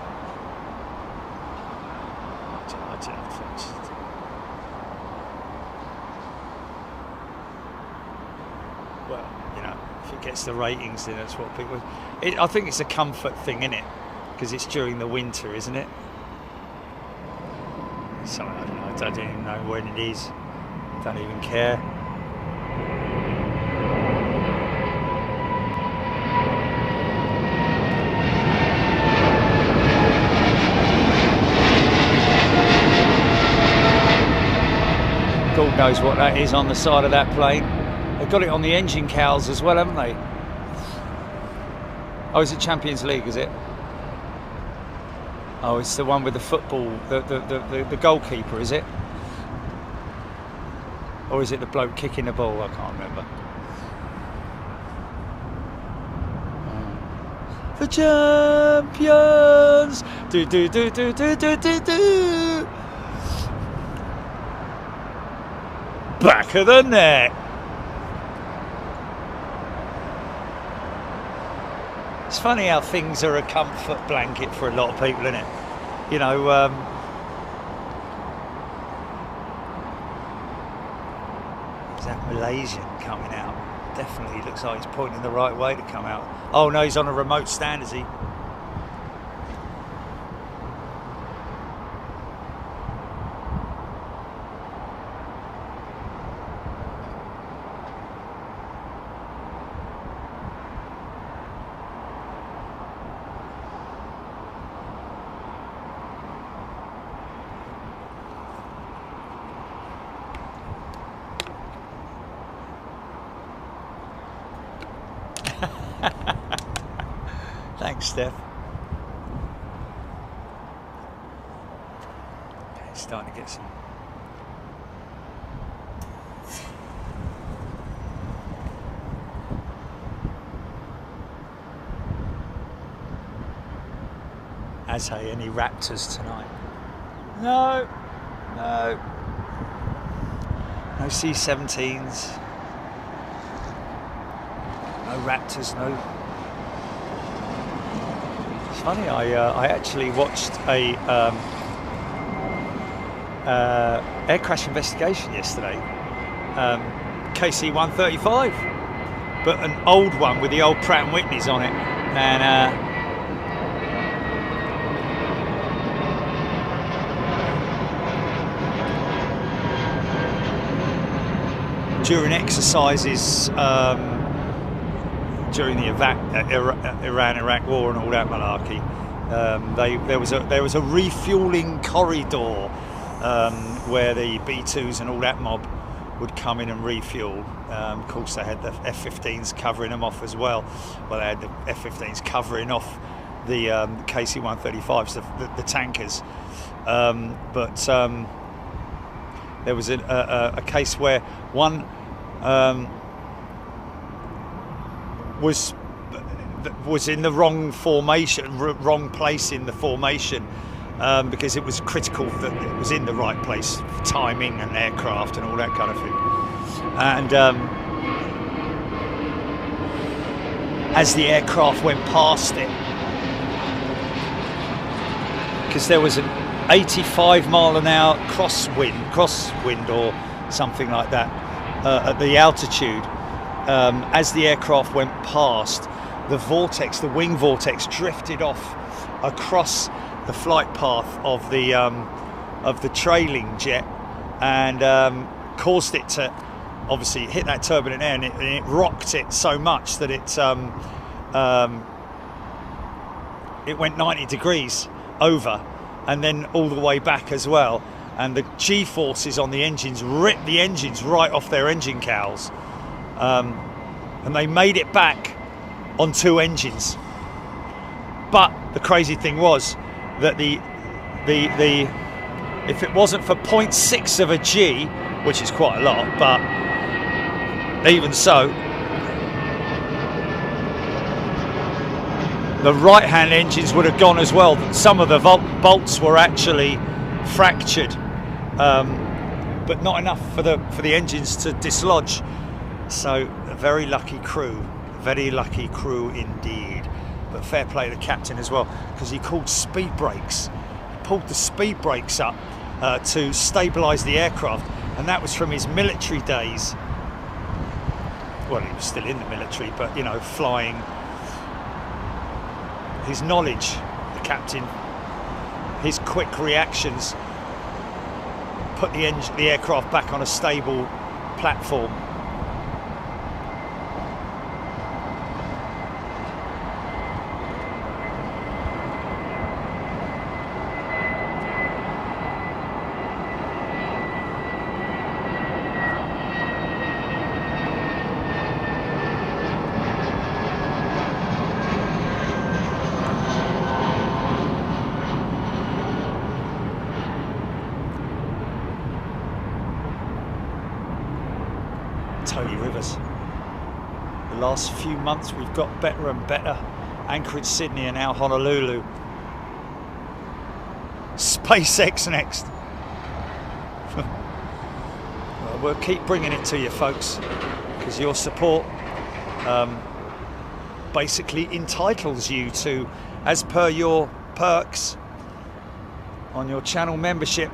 Well, you know, if it gets the ratings, then that's what people. I think it's a comfort thing, innit? Because it's during the winter, isn't it? So I don't know. I don't even know when it is. Don't even care. God knows what that is on the side of that plane. They've got it on the engine cowls as well, haven't they? Oh, is it Champions League, is it? Oh, it's the one with the football, the goalkeeper, is it? Or is it the bloke kicking the ball? I can't remember. The champions! Do do do do do do do do! Back of the net! It's funny how things are a comfort blanket for a lot of people, isn't it? You know, is that Malaysian coming out? Definitely looks like he's pointing the right way to come out. Oh no, he's on a remote stand, is he? Thanks, Steph. Okay, starting to get some. As hey, any Raptors tonight? No, no, no C-17s, no Raptors, no. It's funny, I actually watched a air crash investigation yesterday, KC-135, but an old one with the old Pratt & Whitneys on it, and during exercises during the Iran-Iraq war and all that malarkey, there was a refuelling corridor where the B2s and all that mob would come in and refuel. Of course, they had the F-15s covering them off as well. Well, they had the F-15s covering off the KC-135s, the tankers. But there was a case where one was in the wrong formation, wrong place in the formation, because it was critical that it was in the right place for timing and aircraft and all that kind of thing. And as the aircraft went past it, because there was an 85 mile an hour crosswind or something like that at the altitude. As the aircraft went past, the wing vortex drifted off across the flight path of the trailing jet, and caused it to obviously hit that turbulent air, and it rocked it so much that it went 90 degrees over and then all the way back as well, and the G-forces on the engines ripped the engines right off their engine cowls, and they made it back on 2 engines. But the crazy thing was that if it wasn't for 0.6 of a G, which is quite a lot, but even so, the right-hand engines would have gone as well. Some of the bolts were actually fractured, but not enough for the engines to dislodge. So a very lucky crew indeed. But fair play to the captain as well, because he called speed brakes. He pulled the speed brakes up to stabilise the aircraft, and that was from his military days. Well, he was still in the military, but you know, flying. His knowledge, the captain, his quick reactions put the aircraft back on a stable platform. The last few months we've got better and better. Anchorage, Sydney, and now Honolulu. SpaceX next. Well, we'll keep bringing it to you, folks, because your support basically entitles you to, as per your perks on your channel membership,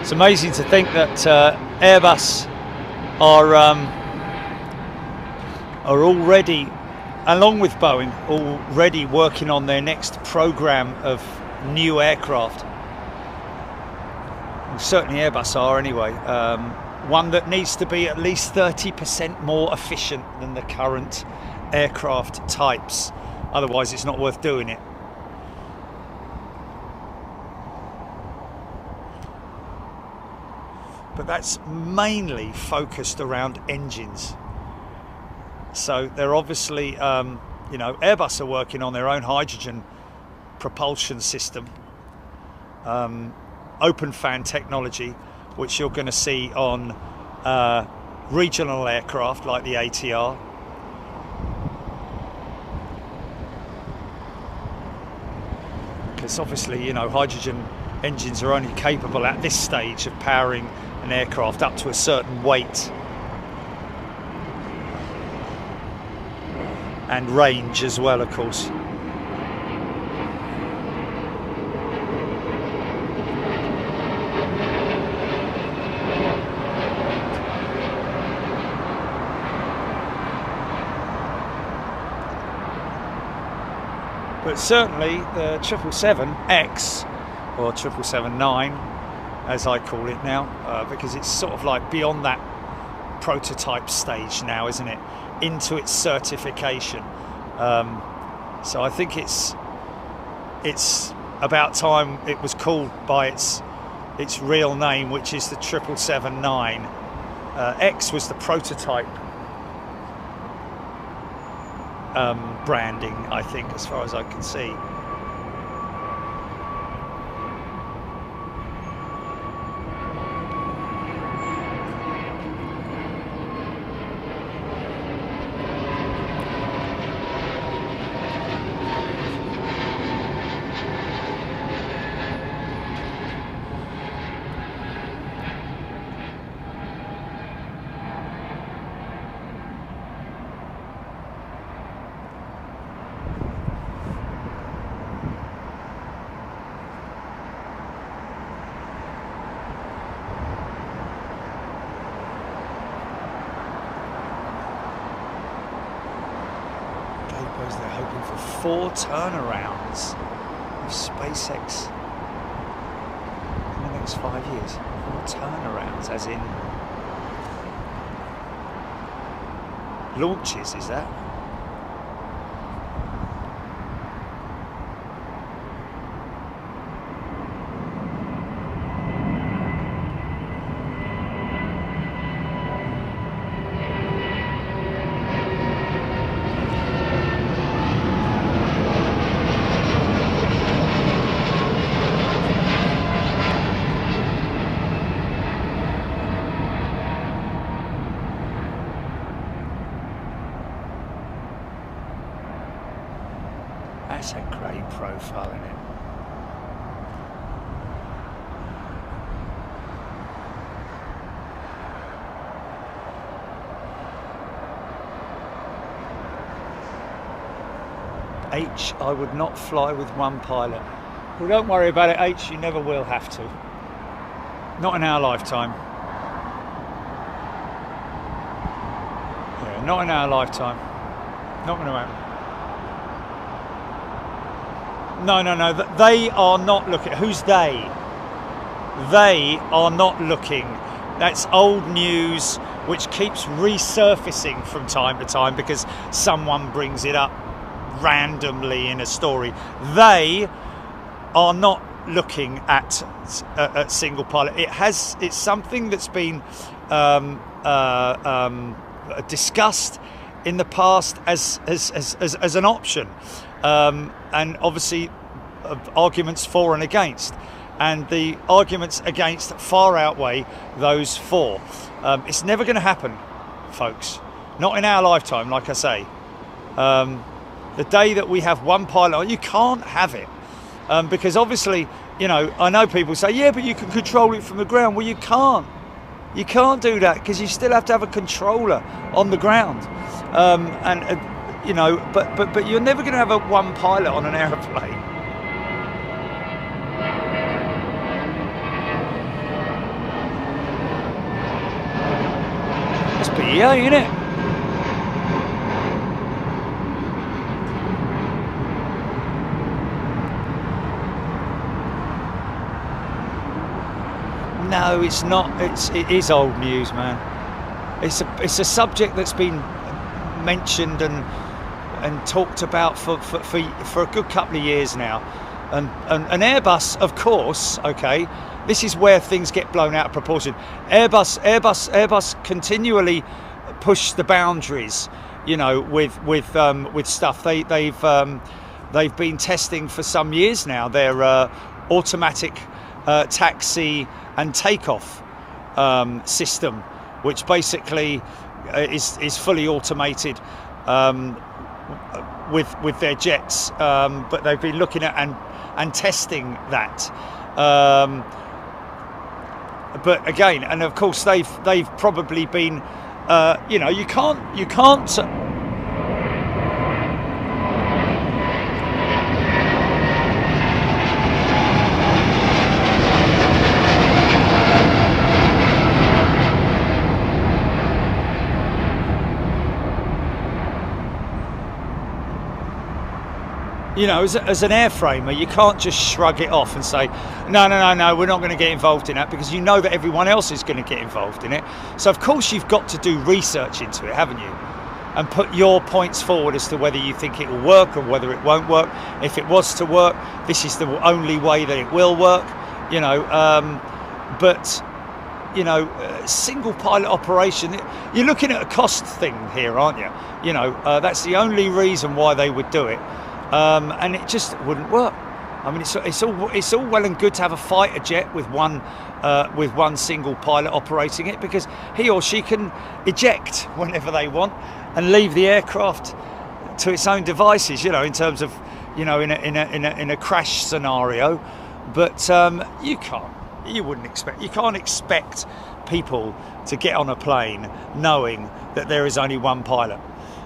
it's amazing to think that AIRBUS are already, along with Boeing, already working on their next program of new aircraft. Well, certainly Airbus are anyway. One that needs to be at least 30% more efficient than the current aircraft types. Otherwise, it's not worth doing it. But that's mainly focused around engines. So they're obviously, you know, Airbus are working on their own hydrogen propulsion system, open fan technology, which you're going to see on regional aircraft like the ATR. Because obviously, you know, hydrogen engines are only capable at this stage of powering an aircraft up to a certain weight and range as well, of course. But certainly the 777X, or 777-9 as I call it now, because it's sort of like beyond that prototype stage now, isn't it, into its certification. So I think it's about time it was called by its real name, which is the 777-9. X was the prototype branding, I think, as far as I can see. They're hoping for 4 turnarounds of SpaceX in the next 5 years. 4 turnarounds, as in launches, is that? That's a great profile, isn't it? H, I would not fly with one pilot. Well, don't worry about it, H, you never will have to. Not in our lifetime. Yeah, not in our lifetime. Not going to happen. No, they are not looking. Who's they? They are not looking. That's old news which keeps resurfacing from time to time because someone brings it up randomly in a story. They are not looking at single pilot. It's something that's been discussed in the past as an option. And obviously arguments for and against, and the arguments against far outweigh those for. It's never going to happen, folks, not in our lifetime. Like I say, the day that we have one pilot, you can't have it, because obviously, you know, I know people say, yeah, but you can control it from the ground. Well, you can't do that, because you still have to have a controller on the ground, you know, but you're never going to have a one pilot on an aeroplane. That's BEA, isn't it? No, it's not. It is old news, man. It's a subject that's been mentioned and talked about for a good couple of years now, and Airbus, of course. Okay, this is where things get blown out of proportion. Airbus continually push the boundaries, you know, with stuff. They've been testing for some years now their automatic taxi and takeoff system, which basically is fully automated with their jets, but they've been looking at and testing that. But again, and of course they've probably been, you know, you can't. You know, as an airframer, you can't just shrug it off and say, no, we're not going to get involved in that, because you know that everyone else is going to get involved in it. So, of course, you've got to do research into it, haven't you? And put your points forward as to whether you think it will work or whether it won't work. If it was to work, this is the only way that it will work, you know. But, you know, single pilot operation, you're looking at a cost thing here, aren't you? You know, that's the only reason why they would do it. And it just wouldn't work. I mean, it's all well and good to have a fighter jet with one single pilot operating it, because he or she can eject whenever they want and leave the aircraft to its own devices. You know, in terms of, you know, in a crash scenario. But you can't expect people to get on a plane knowing that there is only one pilot.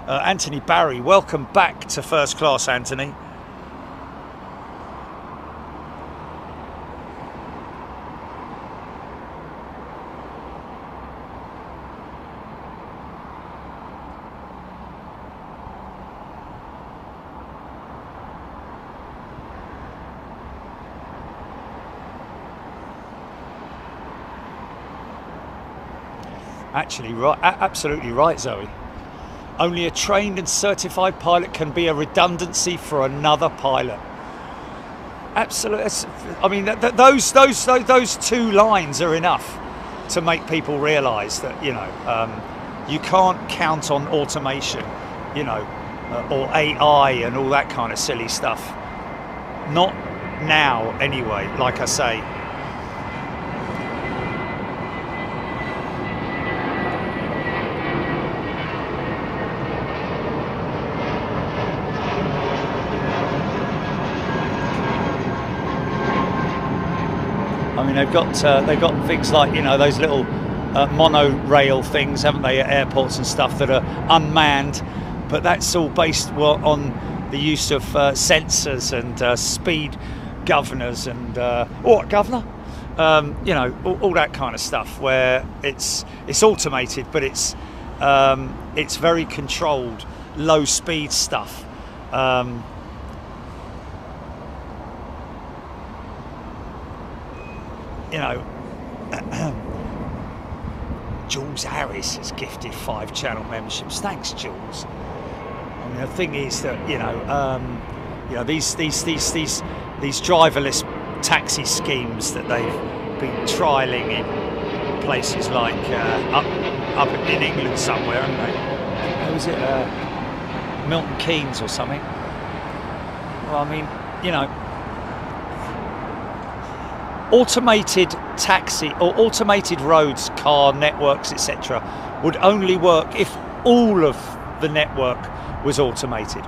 Anthony Barry, welcome back to First Class, Anthony. Actually, right, absolutely right, Zoe. Only a trained and certified pilot can be a redundancy for another pilot. Absolutely. I mean, those two lines are enough to make people realise that, you know, you can't count on automation, you know, or AI and all that kind of silly stuff. Not now, anyway, like I say. I mean, they've got things like, you know, those little monorail things, haven't they, at airports and stuff that are unmanned, but that's all based on the use of sensors and speed governors and what governor, you know, all that kind of stuff, where it's automated, but it's very controlled, low speed stuff. You know, Jules Harris has gifted 5 channel memberships. Thanks, Jules. I mean, the thing is that, you know, these driverless taxi schemes that they've been trialling in places like up in England somewhere, haven't they? How was it, Milton Keynes or something? Well, I mean, you know, automated taxi or automated roads, car networks, etc., would only work if all of the network was automated.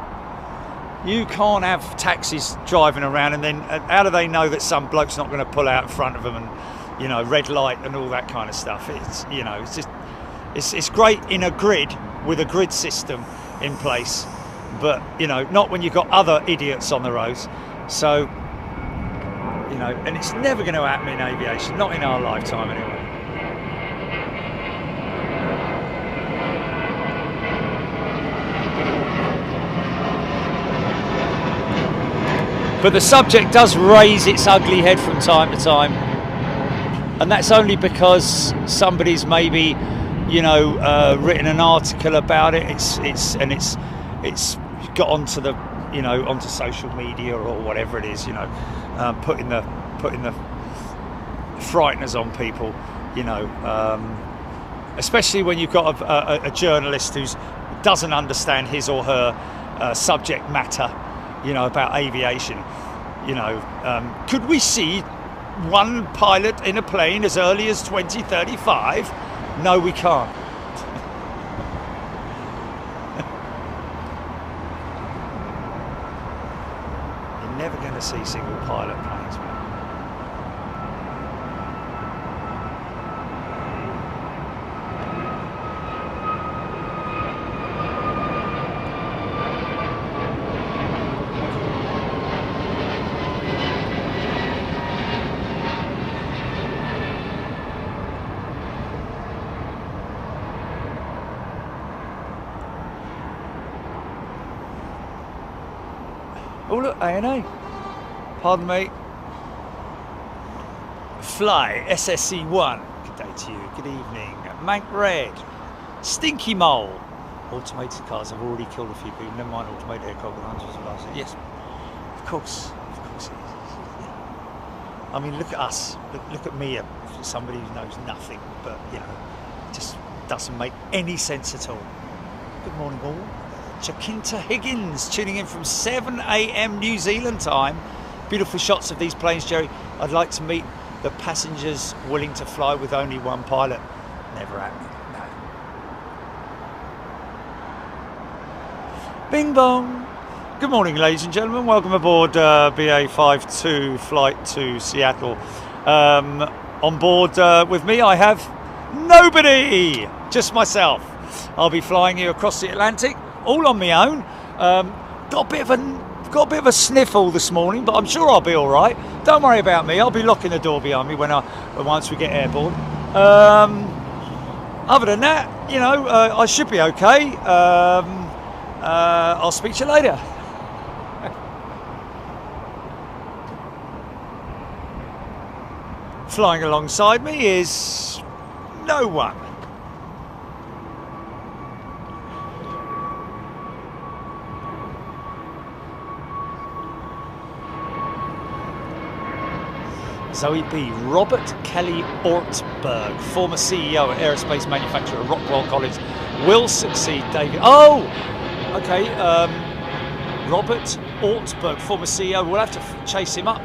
You can't have taxis driving around and then how do they know that some bloke's not going to pull out in front of them and, you know, red light and all that kind of stuff? It's, you know, it's just it's great in a grid with a grid system in place, but, you know, not when you've got other idiots on the roads. So, you know, and it's never going to happen in aviation, not in our lifetime anyway. But the subject does raise its ugly head from time to time, and that's only because somebody's maybe, you know, written an article about it. It's got onto the, you know, onto social media or whatever it is, you know. Putting the frighteners on people, you know, especially when you've got a journalist who doesn't understand his or her subject matter, you know, about aviation. You know, could we see one pilot in a plane as early as 2035? No, we can't. Never going to see single pilot planes, man. Oh look, ANA. Pardon me. Fly, SSC1. Good day to you. Good evening. Mank Red. Stinky Mole. Automated cars have already killed a few people. Never mind automated aircraft with hundreds of lives. Yes, of course it is. I mean, look at us. Look at me, somebody who knows nothing, but, you know, it just doesn't make any sense at all. Good morning, all. Jacinta Higgins tuning in from 7 a.m. New Zealand time. Beautiful shots of these planes, Jerry. I'd like to meet the passengers willing to fly with only one pilot. Never happened. No. Bing bong. Good morning, ladies and gentlemen. Welcome aboard BA52 flight to Seattle. On board with me, I have nobody, just myself. I'll be flying you across the Atlantic, all on my own. Got a bit of a sniffle this morning, but I'm sure I'll be all right. Don't worry about me. I'll be locking the door behind me once we get airborne. Other than that, you know, I should be okay. I'll speak to you later. Flying alongside me is no one. Zoe B. Robert Kelly Ortberg, former CEO at aerospace manufacturer Rockwell Collins, will succeed David. Oh, okay. Robert Ortberg, former CEO. We'll have to chase him up.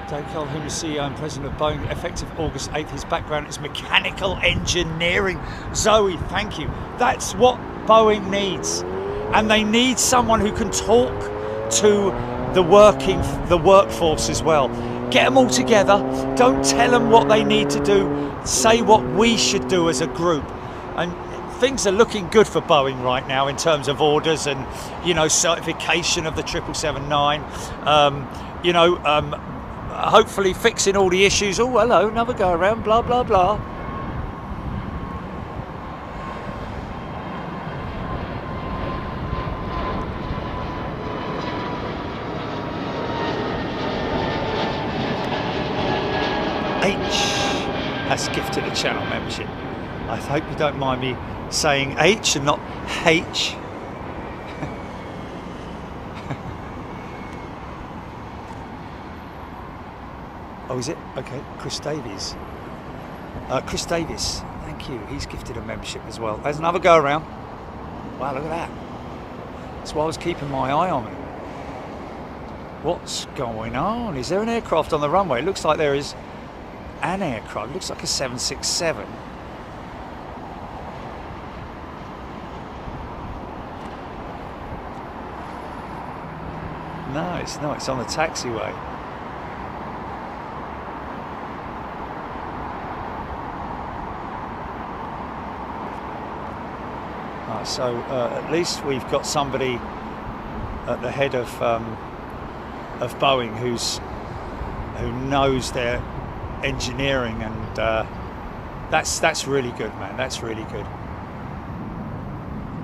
David Calhoun is CEO and president of Boeing, effective August 8th. His background is mechanical engineering. Zoe, thank you. That's what Boeing needs. And they need someone who can talk to the workforce as well. Get them all together. Don't tell them what they need to do. Say what we should do as a group. And things are looking good for Boeing right now in terms of orders and, you know, certification of the 777-9. Hopefully fixing all the issues. Oh, hello, another go around, blah, blah, blah. H has gifted a channel membership. I hope you don't mind me saying H and not H. Oh, is it? Okay, Chris Davies. Chris Davis, thank you. He's gifted a membership as well. There's another go around. Wow, look at that. That's why I was keeping my eye on it. What's going on? Is there an aircraft on the runway? It looks like there is an aircraft. It looks like a 767. No, it's not. It's on the taxiway. So at least we've got somebody at the head of Boeing who knows their engineering, and that's really good, man. That's really good.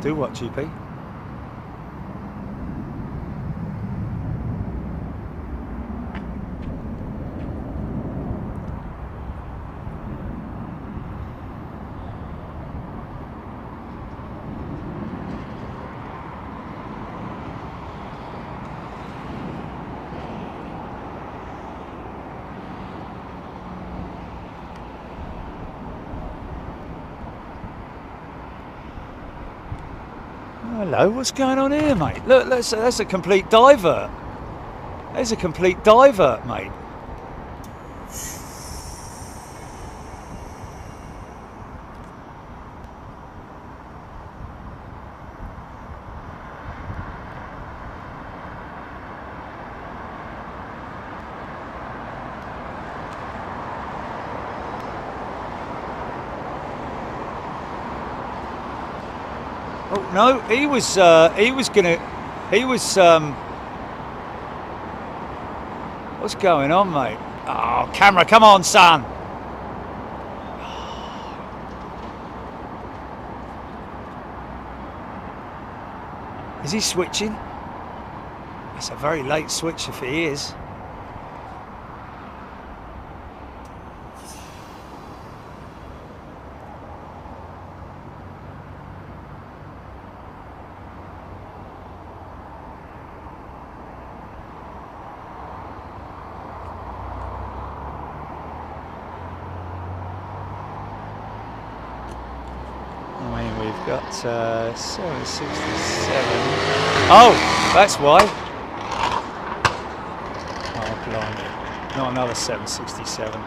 Do what, GP? Hello, what's going on here, mate? Look, that's a complete divert. There's a complete divert, mate. Oh no, he was what's going on, mate? Oh, camera, come on, son. Is he switching? That's a very late switch if he is. Got 767. Oh, that's why. Oh, blimey. Not another 767.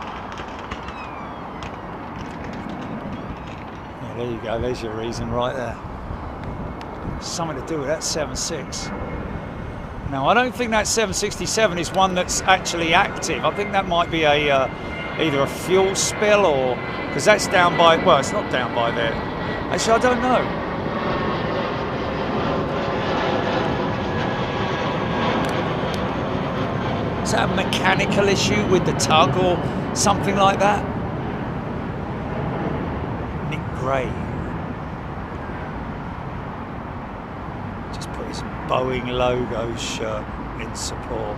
Yeah, there you go. There's your reason right there. Something to do with that 76. Now, I don't think that 767 is one that's actually active. I think that might be a either a fuel spill or... because that's down by... well, it's not down by there. Actually, I don't know. Is that a mechanical issue with the tug or something like that? Nick Gray. Just put his Boeing logo shirt in support.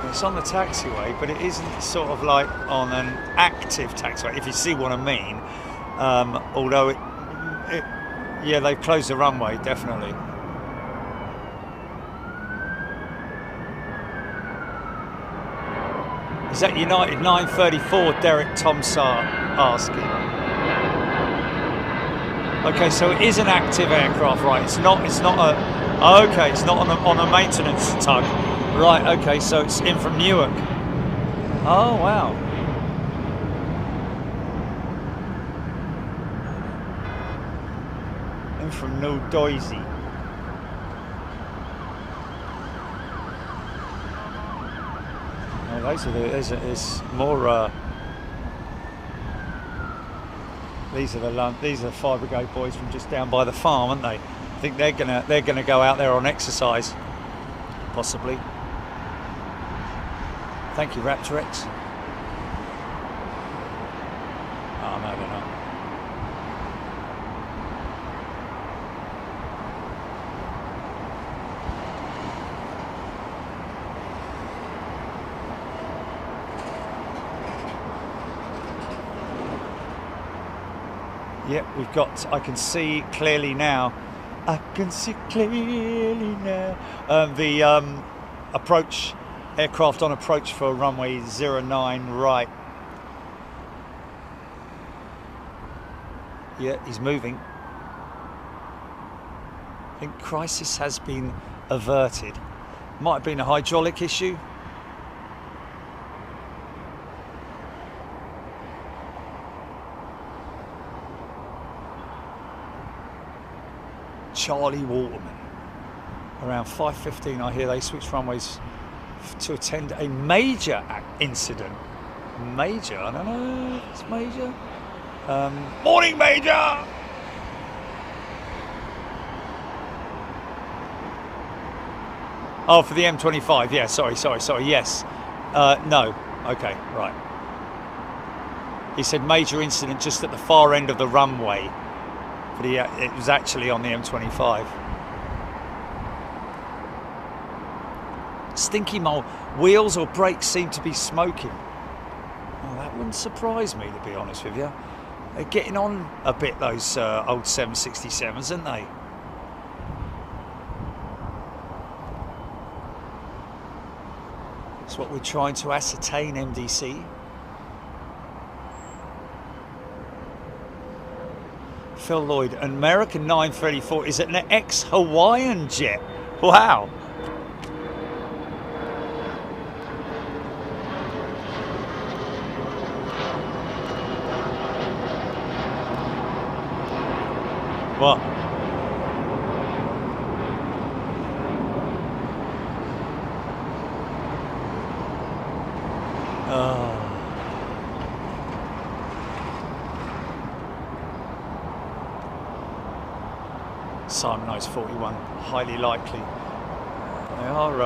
It's on the taxiway, but it isn't sort of like on an active taxiway, if you see what I mean. Although Yeah, they've closed the runway, definitely. Is that United 934? Derek Tomsar asking. Okay, so it is an active aircraft, right? It's not a. Okay, it's not on a maintenance tug, right? Okay, so it's in from Newark. Oh wow. In from New Doisy. There's more. These are the fire brigade boys from just down by the farm, aren't they? I think they're gonna go out there on exercise, possibly. Thank you, Raptor X. Oh no, they're not. Yep, we've got, I can see clearly now. I can see clearly now. The approach, aircraft on approach for runway 09 right. Yeah, he's moving. I think crisis has been averted. Might have been a hydraulic issue. Charlie Waterman. Around 5:15, I hear they switched runways to attend a major incident. Major? I don't know if it's major. Morning, Major! Oh, for the M25. Yeah, sorry. Yes. No. Okay, right. He said major incident just at the far end of the runway. But it was actually on the M25. Stinky Mole, wheels or brakes seem to be smoking. Oh, that wouldn't surprise me, to be honest with you. They're getting on a bit, those old 767s, aren't they? That's what we're trying to ascertain, MDC. Phil Lloyd, an American 934 is an ex-Hawaiian jet. Wow. What? Oh. Simon knows 41, highly likely. They are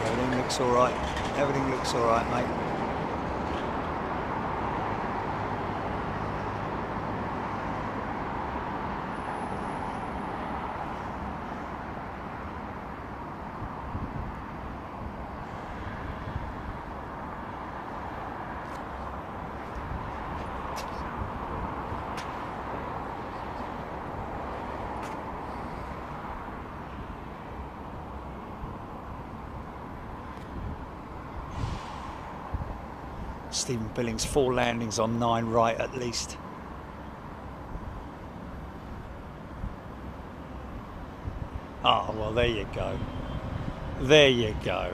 everything looks all right. Everything looks all right, mate. Stephen Billings, 4 landings on 9 right at least. Oh, well, there you go. There you go.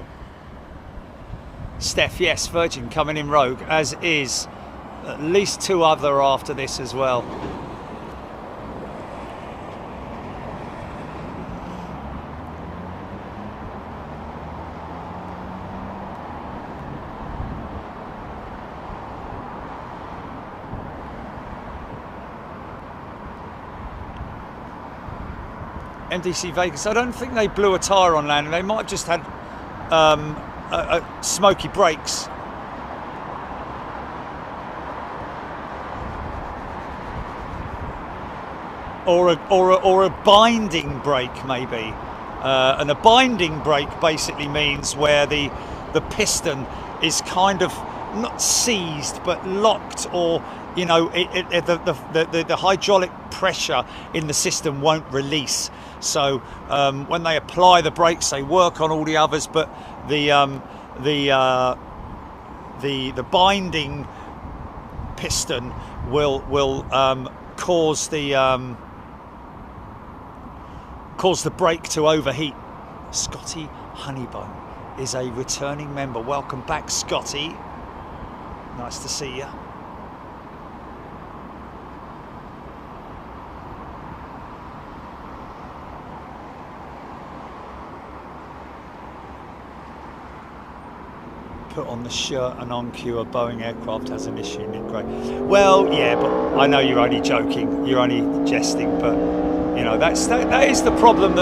Steph, yes, Virgin coming in rogue, as is at least 2 other after this as well. MDC Vegas, I don't think they blew a tyre on landing. They might have just had smoky brakes. Or a binding brake, maybe. And a binding brake basically means where the piston is kind of not seized but locked, or the hydraulic pressure in the system won't release. So when they apply the brakes, they work on all the others, but the binding piston will cause the brake to overheat. Scotty Honeybone is a returning member. Welcome back, Scotty. Nice to see you. Put on the shirt and on cue a Boeing aircraft has an issue in grey. Well, yeah, but I know you're only joking, you're only jesting, but that is the problem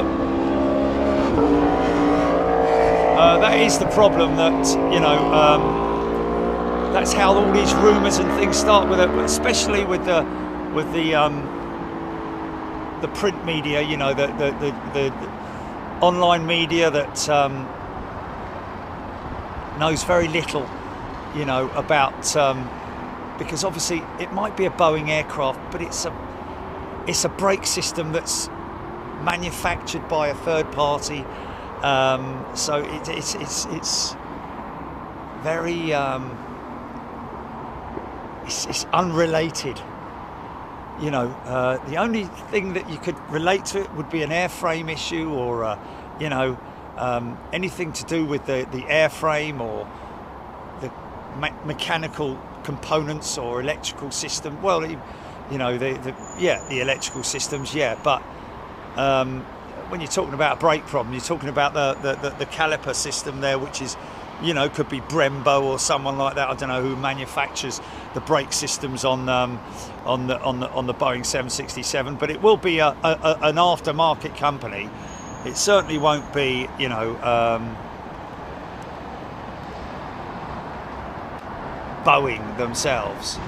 that's how all these rumours and things start with it, especially with the print media, the online media that knows very little, about because obviously it might be a Boeing aircraft, but it's a brake system that's manufactured by a third party, so it's very it's unrelated. The only thing that you could relate to it would be an airframe issue, or anything to do with the airframe or the mechanical components or electrical system. Well, the electrical systems, yeah, but when you're talking about a brake problem, you're talking about the caliper system there, which is, could be Brembo or someone like that. I don't know who manufactures the brake systems on the Boeing 767, but it will be an aftermarket company. It certainly won't be, Boeing themselves.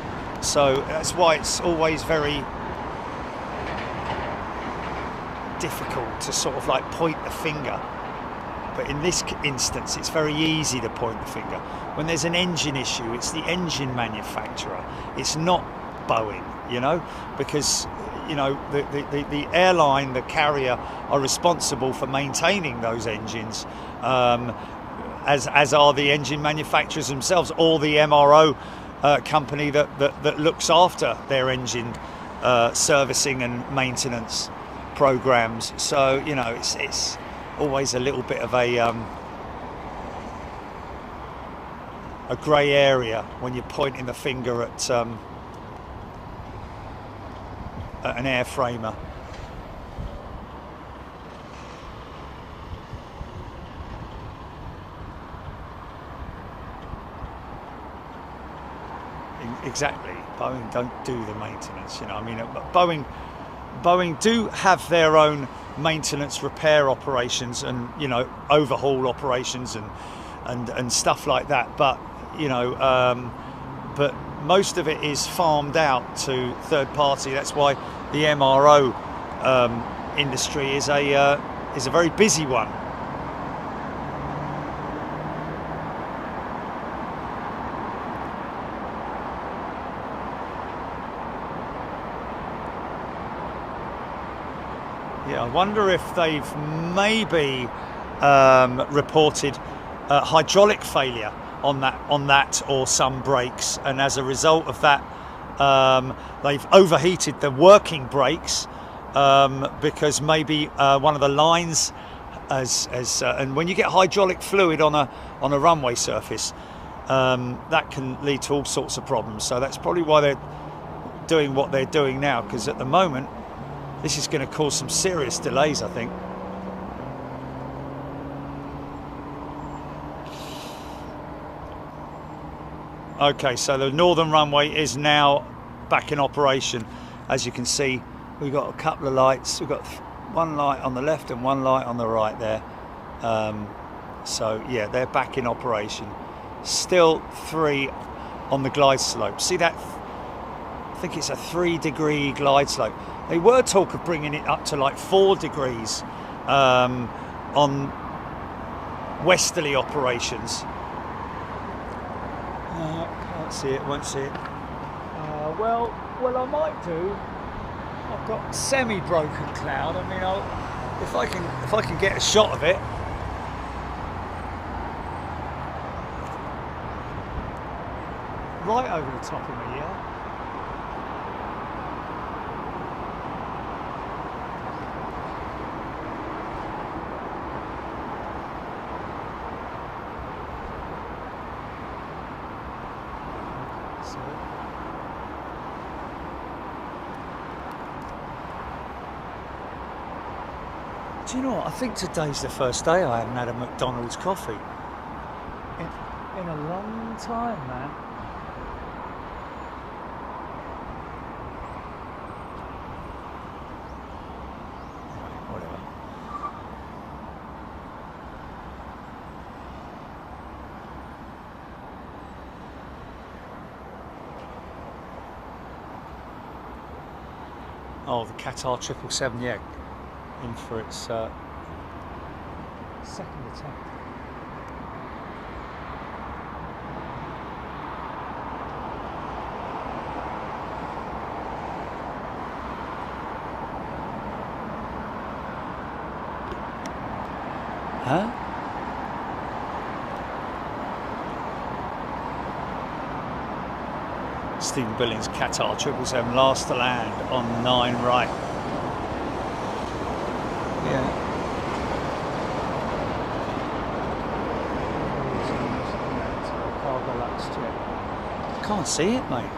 So that's why it's always very difficult to sort of like point the finger. But in this instance, it's very easy to point the finger. When there's an engine issue, it's the engine manufacturer. It's not Boeing, because the airline, the carrier, are responsible for maintaining those engines, as are the engine manufacturers themselves, or the MRO company that looks after their engine servicing and maintenance programs. So it's always a little bit of a grey area when you're pointing the finger at an airframer. Exactly. Boeing don't do the maintenance, Boeing do have their own maintenance, repair operations, and overhaul operations and stuff like that, but but most of it is farmed out to third party. That's why the MRO industry is a very busy one. Yeah, I wonder if they've maybe reported hydraulic failure on that or some brakes, and as a result of that, they've overheated the working brakes, because maybe one of the lines and when you get hydraulic fluid on a runway surface, that can lead to all sorts of problems. So that's probably why they're doing what they're doing now, because at the moment this is going to cause some serious delays, I think. Okay, so the northern runway is now back in operation. As you can see, we've got a couple of lights. We've got one light on the left and one light on the right there. So yeah, they're back in operation. Still 3 on the glide slope. See that? I think it's a 3-degree glide slope. They were talk of bringing it up to like 4 degrees on westerly operations. Can't see it, won't see it. Well, I might do. I've got semi-broken cloud. I mean, if I can get a shot of it. Right over the top of me, yeah. Do you know what? I think today's the first day I haven't had a McDonald's coffee in a long time, man. Whatever. Oh, the Qatar 777, yeah. In for its second attempt. Huh? Stephen Billings, Qatar 777, last to land on 9 right. Yeah. Can't see it, mate.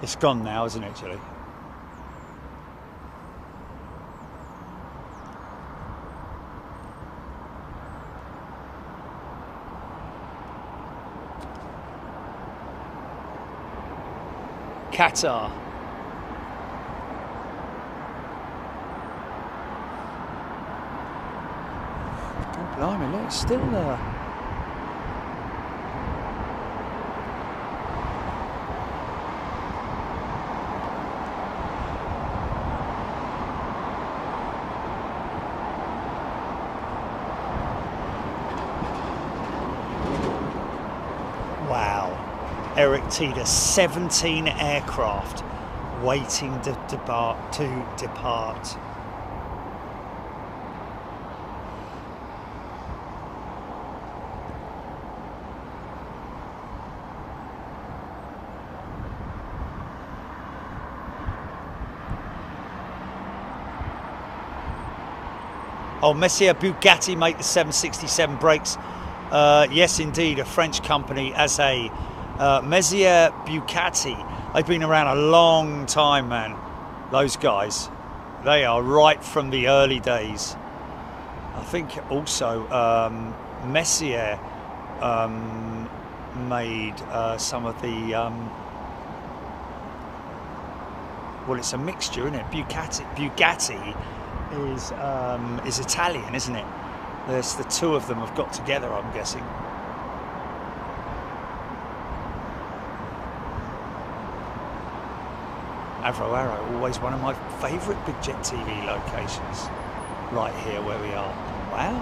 It's gone now, isn't it, Julie? Qatar. God blimey, look, it's still there. Wow, Eric Teeter, 17 aircraft waiting to depart. Oh, Messier Bugatti make the 767 brakes. Yes, indeed, a French company as a Messier Bugatti. They've been around a long time, man. Those guys, they are right from the early days. I think also Messier made some of the. Well, it's a mixture, isn't it? Bugatti is Italian, isn't it? There's the two of them have got together, I'm guessing. Avro Arrow, always one of my favourite Big Jet TV locations. Right here where we are. Wow.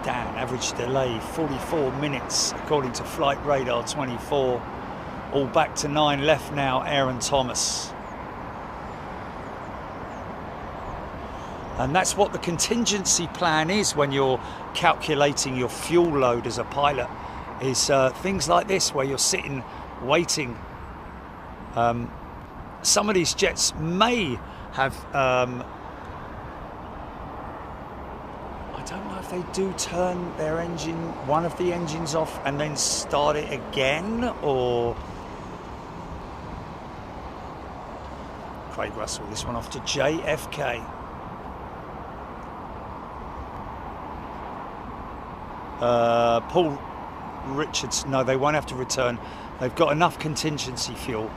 Damn, average delay 44 minutes according to Flight Radar 24. All back to 9 left now, Aaron Thomas. And that's what the contingency plan is when you're calculating your fuel load as a pilot, is things like this where you're sitting waiting. Some of these jets may have, I don't know if they do turn their engine, one of the engines off and then start it again, or Craig Russell. This one off to JFK. Paul Richards, no, they won't have to return. They've got enough contingency fuel.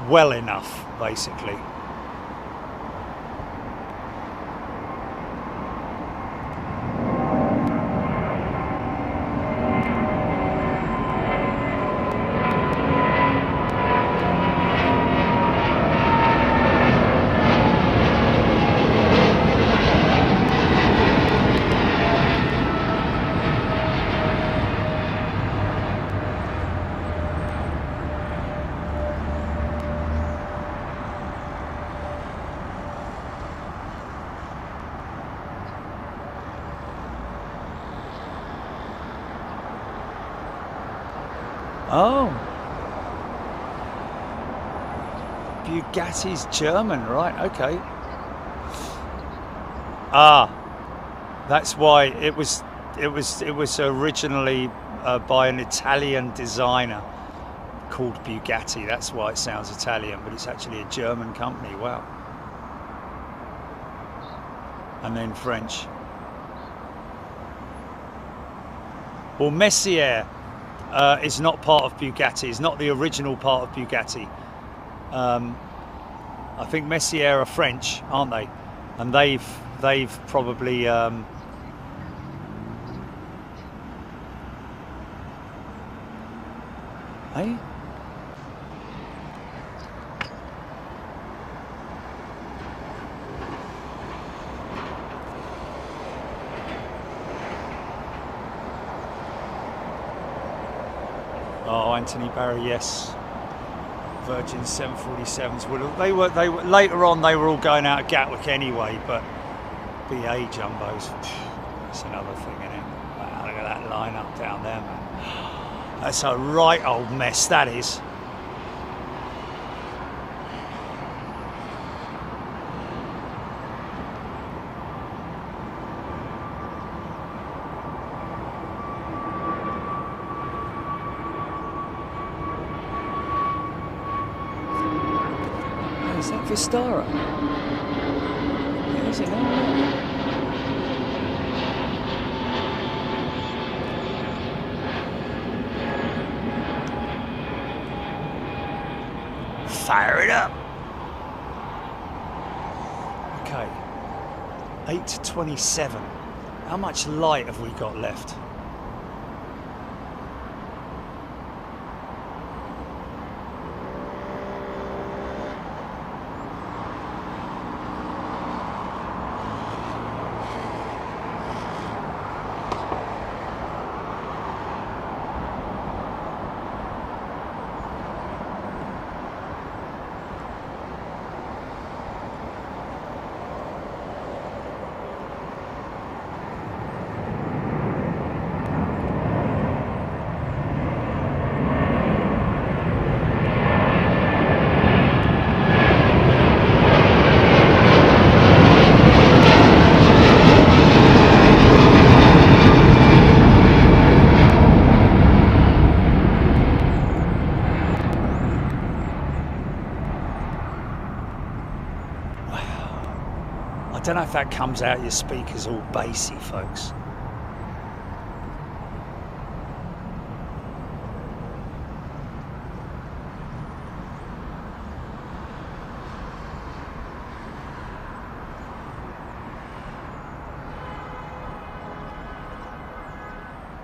Well enough, basically. Oh, Bugatti's German, right? Okay. Ah, that's why it was originally by an Italian designer called Bugatti. That's why it sounds Italian, but it's actually a German company. Wow. And then French. Well, Messier is not part of Bugatti. It's not the original part of Bugatti. I think Messier are French, aren't they? And they've probably hey? Oh, Anthony Barry, yes. Virgin 747s. Well, they were later on. They were all going out of Gatwick anyway. But BA jumbos, that's another thing, isn't it? Wow, look at that lineup down there, man. That's a right old mess. That is. Is that Vistara? Yeah, is it now? Fire it up. Okay. 8:27. How much light have we got left? I don't know if that comes out your speakers all bassy, folks.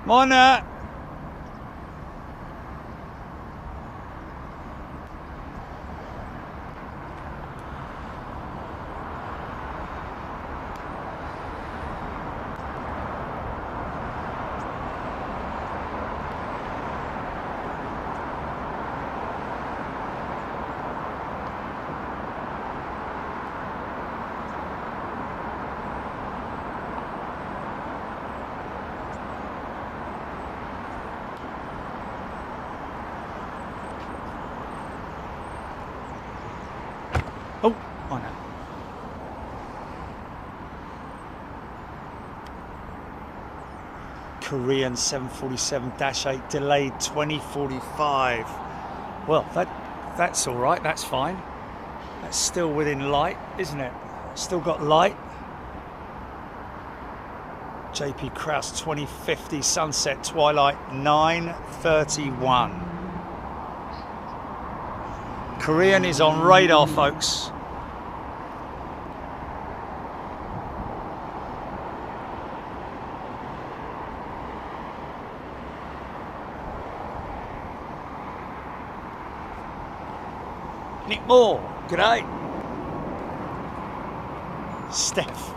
Morning. Oh, oh no. Korean 747-8 delayed 2045. Well, that's all right. That's fine. That's still within light, isn't it? Still got light. JP Krause 2050 sunset twilight 9:31. Korean is on radar, folks. Nick Moore, g'day. Steph.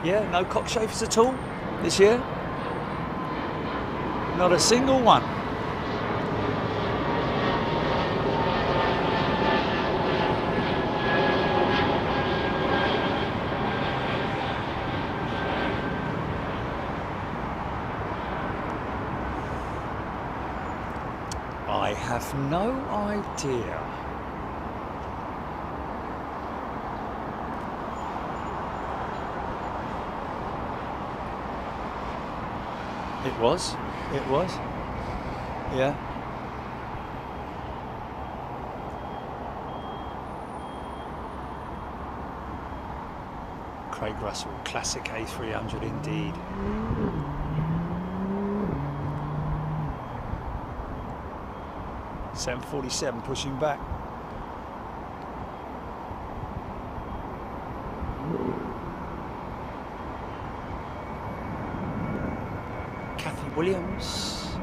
Yeah, no cockchafers at all this year. Not a single one. I have no idea. It was, yeah. Craig Russell, classic A300 indeed. .747 pushing back. Williams.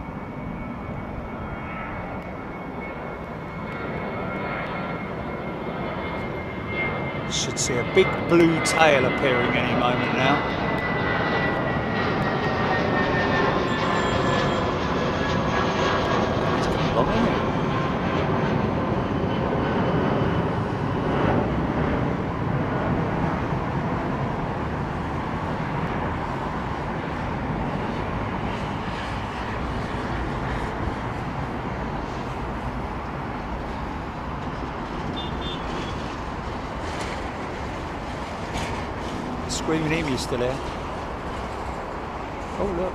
Should see a big blue tail appearing any moment now. It's come along, isn't it? Screaming Emu still here. Oh look,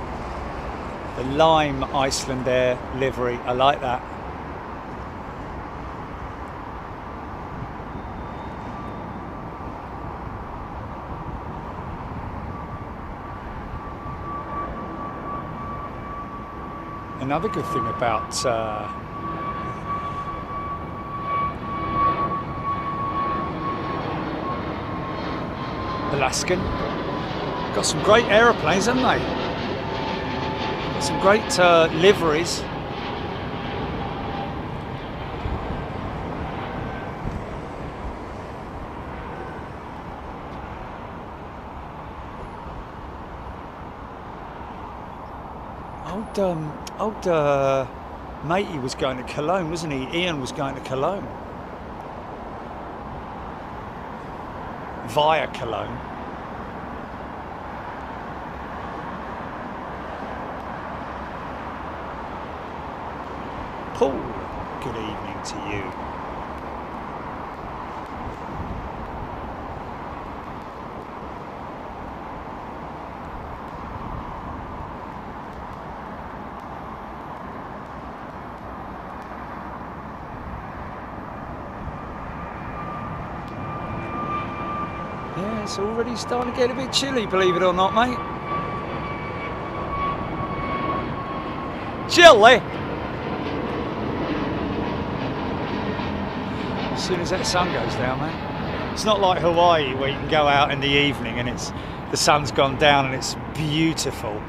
the lime Iceland Air livery. I like that. Another good thing about Alaskan, got some great aeroplanes, haven't they? Got some great liveries. Old matey was going to Cologne, wasn't he? Ian was going to Cologne. Via Cologne. Paul, good evening to you. Yeah, it's already starting to get a bit chilly, believe it or not, mate. Chilly? As soon as that sun goes down, mate. It's not like Hawaii where you can go out in the evening and the sun's gone down and it's beautiful.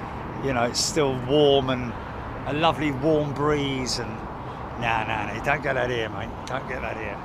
You know, it's still warm and a lovely warm breeze and... No, don't get that here, mate. Don't get that here.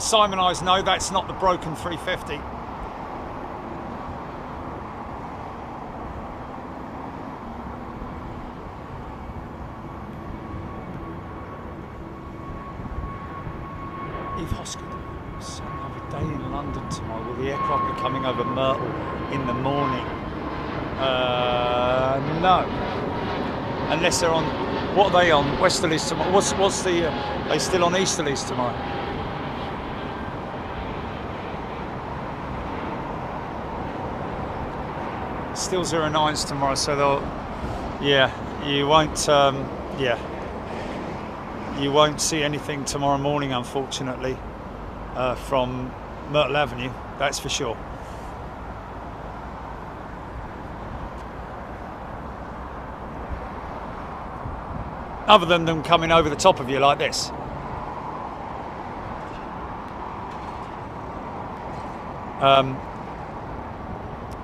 Simon Eyes, no, that's not the broken 350. Eve Hoskett, so another day in London tomorrow. Will the aircraft be coming over Myrtle in the morning? No. Unless they're on, what are they on? Westerlies tomorrow. What's the, are they still on Easterlies tomorrow? Still 09s tomorrow, so they'll, yeah, you won't, yeah. You won't see anything tomorrow morning, unfortunately, from Myrtle Avenue, that's for sure. Other than them coming over the top of you like this.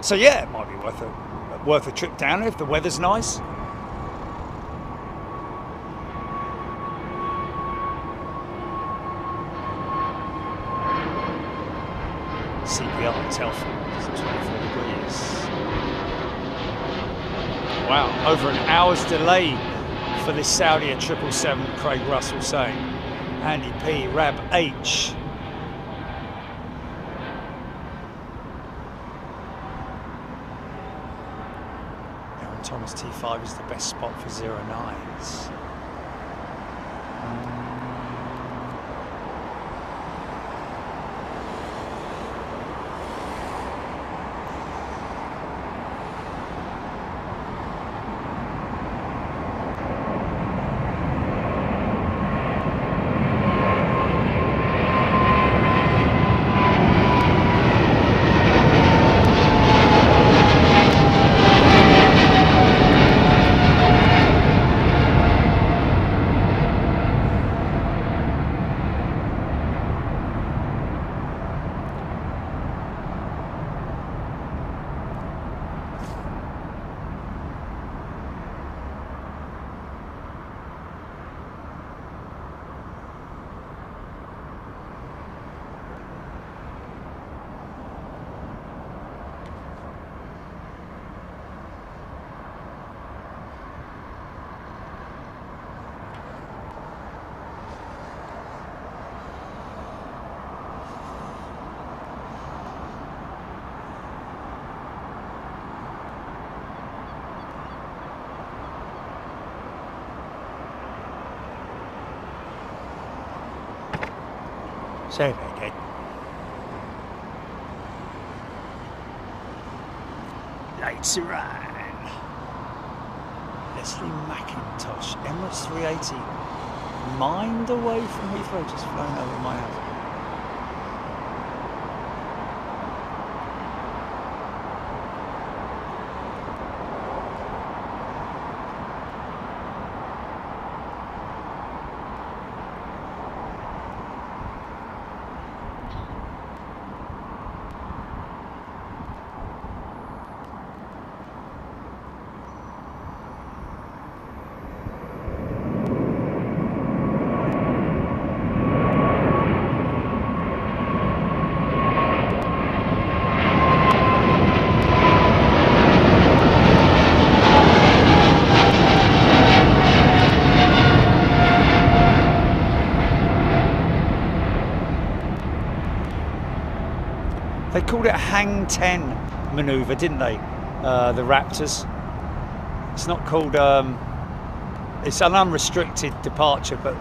So yeah, it might be worth a trip down there if the weather's nice. CPR Telford, it's 24 degrees. Wow, over an hour's delay for this Saudi at 777, Craig Russell saying. Andy P, Rab H. Aaron Thomas T5 is the best spot for 09s. Say that again. Late Siran. Leslie McIntosh, Emirates 380. Mind away from Heathrow, just flown over my house. They called it a hang 10 manoeuvre, didn't they? The Raptors. It's not called, it's an unrestricted departure, but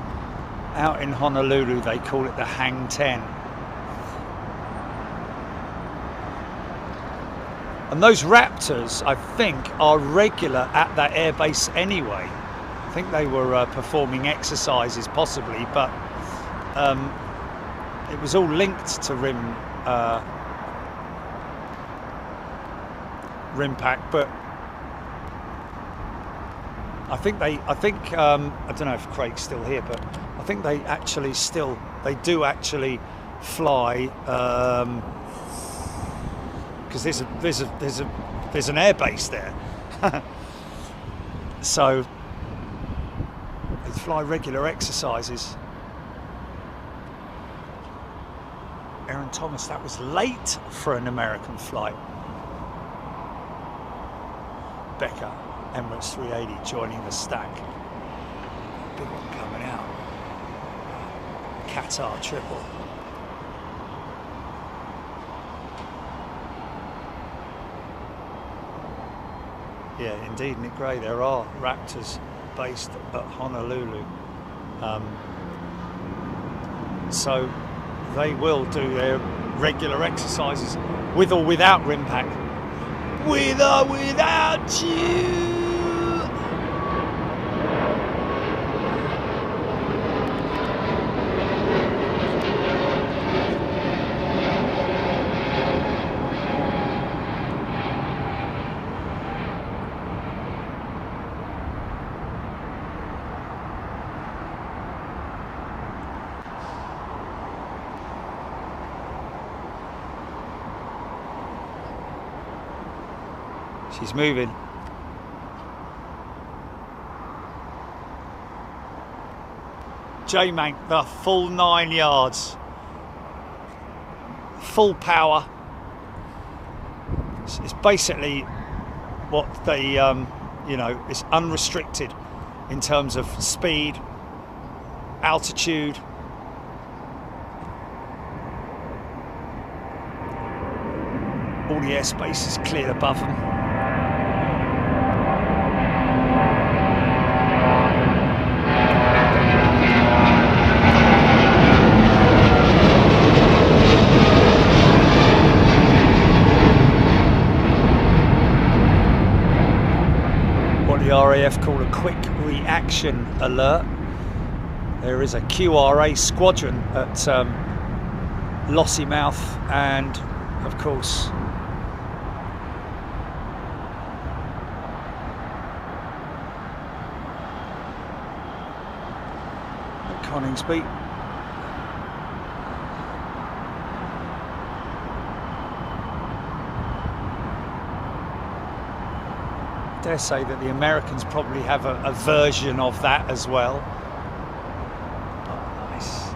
out in Honolulu they call it the hang 10. And those Raptors, I think, are regular at that airbase anyway. I think they were performing exercises possibly, but it was all linked to RIMPAC, but I don't know if Craig's still here, but I think they do actually fly, because there's an airbase there. So they fly regular exercises. Thomas, that was late for an American flight. Becker, Emirates 380 joining the stack. Big one coming out. Qatar triple. Yeah, indeed, Nick Gray, there are Raptors based at Honolulu. So they will do their regular exercises with or without rim pack. With or without you. She's moving. J-Mank, the full 9 yards. Full power. It's basically what they, you know, it's unrestricted in terms of speed, altitude. All the airspace is cleared above them. The RAF call a quick reaction alert. There is a QRA squadron at Lossiemouth, and of course at Coningsby. I dare say that the Americans probably have a version of that as well. Oh, nice.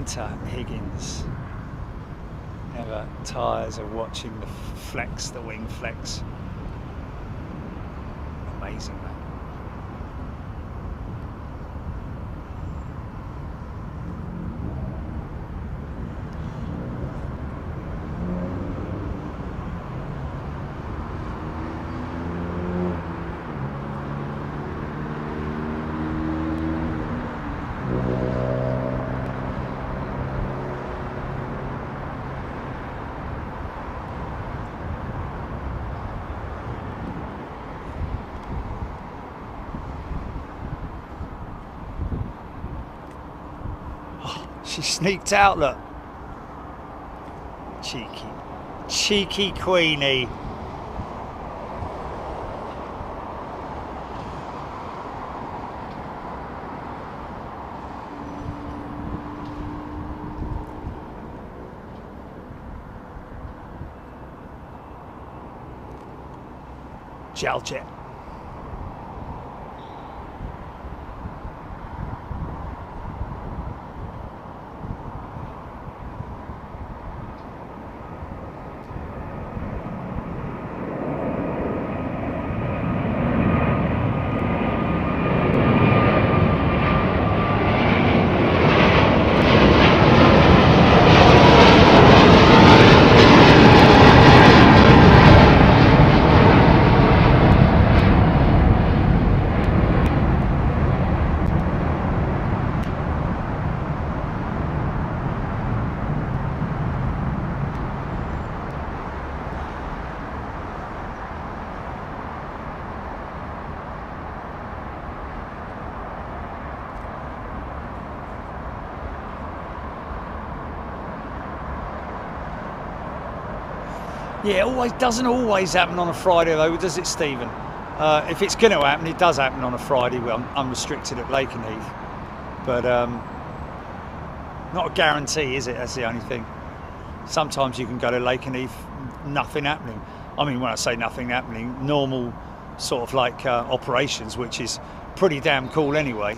Jacinta Higgins never tires of watching the flex, the wing flex. Amazing, man. She sneaked out, look. Cheeky Queenie. Jaljet. Yeah, it always doesn't always happen on a Friday though, does it, Stephen? If it's going to happen, it does happen on a Friday. Well, I'm unrestricted at Lakenheath, but not a guarantee, is it? That's the only thing. Sometimes you can go to Lakenheath, nothing happening. I mean, when I say nothing happening, normal sort of like operations, which is pretty damn cool anyway.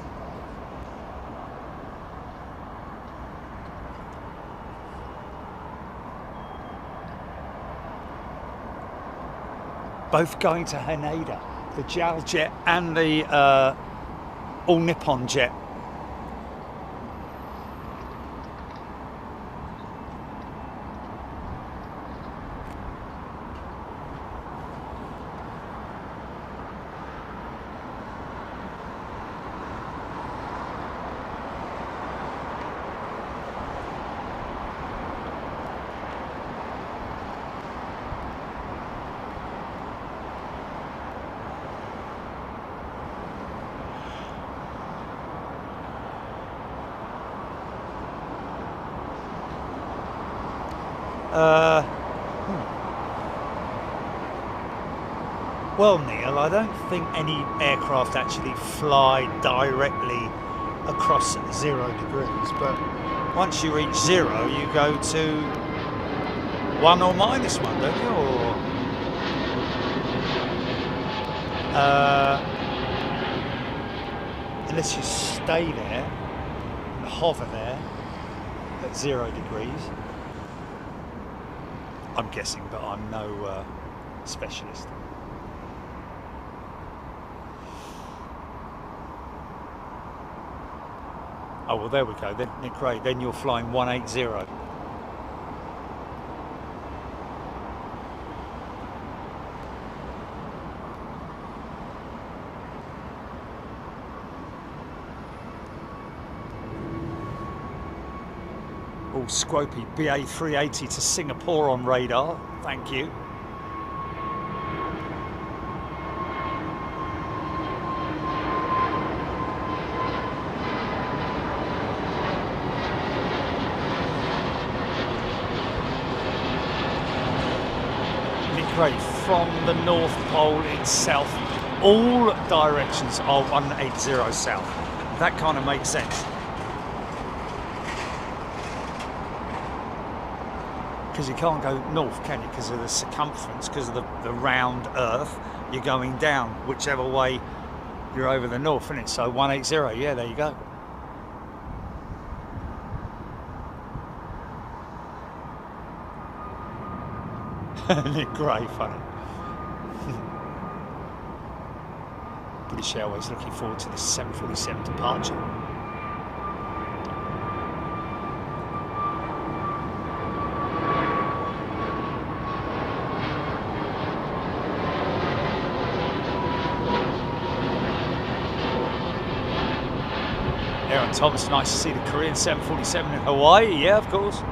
Both going to Haneda, the JAL jet and the All Nippon jet. Well, Neil, I don't think any aircraft actually fly directly across 0 degrees, but once you reach 0, you go to 1 or -1, don't you? Or, unless you stay there and hover there at 0 degrees. I'm guessing, but I'm no specialist. Oh, well, there we go. Then, Nick Ray, then you're flying 180. All scropey, BA 380 to Singapore on radar. Thank you. From the North Pole itself, all directions are 180 south. That kind of makes sense. Because you can't go north, can you? Because of the circumference, because of the round Earth, you're going down whichever way you're over the north, isn't it? So 180, yeah, there you go. Nick Gray, funny. British Airways looking forward to the 747 departure. Aaron Thomas, nice to see the Korean 747 in Hawaii. Yeah, of course.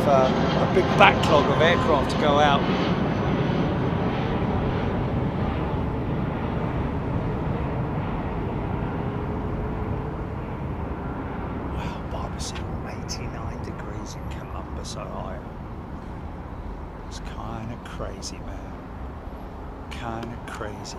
A big backlog of aircraft to go out. Wow, Barbara 89 degrees in Columbus, Ohio. It's kind of crazy, man. Kind of crazy.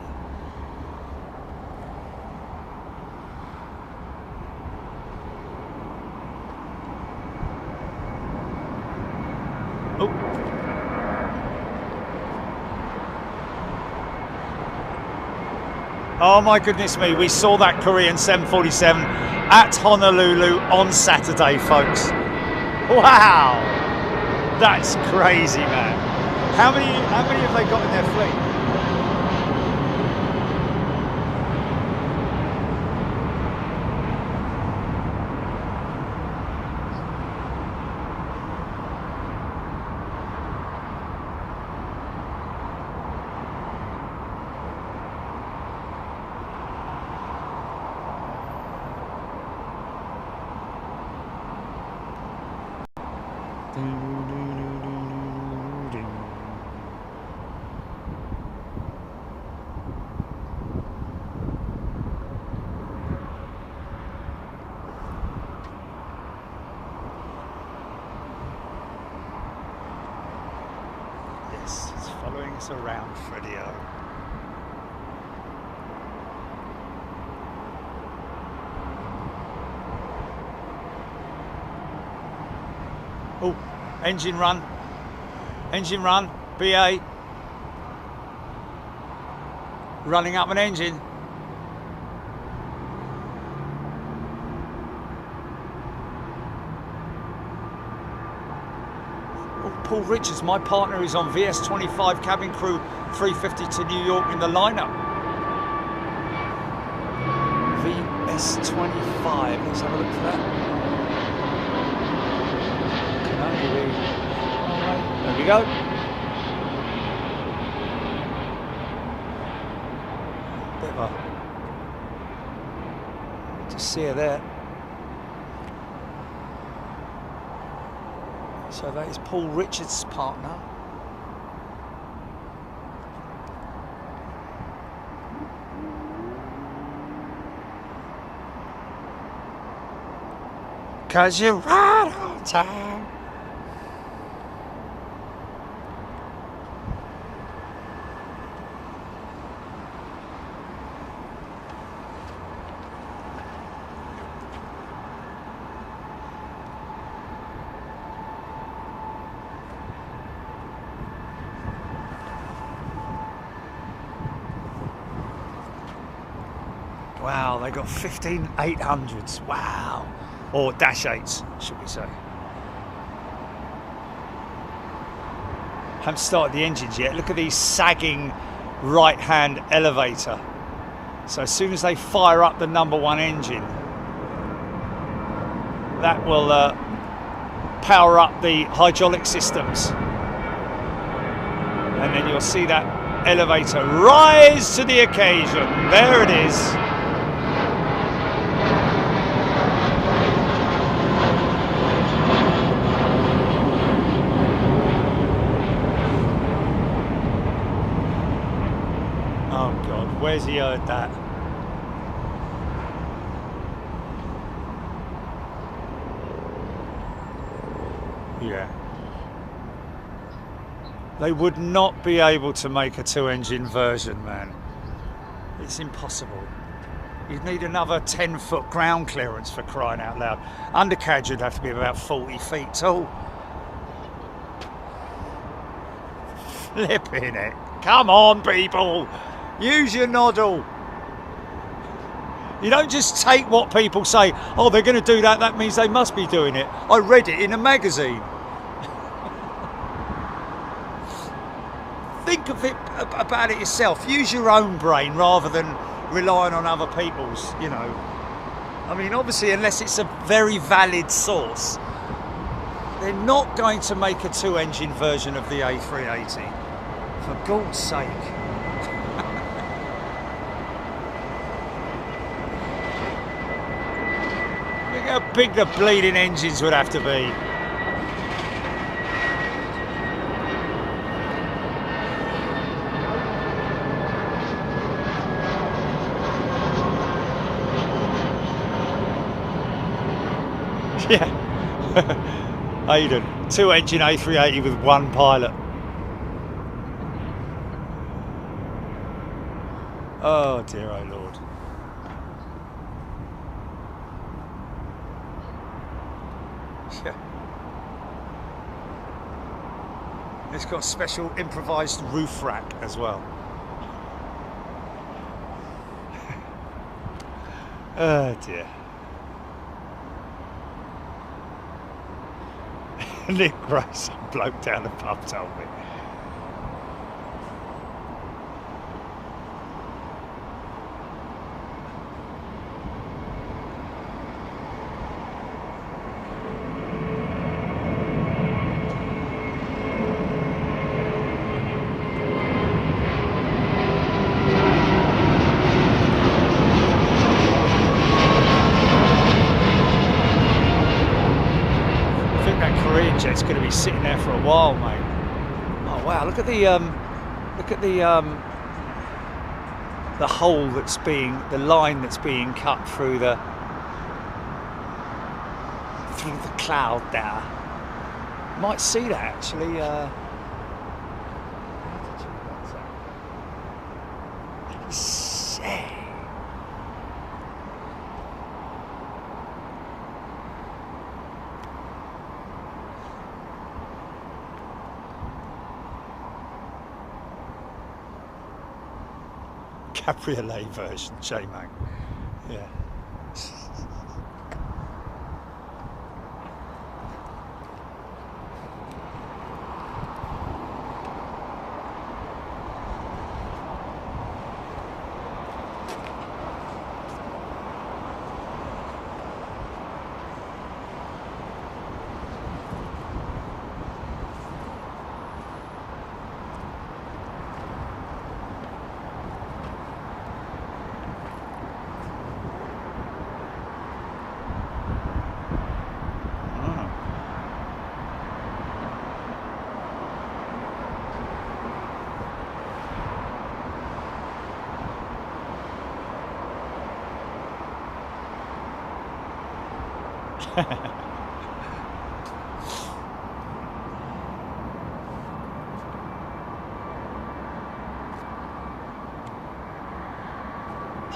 Oh my goodness me, we saw that Korean 747 at Honolulu on Saturday, folks. Wow, that's crazy, man. How many have they got in their fleet? Yes, it's following us around, Freddie-O. Oh, engine run, BA, running up an engine. Oh, Paul Richards, my partner, is on VS25 cabin crew 350 to New York in the lineup. VS25, let's have a look for that. There we go. Bit of a... Just see her there. So that is Paul Richards' partner. Cause you're right on time. Wow, they got 15 800s. Wow. Or dash 8s, should we say. Haven't started the engines yet. Look at these sagging right-hand elevator. So as soon as they fire up the #1 engine, that will power up the hydraulic systems. And then you'll see that elevator rise to the occasion. There it is. Where's he heard that? Yeah. They would not be able to make a 2-engine version, man. It's impossible. You'd need another 10-foot ground clearance, for crying out loud. Undercarriage would have to be about 40 feet tall. Flipping it. Come on, people. Use your noddle. You don't just take what people say. Oh, they're going to do that. That means they must be doing it. I read it in a magazine. Think of it about it yourself. Use your own brain rather than relying on other people's, you know. I mean, obviously, unless it's a very valid source, they're not going to make a 2-engine version of the A380. For God's sake. How big the bleeding engines would have to be. Yeah. Aidan, 2-engine A380 with 1 pilot. Oh dear, oh Lord. Yeah. It's got a special improvised roof rack as well. Oh dear. Nick Gray, some bloke down the pub told me. going to be sitting there for a while, mate. Oh wow! Look at the hole that's being, the line that's being cut through the cloud there. Might see that actually. Cabriolet version, J-Mag. Yeah.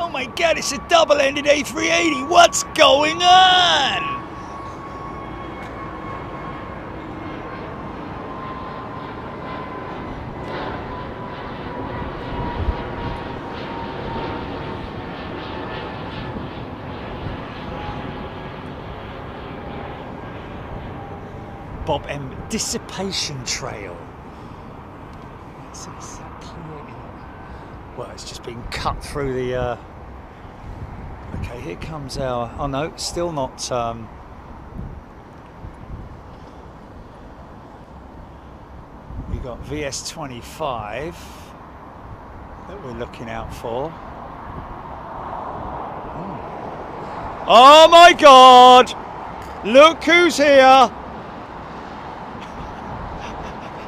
Oh my god, it's a double-ended A380. What's going on? Bob M. Dissipation Trail. That's exactly it. Well, it's just been cut through the... Okay, here comes our... Oh no, still not... We got VS25 that we're looking out for. Oh my God! Look who's here!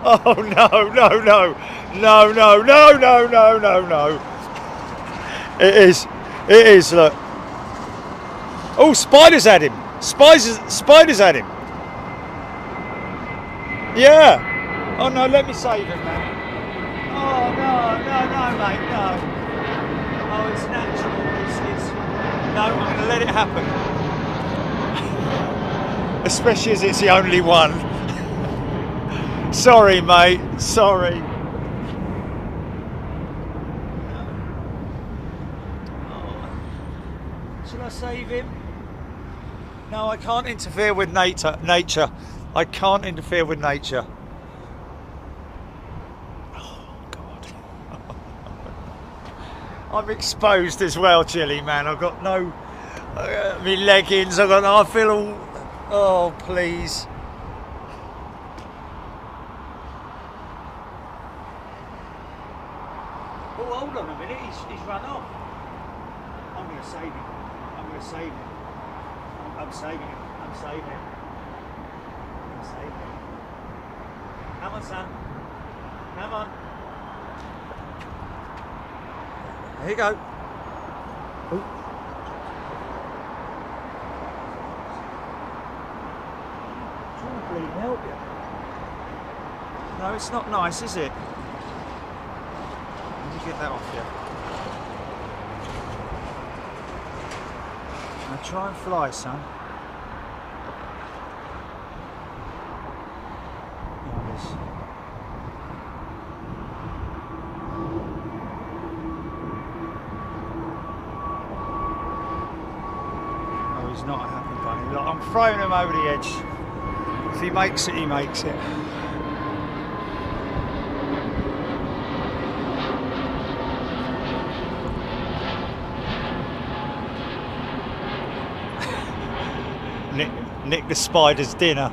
Oh no, no, no, no, no, no, no, no, no, no. It is, look. Oh, spiders at him. Spiders at him. Yeah. Oh no, let me save him, man. Oh no, no, no, mate, no. Oh, it's natural. No, I'm going to let it happen. Especially as it's the only one. Sorry, mate. Sorry. Shall I save him? No, I can't interfere with nature. I can't interfere with nature. Oh, God. I'm exposed as well, Chilly, man. I've got no... me leggings. I feel all... Oh, please. Oh, hold on a minute, he's run off. I'm going to save him. I'm going to save him. I'm saving him. I'm saving him. I'm saving him. Come on, son. Come on. There you go. Ooh. I'm trying to bleed and help you. No, it's not nice, is it? Get that off you. Now try and fly, son. There it is. Oh, he's not a happy bunny. Look, I'm throwing him over the edge. If he makes it, he makes it. Nick the spider's dinner.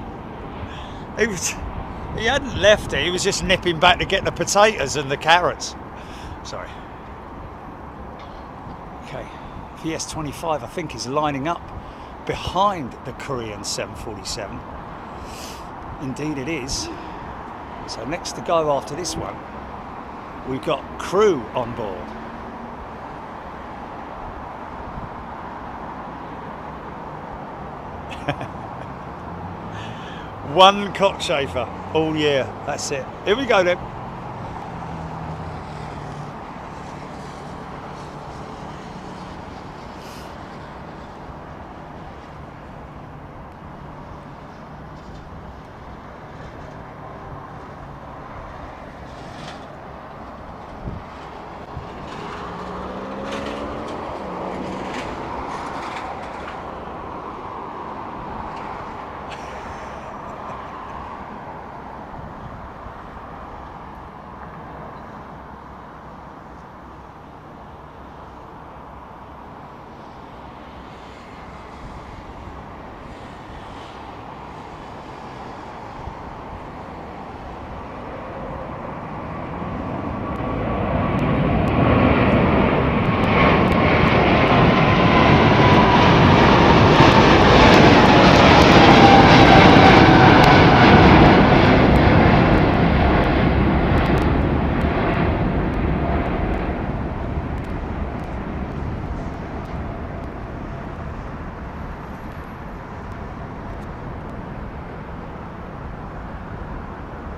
He hadn't left it, he was just nipping back to get the potatoes and the carrots. Sorry. Okay, VS25 I think is lining up behind the Korean 747. Indeed it is. So next to go after this one, we've got crew on board. One cockchafer all year, that's it. Here we go then.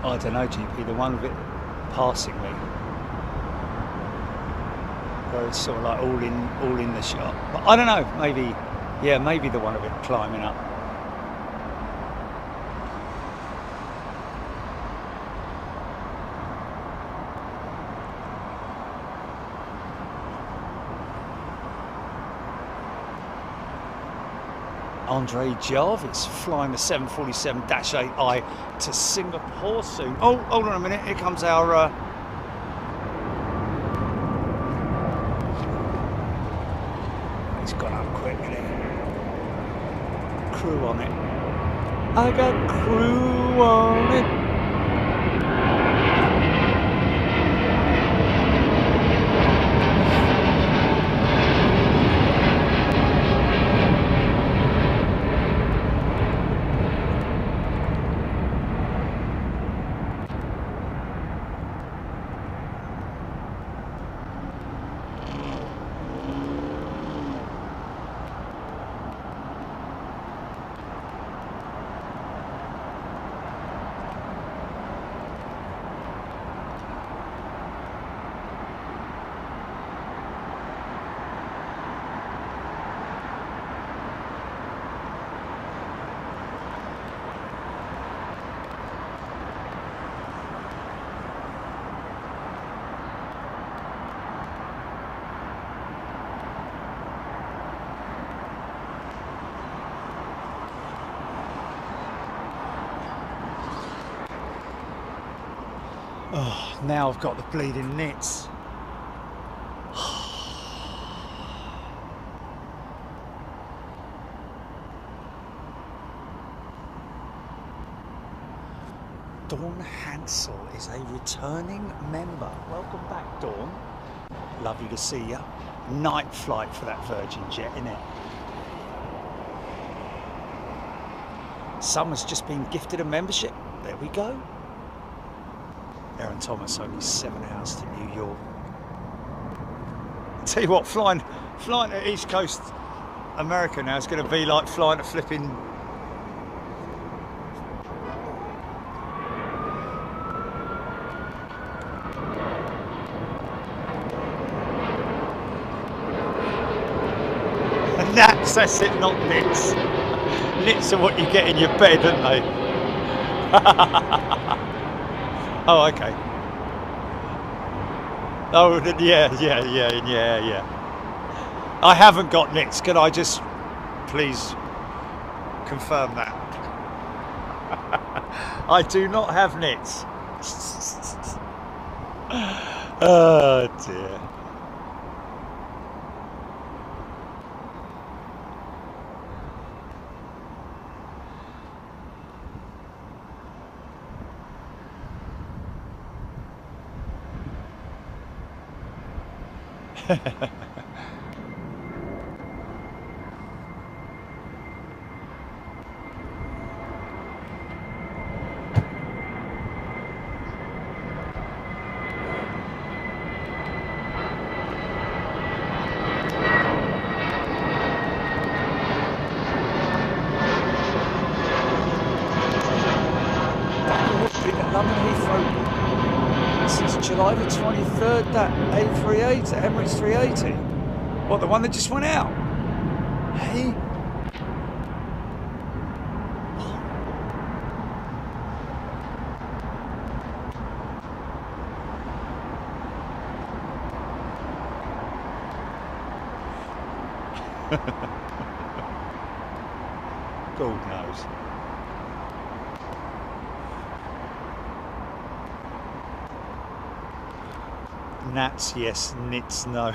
I don't know, GP, the one of it passing me, where it's sort of like all in the shot. But I don't know, maybe, yeah, maybe the one of it climbing up. Andre Jarvis flying the 747-8I to Singapore soon. Oh, hold on a minute, here comes our he's gone up quickly. Crew on it. I got crew on it. Oh, now I've got the bleeding nits. Dawn Hansel is a returning member. Welcome back, Dawn. Lovely to see you. Night flight for that Virgin jet, innit? Someone's just been gifted a membership. There we go. Aaron Thomas, only 7 hours to New York. Tell you what, flying to East Coast America now is going to be like flying to flipping naps. That's it, not nits. Nits are what you get in your bed, aren't they? Oh, okay. Oh, yeah. I haven't got nits. Can I just please confirm that? I do not have nits. Oh, dear. been at London Heathrow since July the 23rd, that A380, Emirates 380. What, the one that just went out? Hey? God knows. Gnats, yes. Nits, no.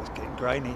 It's getting grainy.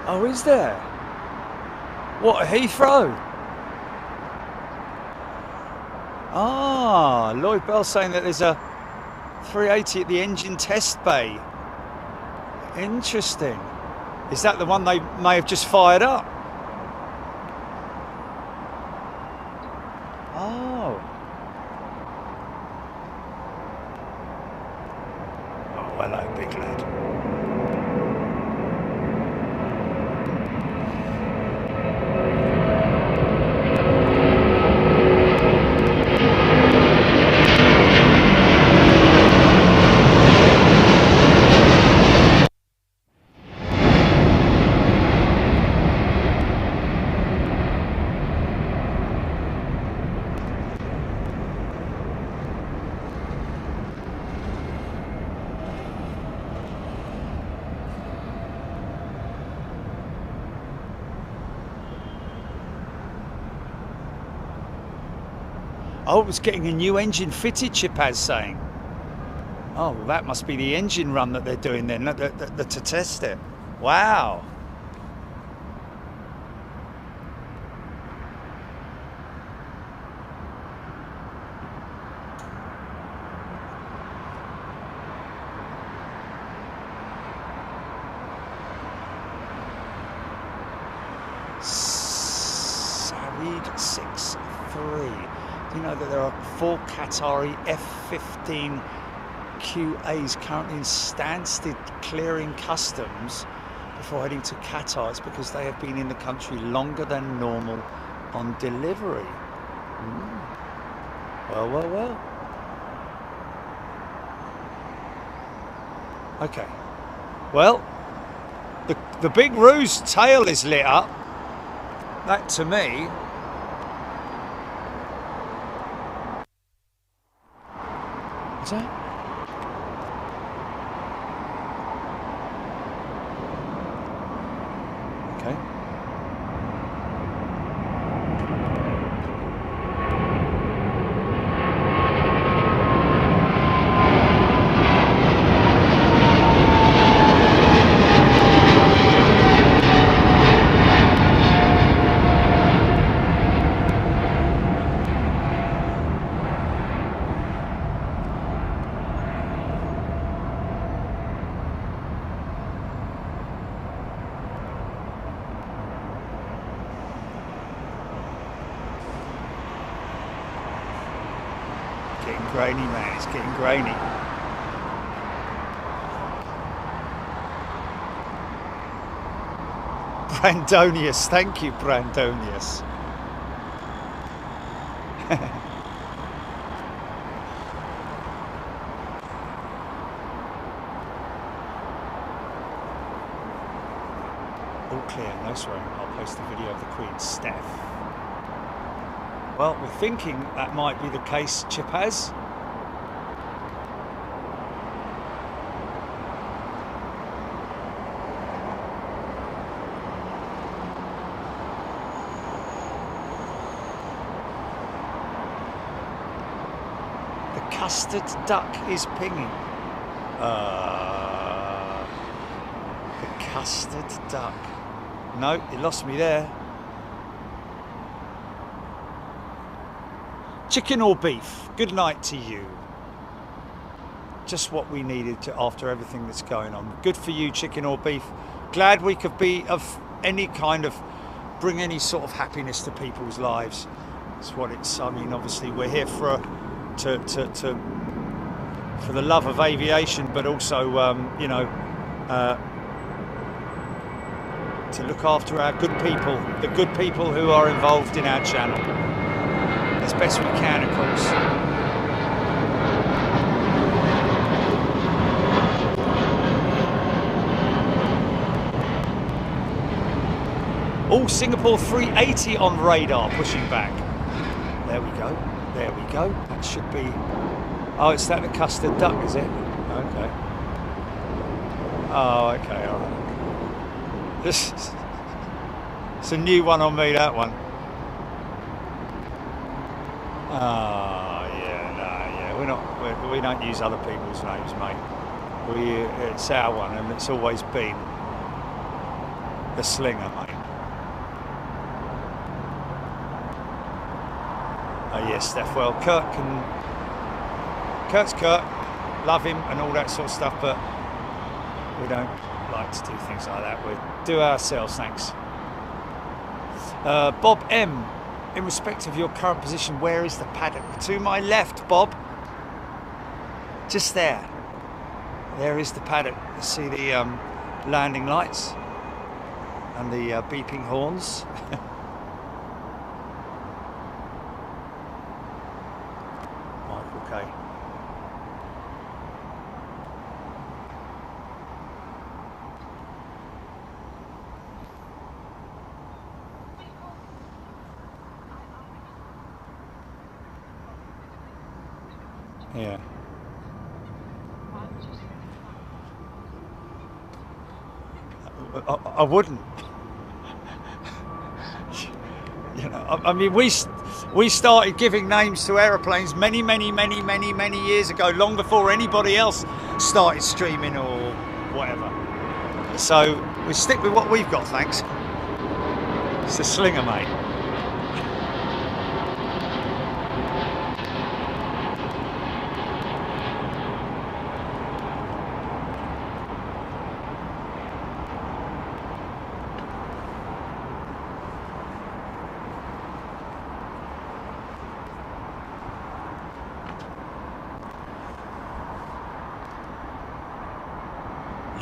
Oh, is there? What, at Heathrow? Ah, Lloyd Bell saying that there's a 380 at the engine test bay. Interesting. Is that the one they may have just fired up? Oh. Oh, hello, big lad. Oh, it was getting a new engine fitted, Chipaz saying. Oh, well, that must be the engine run that they're doing then, to test it. Wow. Sarid 6-3. You know that there are 4 Qatari F-15 QAs currently in standstill clearing customs before heading to Qatar. It's because they have been in the country longer than normal on delivery. Well, well, well. Okay. Well, the big ruse tail is lit up. That to me. What's that? Okay. Getting grainy, man. It's getting grainy. Brandonius. Thank you, Brandonius. All clear, no swearing. I'll post the video of the Queen's Steph. Well, we're thinking that might be the case, Chipaz. The custard duck is pinging. The custard duck. No, you lost me there. Chicken or beef? Good night to you. Just what we needed after everything that's going on. Good for you, chicken or beef. Glad we could be of any kind of, bring any sort of happiness to people's lives. That's what it's, I mean, obviously we're here for the love of aviation, but also, you know, to look after our good people, the good people who are involved in our channel, as best we can, of course. All Singapore 380 on radar, pushing back. There we go. There we go. That should be. Oh, it's that the custard duck, is it? Okay. Oh, okay. All right. It's a new one on me, that one. Oh, yeah, no, yeah. We don't use other people's names, mate. It's our one, and it's always been the Slinger, mate. Oh yes, Steph. Well, Kurt's Kurt. Love him and all that sort of stuff, but we don't like to do things like that. We do ourselves, thanks. Bob M. In respect of your current position, where is the paddock? To my left, Bob. Just there. There is the paddock. You see the landing lights and the beeping horns. Okay. Yeah. I wouldn't. You know, I mean, we started giving names to aeroplanes many years ago, long before anybody else started streaming or whatever. So we stick with what we've got, thanks. It's the Slinger, mate.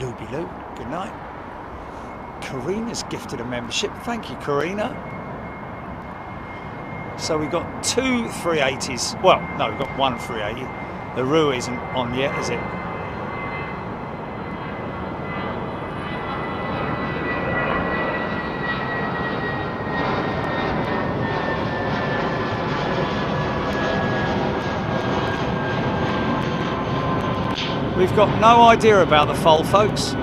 Looby-loo, good night. Karina's gifted a membership. Thank you, Karina. So we've got 2 380s. Well, no, we've got 1 380. The Roo isn't on yet, is it? We've got no idea about the foal, folks.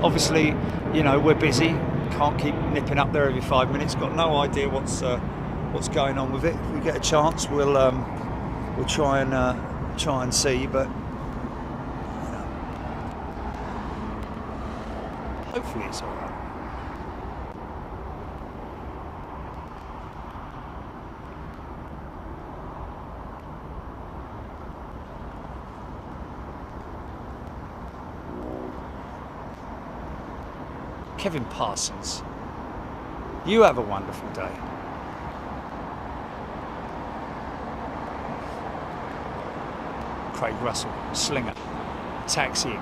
Obviously, you know, we're busy. Can't keep nipping up there every 5 minutes. Got no idea what's going on with it. If we get a chance, we'll try and see. But you know, hopefully it's all right. Kevin Parsons, you have a wonderful day. Craig Russell, Slinger, taxiing.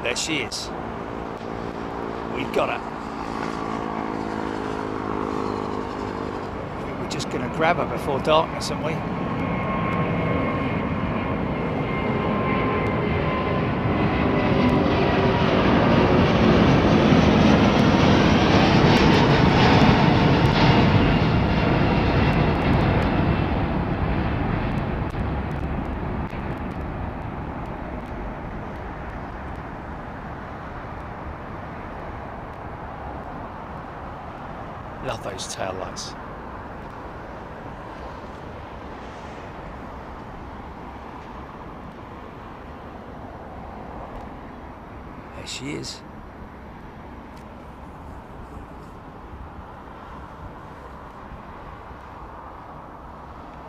There she is. We've got her. We're just going to grab her before darkness, aren't we? Love those tail lights. There she is.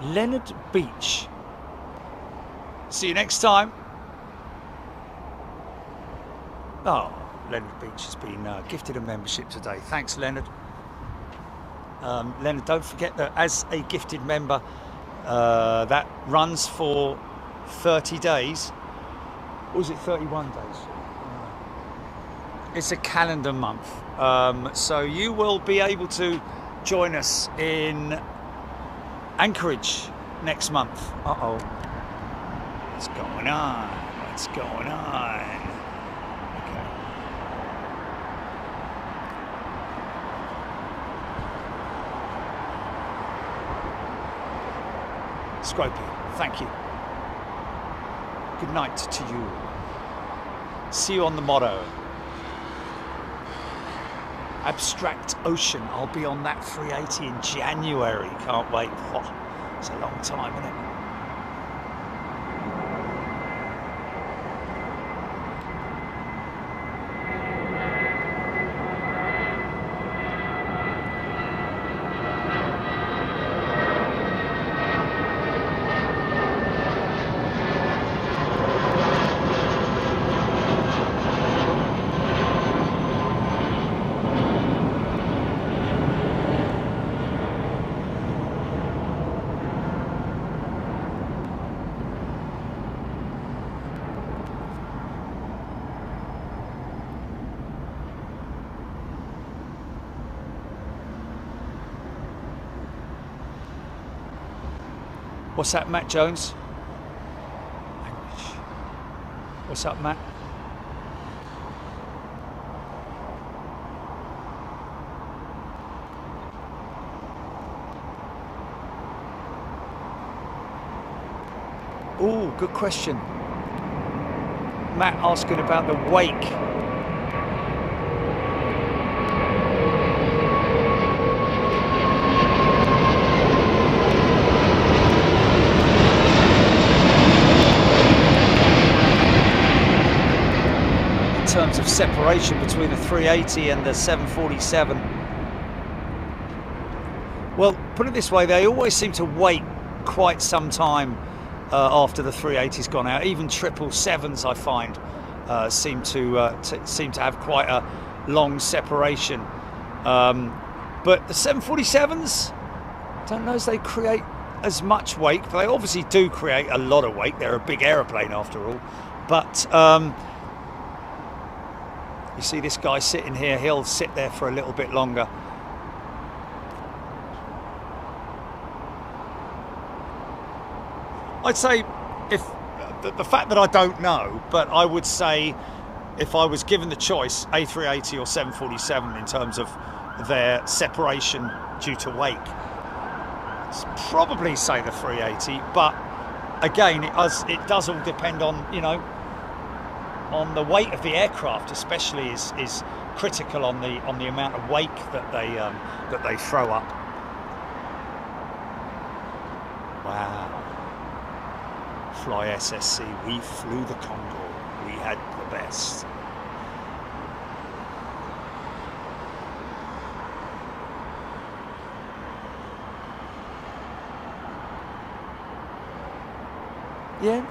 Leonard Beach. See you next time. Oh, Leonard Beach has been gifted a membership today. Thanks, Leonard. Leonard, don't forget that as a gifted member, that runs for 30 days. Or is it 31 days? It's a calendar month. So you will be able to join us in Anchorage next month. Uh-oh. What's going on? What's going on? Okay. Scropey, thank you. Good night to you. See you on the motto. Abstract Ocean. I'll be on that 380 in January. Can't wait. Oh, it's a long time, isn't it? What's that, Matt Jones? What's up, Matt? Oh, good question. Matt asking about the wake. In terms of separation between the 380 and the 747. Well, put it this way, they always seem to wait quite some time after the 380's gone out. Even 777s, I find, seem to have quite a long separation. But the 747s, don't know if they create as much wake, but they obviously do create a lot of wake. They're a big aeroplane after all. But you see this guy sitting here, he'll sit there for a little bit longer. I'd say, if the fact that I don't know, but I would say if I was given the choice, A380 or 747 in terms of their separation due to wake, I'd probably say the 380. But again, it does all depend on, you know, on the weight of the aircraft, especially is critical on the amount of wake that they throw up. Wow. Fly SSC, we flew the Condor, we had the best. Yeah,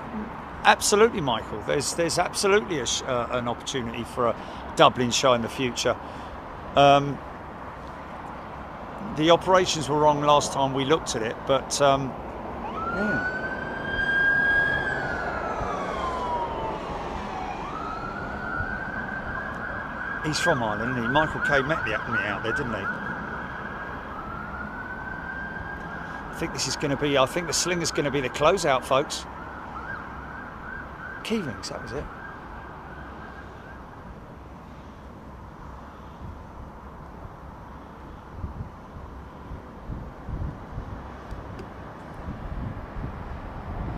absolutely, Michael. There's absolutely an opportunity for a Dublin show in the future. The operations were wrong last time we looked at it, but yeah. He's from Ireland, isn't he? Michael K met me out there, didn't he? I think this is going to be, I think the Slinger's going to be the closeout, folks. Key rings, that was it.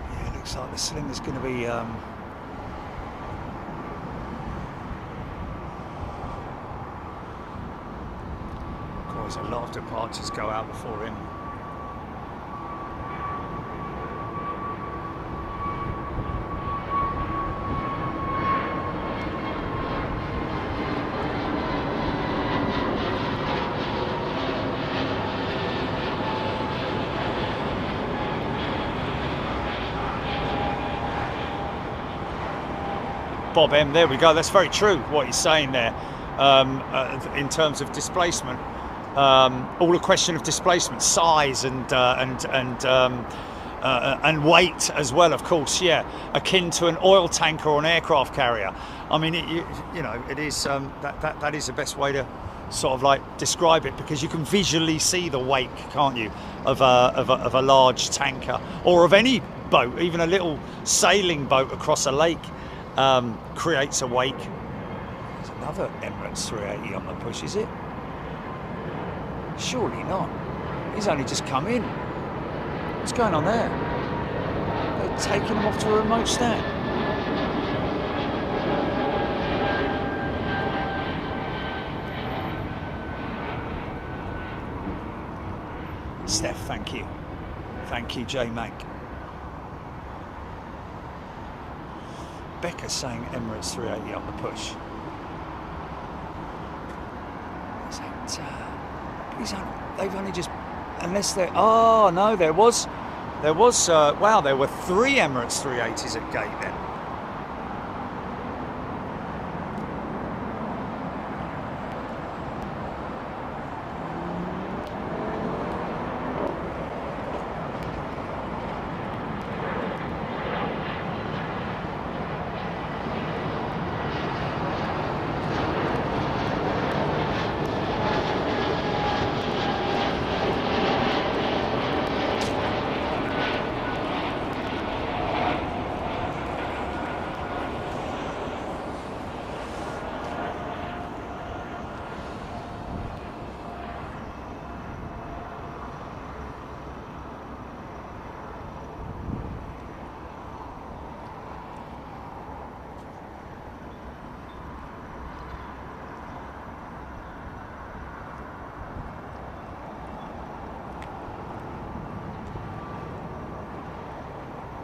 Yeah, it looks like the Slinger's going to be There's a lot of departures go out before him. Bob M, there we go. That's very true what he's saying there in terms of displacement. All a question of displacement, size and weight as well, of course. Yeah, akin to an oil tanker or an aircraft carrier. I mean, you know, it is that is the best way to sort of like describe it, because you can visually see the wake, can't you, of a large tanker or of any boat, even a little sailing boat across a lake. Creates a wake. There's another Emirates 380 on the push, is it? Surely not. He's only just come in. What's going on there? They're taking him off to a remote stand. Steph, thank you. Thank you, J Mac. Becca's saying Emirates 380 on the push. Is that, they've only just, unless they're, oh no, there was, wow, there were 3 Emirates 380s at gate then.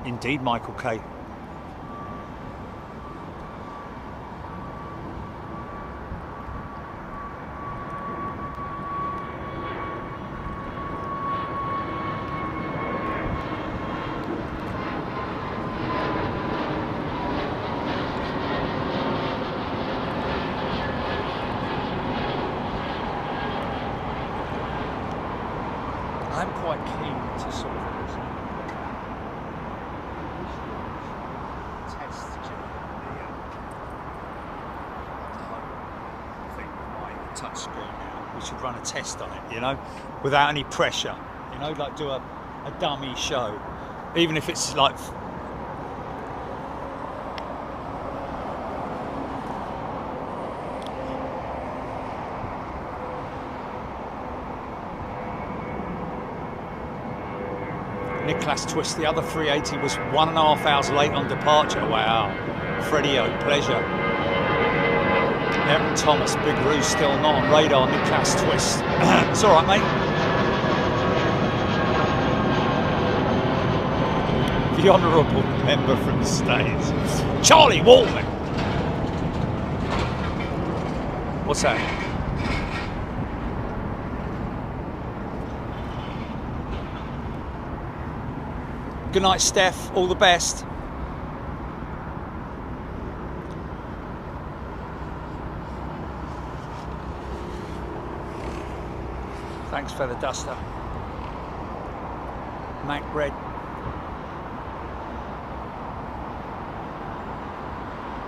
Indeed, Michael K. I'm quite keen to sort of touchscreen now. We should run a test on it, you know, without any pressure, you know, like do a dummy show, even if it's like Nicholas Twist. The other 380 was 1.5 hours late on departure. Wow. Freddie-o, pleasure. Aaron Thomas, Big Roo still not on radar. Nicholas Twist. It's all right, mate. The honourable member from the States, Charlie Waltman. What's that? Good night, Steph. All the best. Thanks, Feather Duster. Mac Red.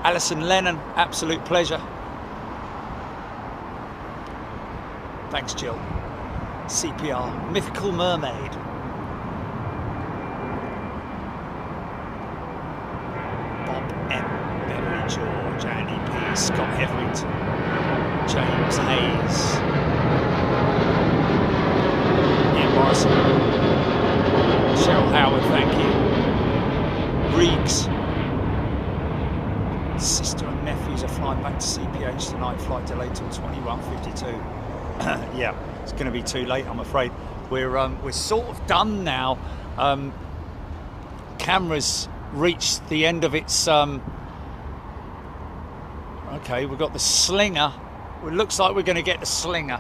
Alison Lennon, absolute pleasure. Thanks, Jill. CPR, Mythical Mermaid. Bob M, Beverly George, Andy P, Scott Hetherington, James Hayes. Morrison. Cheryl Howard, thank you. Reeks. Sister and nephews are flying back to CPH tonight. Flight delayed till 21:52. Yeah, it's going to be too late, I'm afraid. We're sort of done now. Camera's reached the end of its. Okay, we've got the slinger. It looks like we're going to get the slinger.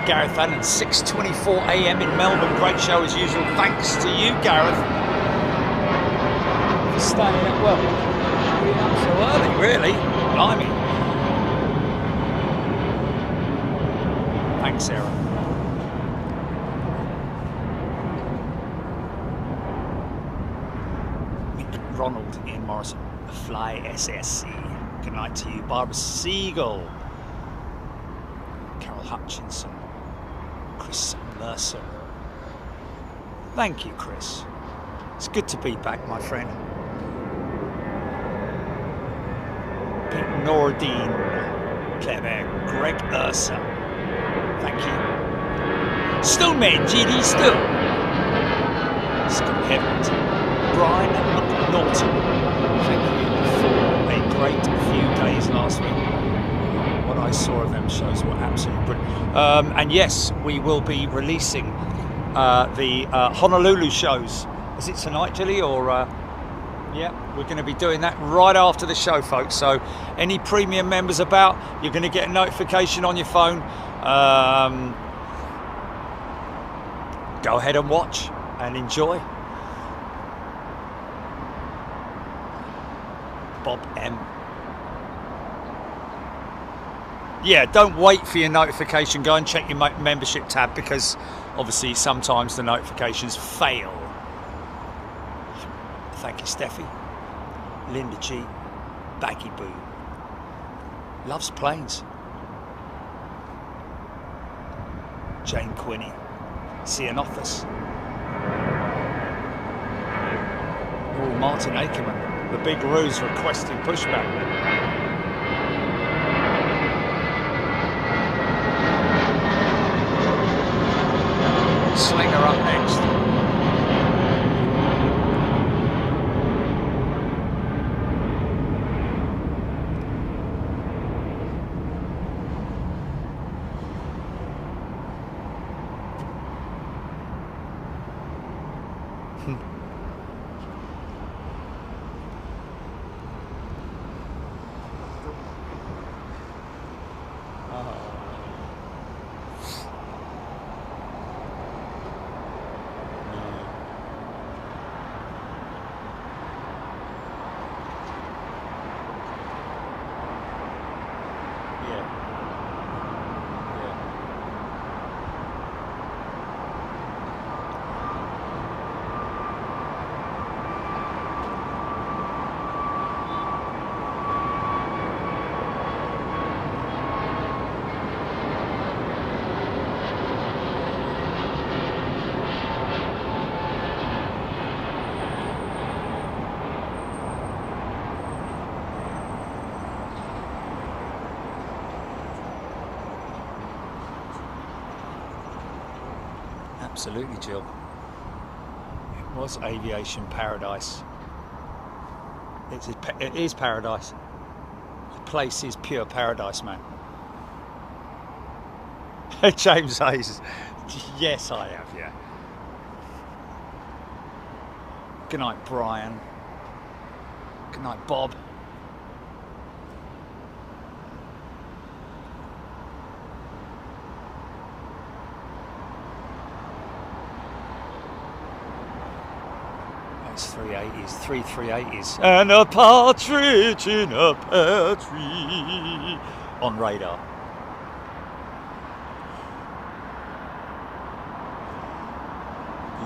Gareth Allen, 6:24 a.m. in Melbourne. Great show as usual. Thanks to you, Gareth, for staying up. Well, being up so early, really. Blimey. Thanks, Sarah. Ronald, Ian Morrison, Fly SSC. Good night to you, Barbara Siegel, Carol Hutchinson, Chris Mercer. Thank you, Chris. It's good to be back, my friend. Pete Nordine, Clever, Greg Ursa. Thank you. Stoneman, GD Still. Scott Heavens, Brian McNaughton. Thank you for a great few days last week. What I saw of them shows were absolutely brilliant. And yes, we will be releasing the Honolulu shows. Is it tonight, Gilly? Or yeah, we're going to be doing that right after the show, folks. So any premium members about, you're going to get a notification on your phone. Go ahead and watch and enjoy. Bob M. Yeah, don't wait for your notification. Go and check your membership tab, because obviously sometimes the notifications fail. Thank you, Steffi. Linda G. Baggy Boo. Loves planes. Jane Quinney. Cianothus. Oh, Martin Ackerman. The Big Ruse requesting pushback. Slinger up next. Absolutely, Jill. It was aviation paradise. It is paradise. The place is pure paradise, man. James Hayes. Yes, I have, yeah. Good night, Brian. Good night, Bob. It's 380s, 380s, and a partridge in a pear tree on radar.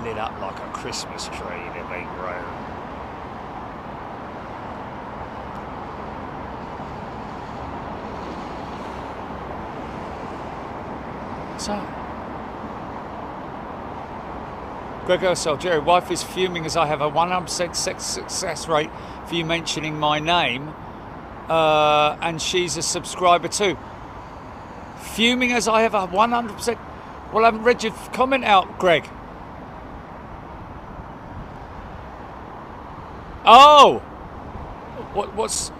Lit up like a Christmas tree in a big row. So, Greg Ursel, Jerry, wife is fuming as I have a 100% success rate for you mentioning my name, and she's a subscriber too. Fuming as I have a 100%. Well, I haven't read your comment out, Greg. Oh, what's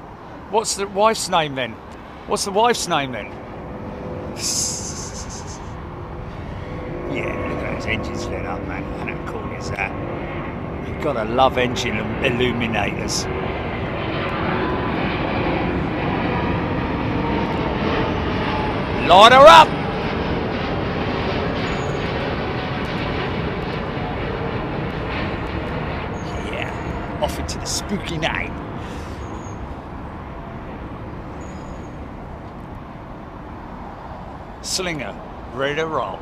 the wife's name then? What's the wife's name then? Yeah, look at those engines lit up, man. How cool is that? You've got to love engine illuminators. Light her up! Yeah, off into the spooky night. Slinger, ready to roll.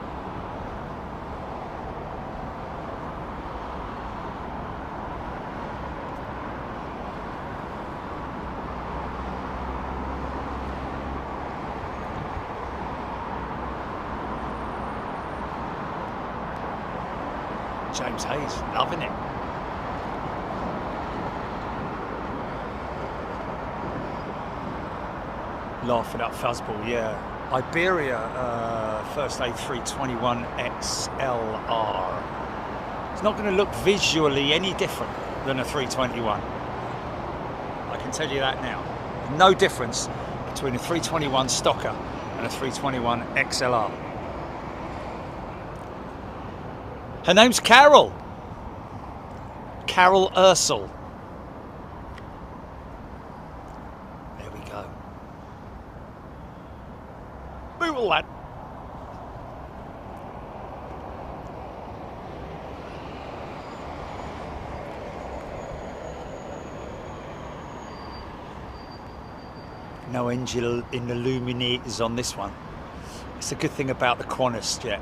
James Hayes, loving it. Laughing up fuzzball, yeah. Iberia, first A321 XLR. It's not going to look visually any different than a 321. I can tell you that now. No difference between a 321 stocker and a 321 XLR. Her name's Carol. Carol Ursel. There we go. Move all that. No engine in illuminators on this one. It's a good thing about the Qantas jet.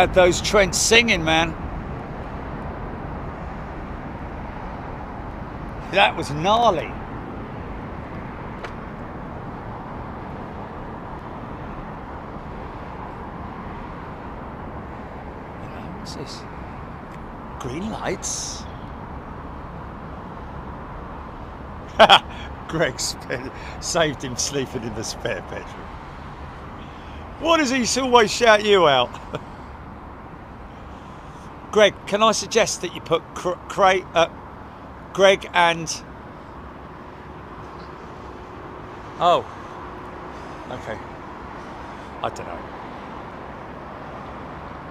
Had those Trents singing, man. That was gnarly. What's this? Green lights. Greg saved him sleeping in the spare bedroom. Why does he always shout you out? Greg, can I suggest that you put Greg and... Oh. Okay. I don't know.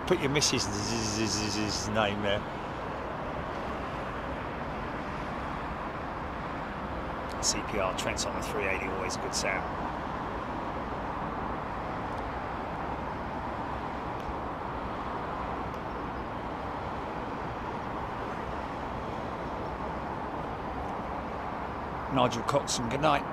Put your missus' name there. CPR, Trent's on the 380, always a good sound. Nigel Coxon, good night.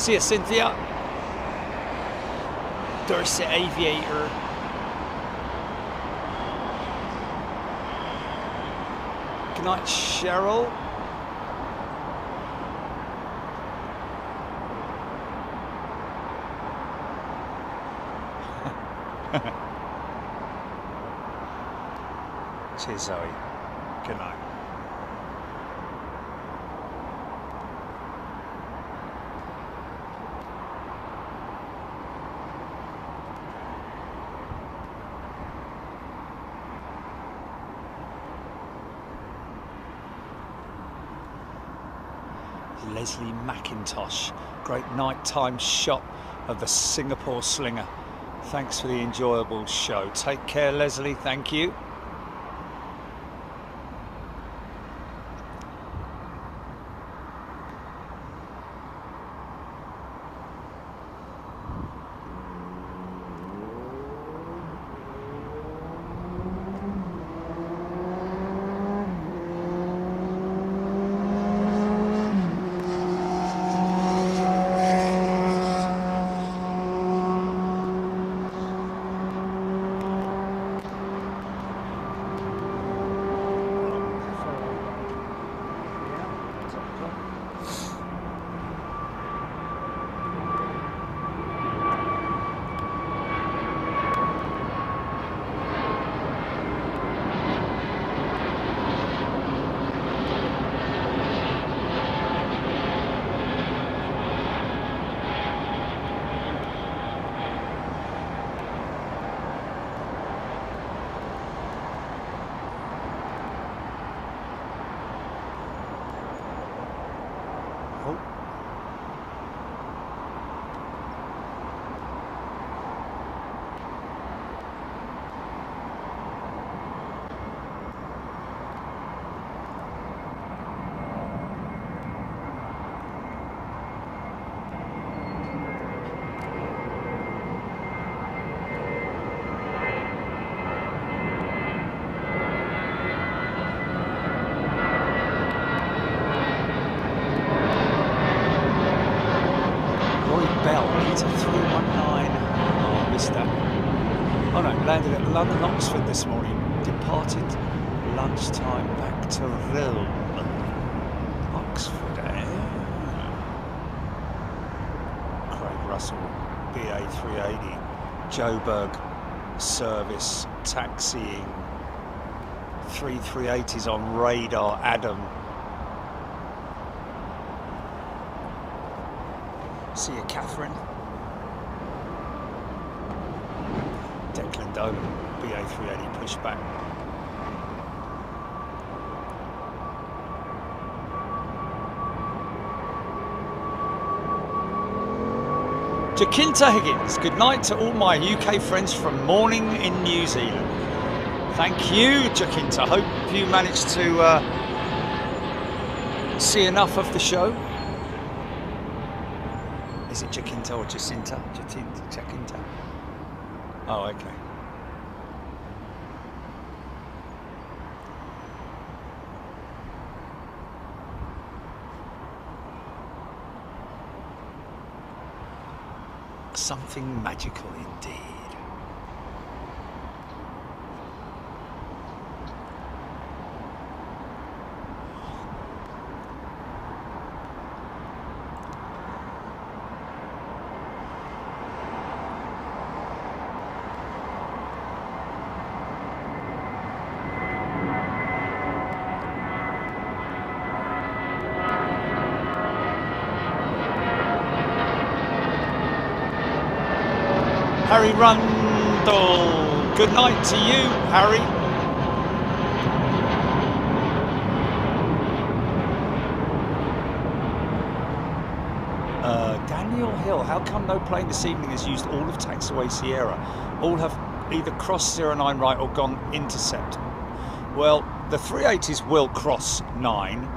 See you, Cynthia. Dorset Aviator. Good night, Cheryl. Cheers, Zoe. Good night. Leslie McIntosh, great nighttime shot of the Singapore Slinger. Thanks for the enjoyable show. Take care, Leslie. Thank you. Landed at London Oxford this morning, departed lunchtime back to Rome. Oxford, eh? Craig Russell, BA 380, Joburg service, taxiing, 3380s on radar, Adam. See you, Catherine. Declan Dolan, BA 380 pushback. Jacinta Higgins, good night to all my UK friends from morning in New Zealand. Thank you, Jacinta. Hope you managed to see enough of the show. Is it Jacinta or Jacinta? Jacinta. Oh, okay. Something magical indeed. Harry Rundle, good night to you, Harry. Daniel Hill, how come no plane this evening has used all of taxiway Sierra? All have either crossed 09 right or gone intercept. Well, the 380s will cross 9.